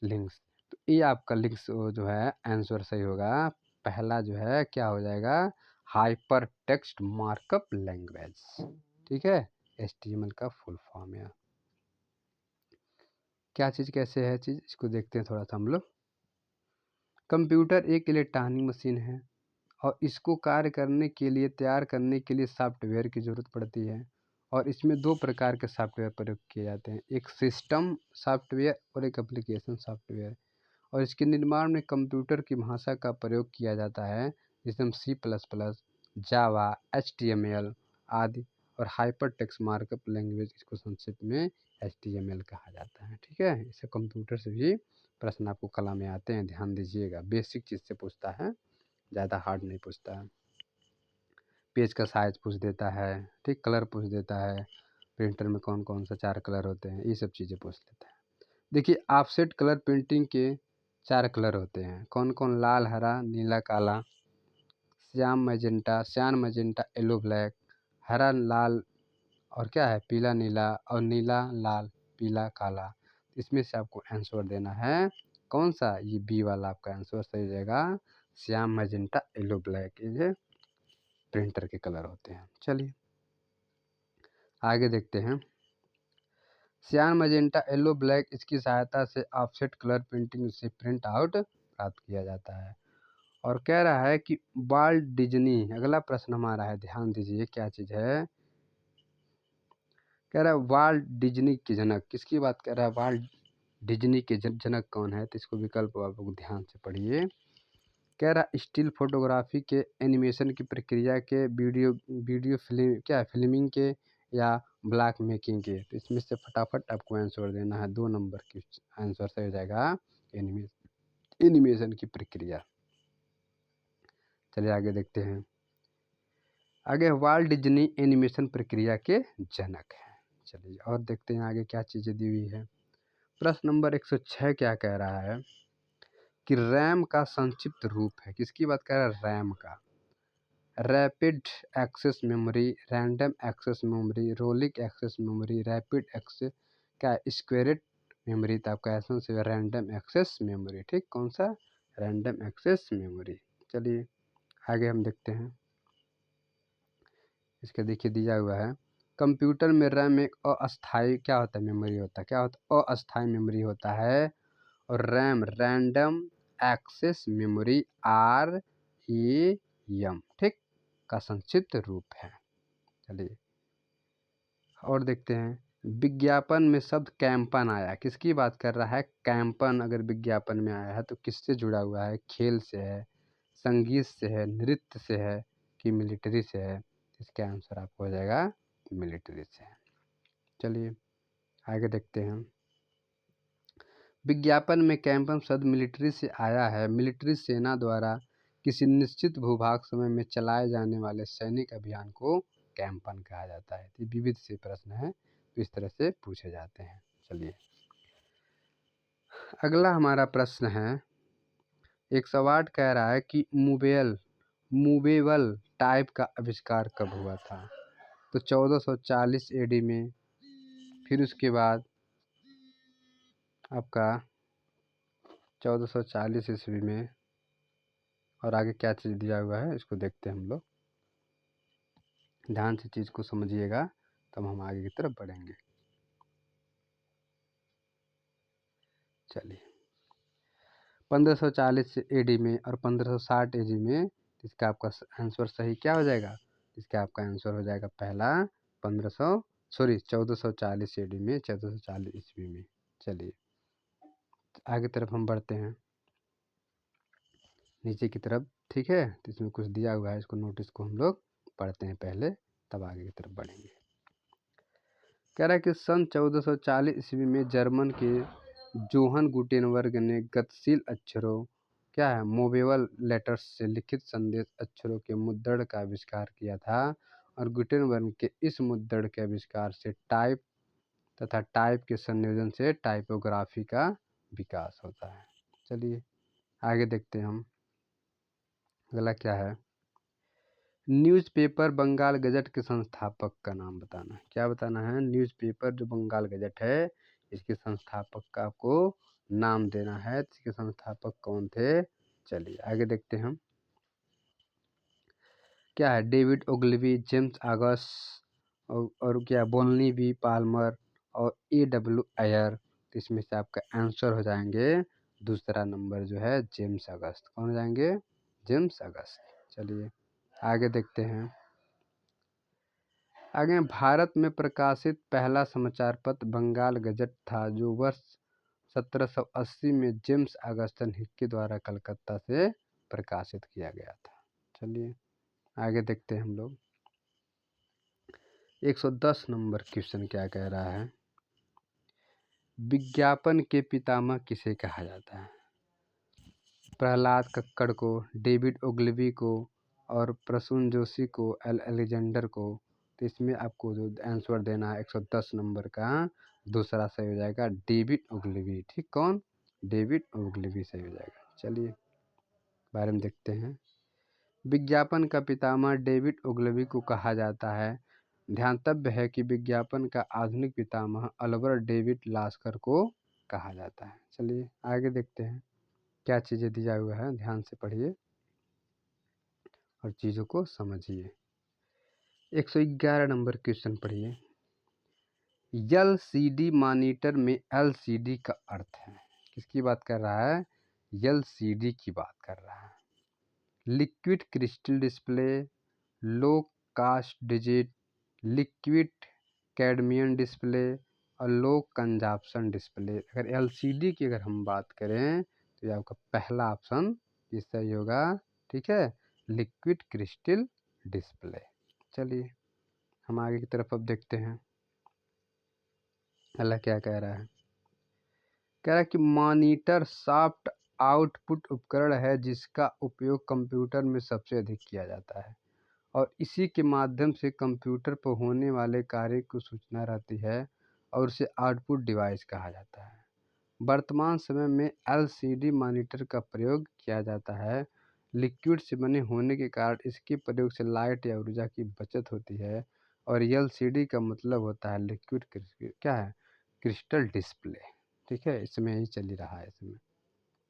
लिंक्स। तो ये आपका लिंक्स जो है आंसर सही होगा। पहला जो है क्या हो जाएगा, हाइपर टेक्स्ट मार्कअप लैंग्वेज। ठीक है, HTML का फुल फॉर्म है। क्या चीज़ कैसे है चीज़, इसको देखते हैं थोड़ा सा हम लोग। कंप्यूटर एक इलेक्ट्रॉनिक मशीन है और इसको कार्य करने के लिए, तैयार करने के लिए सॉफ्टवेयर की ज़रूरत पड़ती है और इसमें दो प्रकार के सॉफ्टवेयर प्रयोग किए जाते हैं, एक सिस्टम सॉफ्टवेयर और एक एप्लीकेशन सॉफ्टवेयर। और इसके निर्माण में कंप्यूटर की भाषा का प्रयोग किया जाता है, जिसमें C++, जावा, HTML आदि और हाइपर टेक्स्ट मार्कअप लैंग्वेज, इसको संक्षिप्त में HTML कहा जाता है। ठीक है, इसे कंप्यूटर से भी प्रश्न आपको कला में आते हैं, ध्यान दीजिएगा। बेसिक चीज़ से पूछता है, ज़्यादा हार्ड नहीं पूछता है। पेज का साइज पूछ देता है, ठीक, कलर पूछ देता है, प्रिंटर में कौन कौन सा 4 कलर होते हैं, ये सब चीज़ें पूछ लेता है। देखिए, ऑफसेट कलर प्रिंटिंग के 4 कलर होते हैं, कौन कौन, लाल, हरा, नीला, काला, श्याम मजेंटा, येलो, ब्लैक, हरा, लाल और क्या है, पीला, नीला और नीला, लाल, पीला, काला। इसमें से आपको आंसर देना है कौन सा, ये बी वाला आपका आंसर सही जाएगा। श्याम मजेंटा येलो ब्लैक, ये प्रिंटर के कलर होते हैं। चलिए आगे देखते हैं। श्याम मजेंटा येलो ब्लैक, इसकी सहायता से ऑफसेट कलर प्रिंटिंग से प्रिंट आउट प्राप्त किया जाता है। और कह रहा है कि वाल्ट डिज्नी, अगला प्रश्न हमारा है, ध्यान दीजिए क्या चीज़ है। कह रहा है वाल्ट डिज्नी के जनक, किसकी बात कर रहा है, वाल्ट डिज्नी के जनक कौन है, तो इसको विकल्प आप लोग ध्यान से पढ़िए। कह रहा स्टिल फोटोग्राफी के, एनिमेशन की प्रक्रिया के, वीडियो फिल्म क्या है, फिल्मिंग के या ब्लॉक मेकिंग के। तो इसमें से फटाफट आपको आंसर देना है, 2 नंबर की आंसर सही हो जाएगा, एनिमेशन की प्रक्रिया। चलिए आगे देखते हैं। आगे वाल्ट डिज्नी एनिमेशन प्रक्रिया के जनक हैं। चलिए और देखते हैं आगे क्या चीज़ें दी हुई है। प्रश्न नंबर 106 क्या कह रहा है कि रैम का संक्षिप्त रूप है, किसकी बात कर रहा है, रैम का। Rapid access memory, random access memory, रोलिक एक्सेस मेमोरी, रैपिड एक्सेस क्या, स्क्वेरेड मेमोरी। तो आपका आंसर से रैंडम एक्सेस मेमोरी। ठीक, कौन सा, रैंडम एक्सेस मेमोरी। चलिए आगे हम देखते हैं। इसके देखिए दिया हुआ है, कंप्यूटर में रैम एक अस्थायी क्या होता है, मेमोरी होता है, क्या होता है, अस्थायी मेमोरी होता है। और RAM random access memory, RAM, ठीक, का संक्षिप्त रूप है। चलिए और देखते हैं। विज्ञापन में शब्द कैंपन आया, किसकी बात कर रहा है, कैंपन अगर विज्ञापन में आया है तो किससे जुड़ा हुआ है, खेल से है, संगीत से है, नृत्य से है कि मिलिट्री से है। इसका आंसर आपको हो जाएगा मिलिट्री से। चलिए आगे देखते हैं। विज्ञापन में कैंपन शब्द मिलिट्री से आया है। मिलिट्री सेना द्वारा किसी निश्चित भूभाग समय में चलाए जाने वाले सैनिक अभियान को कैंपन कहा जाता है। ये विविध से प्रश्न है, तो इस तरह से पूछे जाते हैं। चलिए अगला हमारा प्रश्न है, 108 कह रहा है कि मूवेबल टाइप का आविष्कार कब हुआ था। तो 1440 AD में, फिर उसके बाद आपका 1440 ईस्वी में, और आगे क्या चीज़ दिया हुआ है इसको देखते हैं हम लोग। ध्यान से चीज़ को समझिएगा तब हम आगे की तरफ बढ़ेंगे। चलिए 1540 AD में और 1560 AD में, इसका आपका आंसर सही क्या हो जाएगा, इसका आपका आंसर हो जाएगा पहला 1440 AD में, 1440 ईस्वी में। चलिए आगे तरफ हम बढ़ते हैं, नीचे की तरफ। ठीक है, तो इसमें कुछ दिया हुआ है, इसको नोटिस को हम लोग पढ़ते हैं पहले, तब आगे की तरफ बढ़ेंगे। कह रहा है कि सन 1440 ईस्वी में जर्मन के जोहन गुटेनबर्ग ने गतिशील अक्षरों क्या है, मूवेबल लेटर्स से लिखित संदेश अक्षरों के मुद्रण का आविष्कार किया था। और गुटेनबर्ग के इस मुद्रण के आविष्कार से टाइप तथा टाइप के संयोजन से टाइपोग्राफी का विकास होता है। चलिए आगे देखते हैं हम, अगला क्या है। न्यूज़पेपर बंगाल गजट के संस्थापक का नाम बताना है। क्या बताना है? न्यूज़पेपर जो बंगाल गजट है इसके संस्थापक का आपको नाम देना है। इसके संस्थापक कौन थे? चलिए आगे देखते हैं हम। क्या है? डेविड ओग्लिवी, जेम्स ऑगस्ट और क्या बोलनी बी पाल्मर और A.W. आयर। तो इसमें से आपका आंसर हो जाएंगे दूसरा नंबर जो है जेम्स अगस्त। कौन हो जाएंगे? जेम्स अगस्त। चलिए आगे देखते हैं। आगे भारत में प्रकाशित पहला समाचार पत्र बंगाल गजट था जो वर्ष 1780 में जेम्स ऑगस्टन हिक्की द्वारा कलकत्ता से प्रकाशित किया गया था। चलिए आगे देखते हैं हम लोग। 110 नंबर क्वेश्चन क्या कह रहा है? विज्ञापन के पितामह किसे कहा जाता है? प्रहलाद कक्कड़ को, डेविड ओग्लिवी को और प्रसून जोशी को, अलेक्जेंडर को। तो इसमें आपको जो आंसर देना है 110 नंबर का दूसरा सही हो जाएगा डेविड ओग्लिवी। ठीक, कौन? डेविड ओग्लिवी सही हो जाएगा। चलिए बारे में देखते हैं। विज्ञापन का पितामह डेविड ओग्लिवी को कहा जाता है। ध्यातव्य है कि विज्ञापन का आधुनिक पितामह अल्बर्ट डेविड लास्कर को कहा जाता है। चलिए आगे देखते हैं क्या चीज़ें दिया हुआ है, ध्यान से पढ़िए और चीज़ों को समझिए। 111 नंबर क्वेश्चन पढ़िए। LCD मॉनिटर में LCD का अर्थ है, किसकी बात कर रहा है? LCD की बात कर रहा है। Liquid crystal display, low cost digit, liquid cadmium display और लो कंजप्शन डिस्प्ले। अगर LCD की अगर हम बात करें तो ये आपका पहला ऑप्शन ये सही होगा। ठीक है, लिक्विड क्रिस्टल डिस्प्ले। चलिए हम आगे की तरफ अब देखते हैं अल्लाह क्या कह रहा है। कह रहा है कि मॉनिटर सॉफ्ट आउटपुट उपकरण है जिसका उपयोग कंप्यूटर में सबसे अधिक किया जाता है और इसी के माध्यम से कंप्यूटर पर होने वाले कार्य को सूचना रहती है और उसे आउटपुट डिवाइस कहा जाता है। वर्तमान समय में LCD मॉनिटर का प्रयोग किया जाता है। लिक्विड से बने होने के कारण इसके प्रयोग से लाइट या ऊर्जा की बचत होती है और LCD का मतलब होता है लिक्विड क्या है? Crystal display. ठीक है, इसमें यही चल ही रहा है। इसमें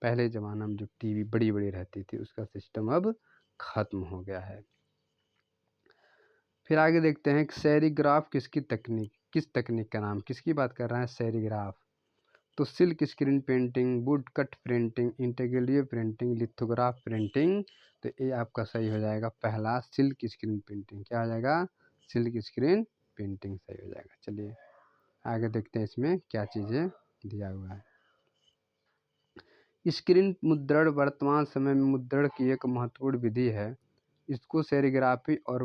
पहले ज़माना में जो टीवी बड़ी बड़ी रहती थी उसका सिस्टम अब खत्म हो गया है। फिर आगे देखते हैं सेरीग्राफ किस तकनीक का नाम, किसकी बात कर रहा है? सेरीग्राफ। तो silk screen printing, would cut printing, integrated printing, lithograph printing. तो ये आपका सही हो जाएगा पहला सिल्क स्क्रीन प्रिंटिंग। क्या हो जाएगा? सिल्क स्क्रीन प्रिंटिंग सही हो जाएगा। चलिए आगे देखते हैं इसमें क्या चीज़ें दिया हुआ है। स्क्रीन मुद्रण वर्तमान समय में मुद्रण की एक महत्वपूर्ण विधि है। इसको सेरीग्राफी और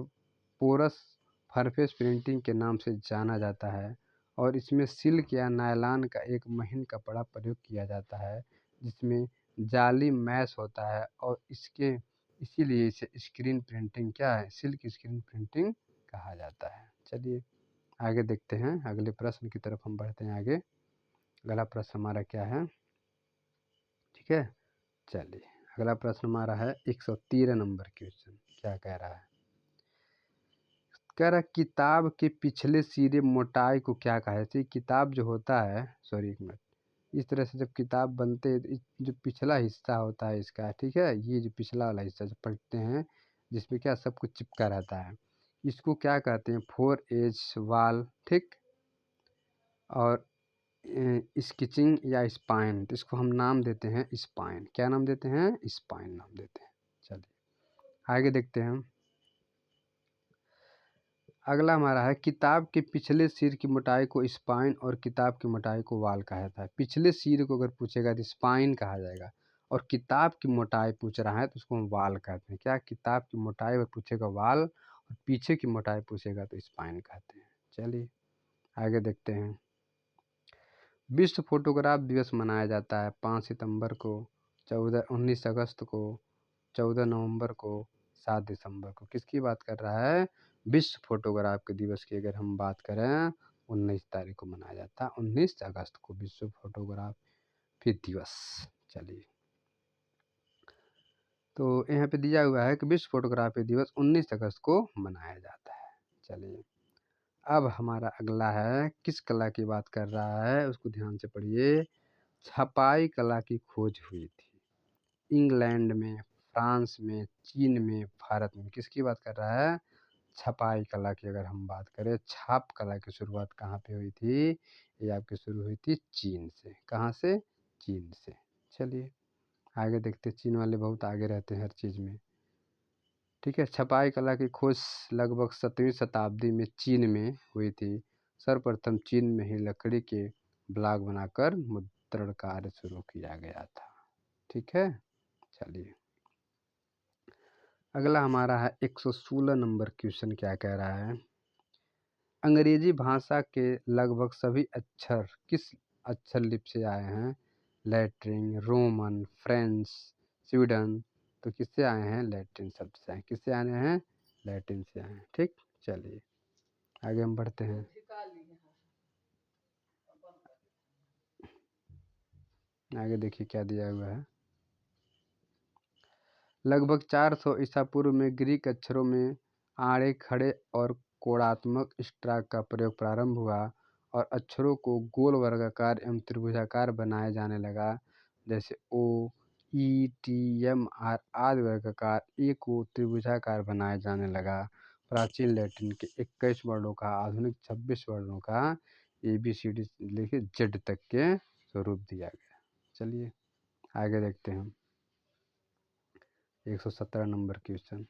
पोरस सरफेस प्रिंटिंग के नाम से जाना जाता है और इसमें सिल्क या नायलॉन का एक महीन कपड़ा प्रयोग किया जाता है जिसमें जाली मैश होता है और इसीलिए इसे स्क्रीन प्रिंटिंग क्या है? सिल्क स्क्रीन प्रिंटिंग कहा जाता है। चलिए आगे देखते हैं, अगले प्रश्न की तरफ हम बढ़ते हैं आगे। अगला प्रश्न हमारा क्या है? ठीक है, चलिए अगला प्रश्न हमारा है 113 नंबर क्वेश्चन। क्या कह रहा है? कह रहा किताब के पिछले सिरे मोटाई को क्या कहा जाता है? किताब जो होता है, सॉरी एक मिनट, इस तरह से जब किताब बनते हैं तो जो पिछला हिस्सा होता है इसका, ठीक है, ये जो पिछला वाला हिस्सा जब पढ़ते हैं जिसमें क्या सब कुछ चिपका रहता है, इसको क्या कहते हैं? 4 एज वाल। ठीक, और स्केचिंग या स्पाइन, तो इसको हम नाम देते हैं स्पाइन। क्या नाम देते हैं? स्पाइन नाम देते हैं। चलिए आगे देखते हैं हम। अगला हमारा है किताब के पिछले सिर की मोटाई को स्पाइन और किताब की मोटाई को वाल कहा जाता है। पिछले सिर को अगर पूछेगा तो स्पाइन कहा जाएगा और किताब की मोटाई पूछ रहा है तो उसको हम वाल कहते हैं। क्या? किताब की मोटाई अगर पूछेगा वाल और पीछे की मोटाई पूछेगा तो स्पाइन कहते हैं। चलिए आगे देखते हैं। विश्व फोटोग्राफ दिवस मनाया जाता है 5 सितंबर को, 19 अगस्त को, 14 नवंबर को, 7 दिसंबर को। किसकी बात कर रहा है? विश्व फोटोग्राफ के दिवस की अगर हम बात करें 19 तारीख को मनाया जाता है, 19 अगस्त को विश्व फोटोग्राफी दिवस। चलिए तो यहाँ पे दिया हुआ है कि विश्व फोटोग्राफी दिवस 19 अगस्त को मनाया जाता है। चलिए, अब हमारा अगला है, किस कला की बात कर रहा है उसको ध्यान से पढ़िए। छपाई कला की खोज हुई थी इंग्लैंड में, फ्रांस में, चीन में, भारत में। किसकी बात कर रहा है? छपाई कला की अगर हम बात करें, छाप कला की शुरुआत कहाँ पे हुई थी? ये आपकी शुरू हुई थी चीन से। कहाँ से? चीन से। चलिए आगे देखते, चीन वाले बहुत आगे रहते हैं हर चीज़ में। ठीक है, छपाई कला की खोज लगभग 7वीं शताब्दी में चीन में हुई थी। सर्वप्रथम चीन में ही लकड़ी के ब्लॉक बनाकर मुद्रण कार्य शुरू किया गया था। ठीक है, चलिए अगला हमारा है 116 नंबर क्वेश्चन। क्या कह रहा है? अंग्रेजी भाषा के लगभग सभी अक्षर किस अक्षर लिपि से आए हैं? Latin, Roman, French, Sweden. तो किससे आए हैं? लैटिन शब्द से आए। किससे आए हैं? लैटिन से आए हैं। ठीक, चलिए आगे हम बढ़ते हैं। आगे देखिए क्या दिया हुआ है। लगभग 400 ईसा पूर्व में ग्रीक अक्षरों में आड़े खड़े और कोणात्मक स्ट्रोक का प्रयोग प्रारंभ हुआ और अक्षरों को गोल, वर्गाकार एवं त्रिभुजाकार बनाया जाने लगा। जैसे ओ, ई, टी, एम, आर आदि वर्गाकार, ए को त्रिभुजाकार बनाया जाने लगा। प्राचीन लैटिन के 21 वर्णों का आधुनिक 26 वर्णों का ABCD लेके जेड तक के स्वरूप दिया गया। चलिए आगे देखते हैं। 117 नंबर क्वेश्चन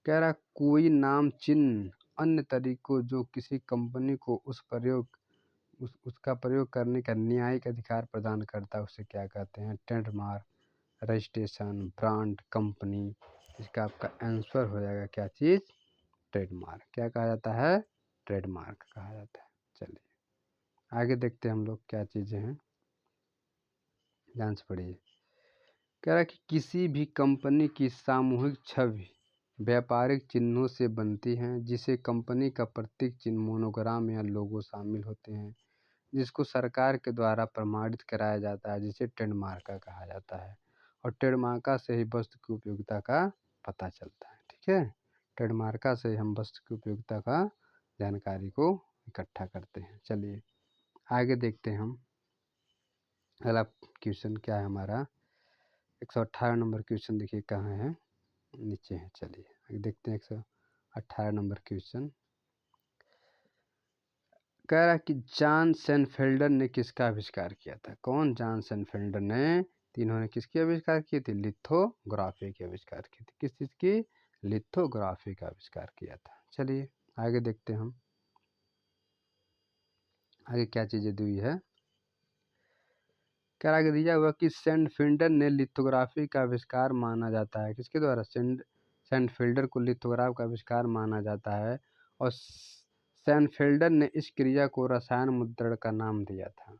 कह रहा, कोई नाम चिन्ह अन्य तरीकों जो किसी कंपनी को उसका प्रयोग करने का न्यायिक अधिकार प्रदान करता है उसे क्या कहते हैं? Trademark, registration, brand, company. इसका आपका आंसर हो जाएगा क्या चीज़? ट्रेडमार्क। क्या कहा जाता है? ट्रेडमार्क कहा जाता है। चलिए आगे देखते हैं हम लोग क्या चीज़ें हैं, ध्यान से पढ़िए। कह रहा है कि किसी भी कंपनी की सामूहिक छवि व्यापारिक चिन्हों से बनती हैं, जिसे कंपनी का प्रतीक चिन्ह, मोनोग्राम या लोगो शामिल होते हैं, जिसको सरकार के द्वारा प्रमाणित कराया जाता है, जिसे ट्रेडमार्क कहा जाता है। और ट्रेडमार्क से ही वस्तु की उपयोगिता का पता चलता है। ठीक है, ट्रेडमार्क से हम वस्तु की उपयोगिता का जानकारी को इकट्ठा करते हैं। चलिए आगे देखते हैं हम। अगला क्वेश्चन क्या है हमारा? 118 नंबर क्वेश्चन देखिए कहाँ है, नीचे है। चलिए आगे देखते हैं। 118 नंबर क्वेश्चन कह रहा है कि जॉन सेनफेल्डर ने किसका आविष्कार किया था? कौन? जॉन सेनफेल्डर ने। तीनों ने किसकी आविष्कार की थी? लिथोग्राफी की आविष्कार की थी। किस चीज़ की? लिथोग्राफी का आविष्कार किया था। चलिए आगे देखते हैं हम, आगे क्या चीज़ें दी हुई है। कह रहा दिया हुआ कि सेनफेल्डर ने लिथोग्राफी का आविष्कार माना जाता है। किसके द्वारा? सेनफेल्डर को लिथोग्राफ का आविष्कार माना जाता है। और सेनफेल्डर ने इस क्रिया को रसायन मुद्रण का नाम दिया था।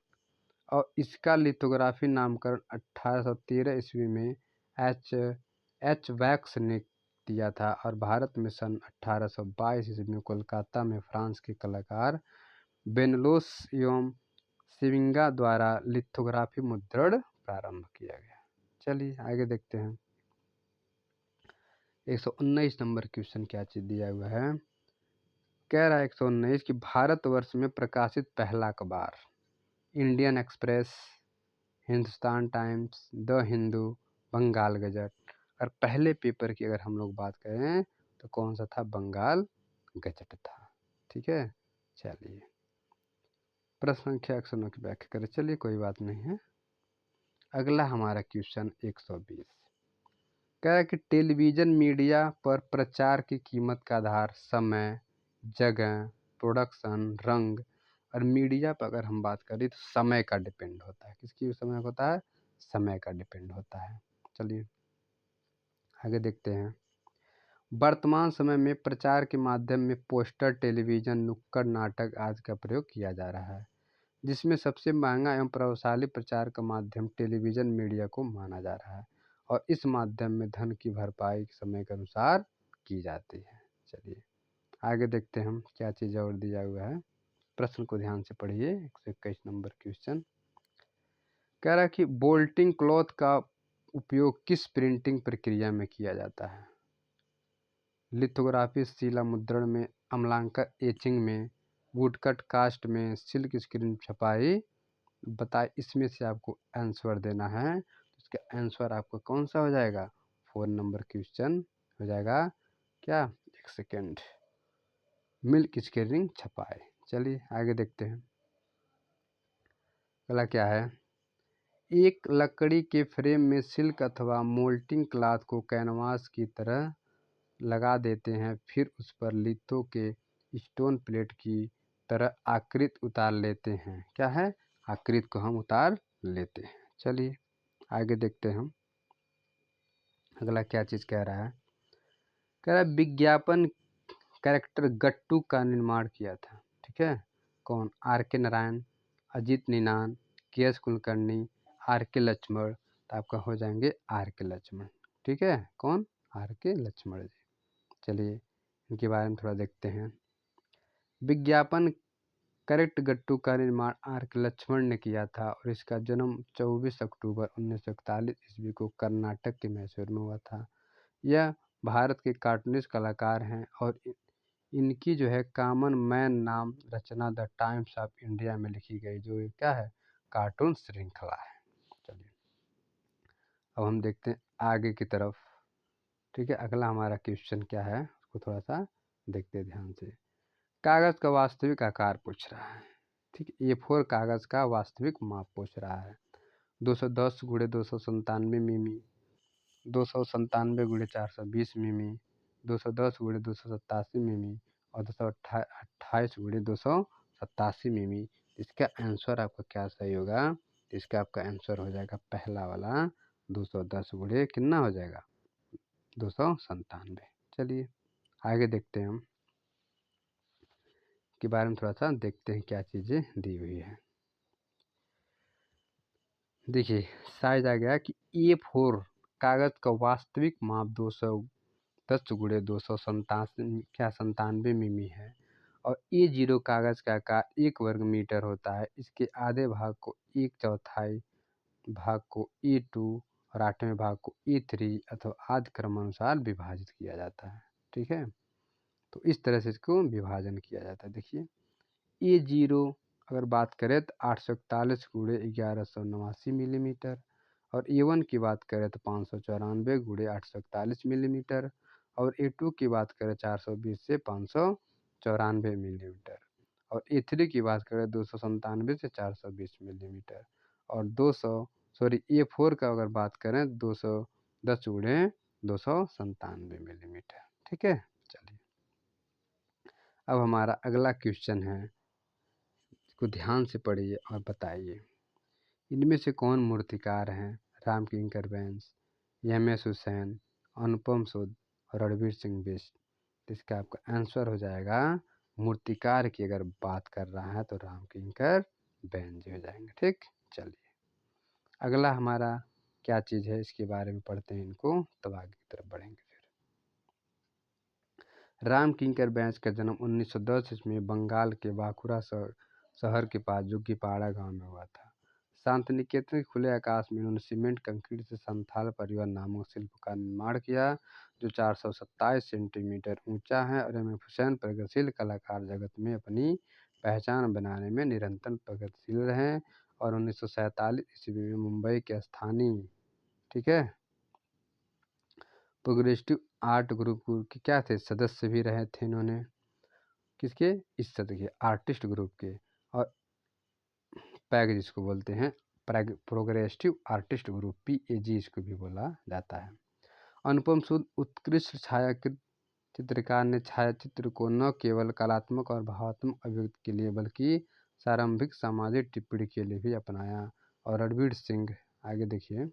और इसका लिथोग्राफी नामकरण 1813 ईस्वी में एच वैक्स ने दिया था। और भारत में सन 1822 ईस्वी में कोलकाता में फ्रांस के कलाकार बेनलोस एवं सिविंगा द्वारा लिथोग्राफी मुद्रण प्रारंभ किया गया। चलिए आगे देखते हैं। 119 नंबर क्वेश्चन क्या चीज़ दिया हुआ है? कह रहा है 119 कि भारतवर्ष में प्रकाशित पहला अखबार Indian Express, Hindustan Times, the Hindu, Bengal gazette. और पहले पेपर की अगर हम लोग बात करें तो कौन सा था? बंगाल गजट था। ठीक है, चलिए प्रश्न संख्या 109 की व्याख्या करें। चलिए कोई बात नहीं है। अगला हमारा क्वेश्चन 120 कह रहा है कि टेलीविज़न मीडिया पर प्रचार की कीमत का आधार समय, जगह, प्रोडक्शन, रंग। और मीडिया पर अगर हम बात करें तो समय का डिपेंड होता है। किसकी समय होता है? समय का डिपेंड होता है। चलिए आगे देखते हैं। वर्तमान समय में प्रचार के माध्यम में पोस्टर, टेलीविज़न, नुक्कड़ नाटक आदि का प्रयोग किया जा रहा है, जिसमें सबसे महंगा एवं प्रभावशाली प्रचार का माध्यम टेलीविज़न मीडिया को माना जा रहा है। और इस माध्यम में धन की भरपाई समय के अनुसार की जाती है। चलिए आगे देखते हैं हम क्या चीज़ और दिया हुआ है। प्रश्न को ध्यान से पढ़िए। 121 नंबर क्वेश्चन कह रहा है कि बोल्टिंग क्लॉथ का उपयोग किस प्रिंटिंग प्रक्रिया में किया जाता है? लिथोग्राफी, शिला मुद्रण में, अम्लांकन एचिंग में, वुडकट कास्ट में, सिल्क स्क्रीन छपाई। बताए, इसमें से आपको आंसर देना है। इसका आंसर आपका कौन सा हो जाएगा? 4 नंबर क्वेश्चन हो जाएगा क्या? एक सेकेंड, मिल्क स्क्रीनिंग छपाई। चलिए आगे देखते हैं। अगला क्या है? एक लकड़ी के फ्रेम में सिल्क अथवा मोल्टिंग क्लॉथ को कैनवास की तरह लगा देते हैं, फिर उस पर लिथो के स्टोन प्लेट की तरह आकृति उतार लेते हैं। क्या है? आकृति को हम उतार लेते हैं। चलिए आगे देखते हैं हम। अगला क्या चीज़ कह रहा है? कह रहा है विज्ञापन कैरेक्टर गट्टू का निर्माण किया था। ठीक है, कौन? आर के नारायण, अजीत निनान, के एस कुलकर्णी, आर के लक्ष्मण। तो आपका हो जाएंगे आर के लक्ष्मण। ठीक है, कौन? आर के लक्ष्मण जी। चलिए इनके बारे में थोड़ा देखते हैं। विज्ञापन करेक्ट गट्टू का निर्माण आर के लक्ष्मण ने किया था और इसका जन्म 24 अक्टूबर 1941 ईस्वी को कर्नाटक के मैसूर में हुआ था। यह भारत के कार्टूनिस्ट कलाकार हैं और इनकी जो है कॉमन मैन नाम रचना द टाइम्स ऑफ इंडिया में लिखी गई, जो ये क्या है? कार्टून श्रृंखला है। चलिए अब हम देखते हैं आगे की तरफ। ठीक है, अगला हमारा क्वेश्चन क्या है उसको थोड़ा सा देखते हैं ध्यान से। कागज़ का वास्तविक आकार पूछ रहा है। ठीक है, A4 कागज़ का वास्तविक माप पूछ रहा है। 210 गुणे 297 मिमी, 297 गुणे 420 मिमी, 210 गुणे 287 मिमी और 228 गुणे 287 मिमी। इसका आंसर आपका क्या सही होगा? इसका आपका आंसर हो जाएगा पहला वाला 210 गुणे कितना हो जाएगा? 297। चलिए आगे देखते हैं हम के बारे में थोड़ा सा देखते हैं क्या चीज़ें दी हुई है। देखिए साइज आ गया कि A4 कागज़ का वास्तविक माप 210 गुणे 297 मिमी है और A0 कागज़ का आकार 1 वर्ग मीटर होता है। इसके आधे भाग को 1/4 भाग को A2 और 8वें भाग को A3 अथवा आदि क्रमानुसार विभाजित किया जाता है। ठीक है, तो इस तरह से इसको विभाजन किया जाता है। देखिए A0 अगर बात करें तो 841 गुणे 1189 मिलीमीटर और A1 की बात करें तो 594 गुणे 841 मिलीमीटर और A2 की बात करें 420 से 594 मिलीमीटर और A3 की बात करें 297 से 420 मिलीमीटर और A4 का अगर बात करें 210 गुणे 297 मिलीमीटर। ठीक है, चलिए अब हमारा अगला क्वेश्चन है, इसको ध्यान से पढ़िए और बताइए। इनमें से कौन मूर्तिकार हैं? रामकिंकर बैंस, एम.एस. हुसैन, अनुपम सूद और रणवीर सिंह बिष्ट। इसका आपका आंसर हो जाएगा, मूर्तिकार की अगर बात कर रहा है तो रामकिंकर बैंस जी हो जाएंगे। ठीक, चलिए अगला हमारा क्या चीज़ है इसके बारे में पढ़ते हैं इनको, तब आगे की तरफ बढ़ेंगे। रामकिंकर बैंस का जन्म 1910 ईस्वी में बंगाल के बांकुरा शहर के पास जोगीपाड़ा गांव में हुआ था। शांतिनिकेतन के खुले आकाश में उन्होंने सीमेंट कंक्रीट से संथाल परिवार नामक शिल्प का निर्माण किया, जो 427 सेंटीमीटर ऊंचा है और एम. हुसैन प्रगतिशील कलाकार जगत में अपनी पहचान बनाने में निरंतर प्रगतिशील रहे और 1947 ईस्वी में मुंबई के स्थानीय ठीक है प्रोग्रेसिव आर्ट ग्रुप के क्या थे? सदस्य भी रहे थे इन्होंने। किसके? इस तरह के आर्टिस्ट ग्रुप के। और पैग जिसको बोलते हैं प्रोग्रेसिव आर्टिस्ट ग्रुप, PAG इसको भी बोला जाता है। अनुपम सूद उत्कृष्ट छायाचित्र चित्रकार ने छायाचित्र को न केवल कलात्मक और भावात्मक अभिव्यक्ति के लिए बल्कि प्रारंभिक सामाजिक टिप्पणी के लिए भी अपनाया। और रणवीर सिंह, आगे देखिए,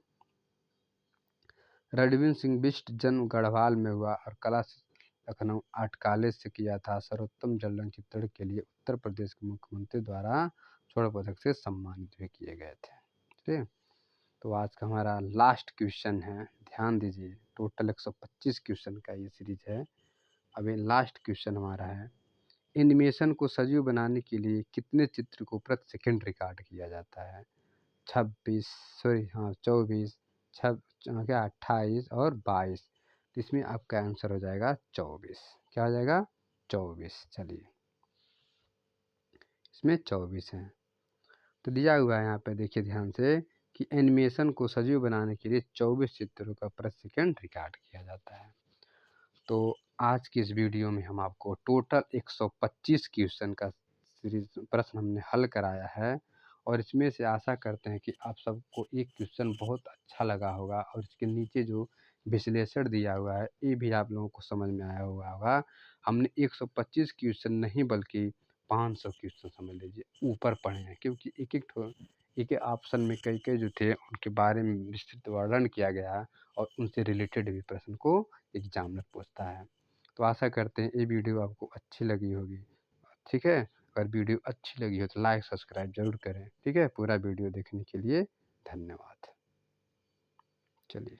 रणवीर सिंह बिष्ट जन्म गढ़वाल में हुआ और कला लखनऊ आर्ट कॉलेज से किया था। सर्वोत्तम जल चित्रण के लिए उत्तर प्रदेश के मुख्यमंत्री द्वारा स्वर्ण पदक से सम्मानित भी किए गए थे। ठीक है, तो आज का हमारा लास्ट क्वेश्चन है, ध्यान दीजिए। टोटल 125 क्वेश्चन का ये सीरीज है। अभी लास्ट क्वेश्चन हमारा है, एनिमेशन को सजीव बनाने के लिए कितने चित्र को प्रति सेकंड रिकॉर्ड किया जाता है? 24, क्या 28 और 22, तो इसमें आपका आंसर हो जाएगा 24। क्या हो जाएगा? 24। चलिए, इसमें 24 है। तो दिया हुआ है यहाँ पे, देखिए ध्यान से कि एनिमेशन को सजीव बनाने के लिए 24 चित्रों का प्रति सेकंड रिकॉर्ड किया जाता है। तो आज की इस वीडियो में हम आपको टोटल 125 क्वेश्चन का सीरीज प्रश्न हमने हल कराया है, और इसमें से आशा करते हैं कि आप सबको एक क्वेश्चन बहुत अच्छा लगा होगा, और इसके नीचे जो विश्लेषण दिया हुआ है ये भी आप लोगों को समझ में आया हुआ होगा। हमने 125 क्वेश्चन नहीं बल्कि 500 क्वेश्चन समझ लीजिए ऊपर पढ़े हैं, क्योंकि एक एक ऑप्शन में कई कई जो थे उनके बारे में विस्तृत वर्णन किया गया है, और उनसे रिलेटेड भी प्रश्न को एग्जामिनर पूछता है। तो आशा करते हैं ये वीडियो आपको अच्छी लगी होगी। ठीक है, अगर वीडियो अच्छी लगी हो तो लाइक सब्सक्राइब जरूर करें। ठीक है, पूरा वीडियो देखने के लिए धन्यवाद। चलिए।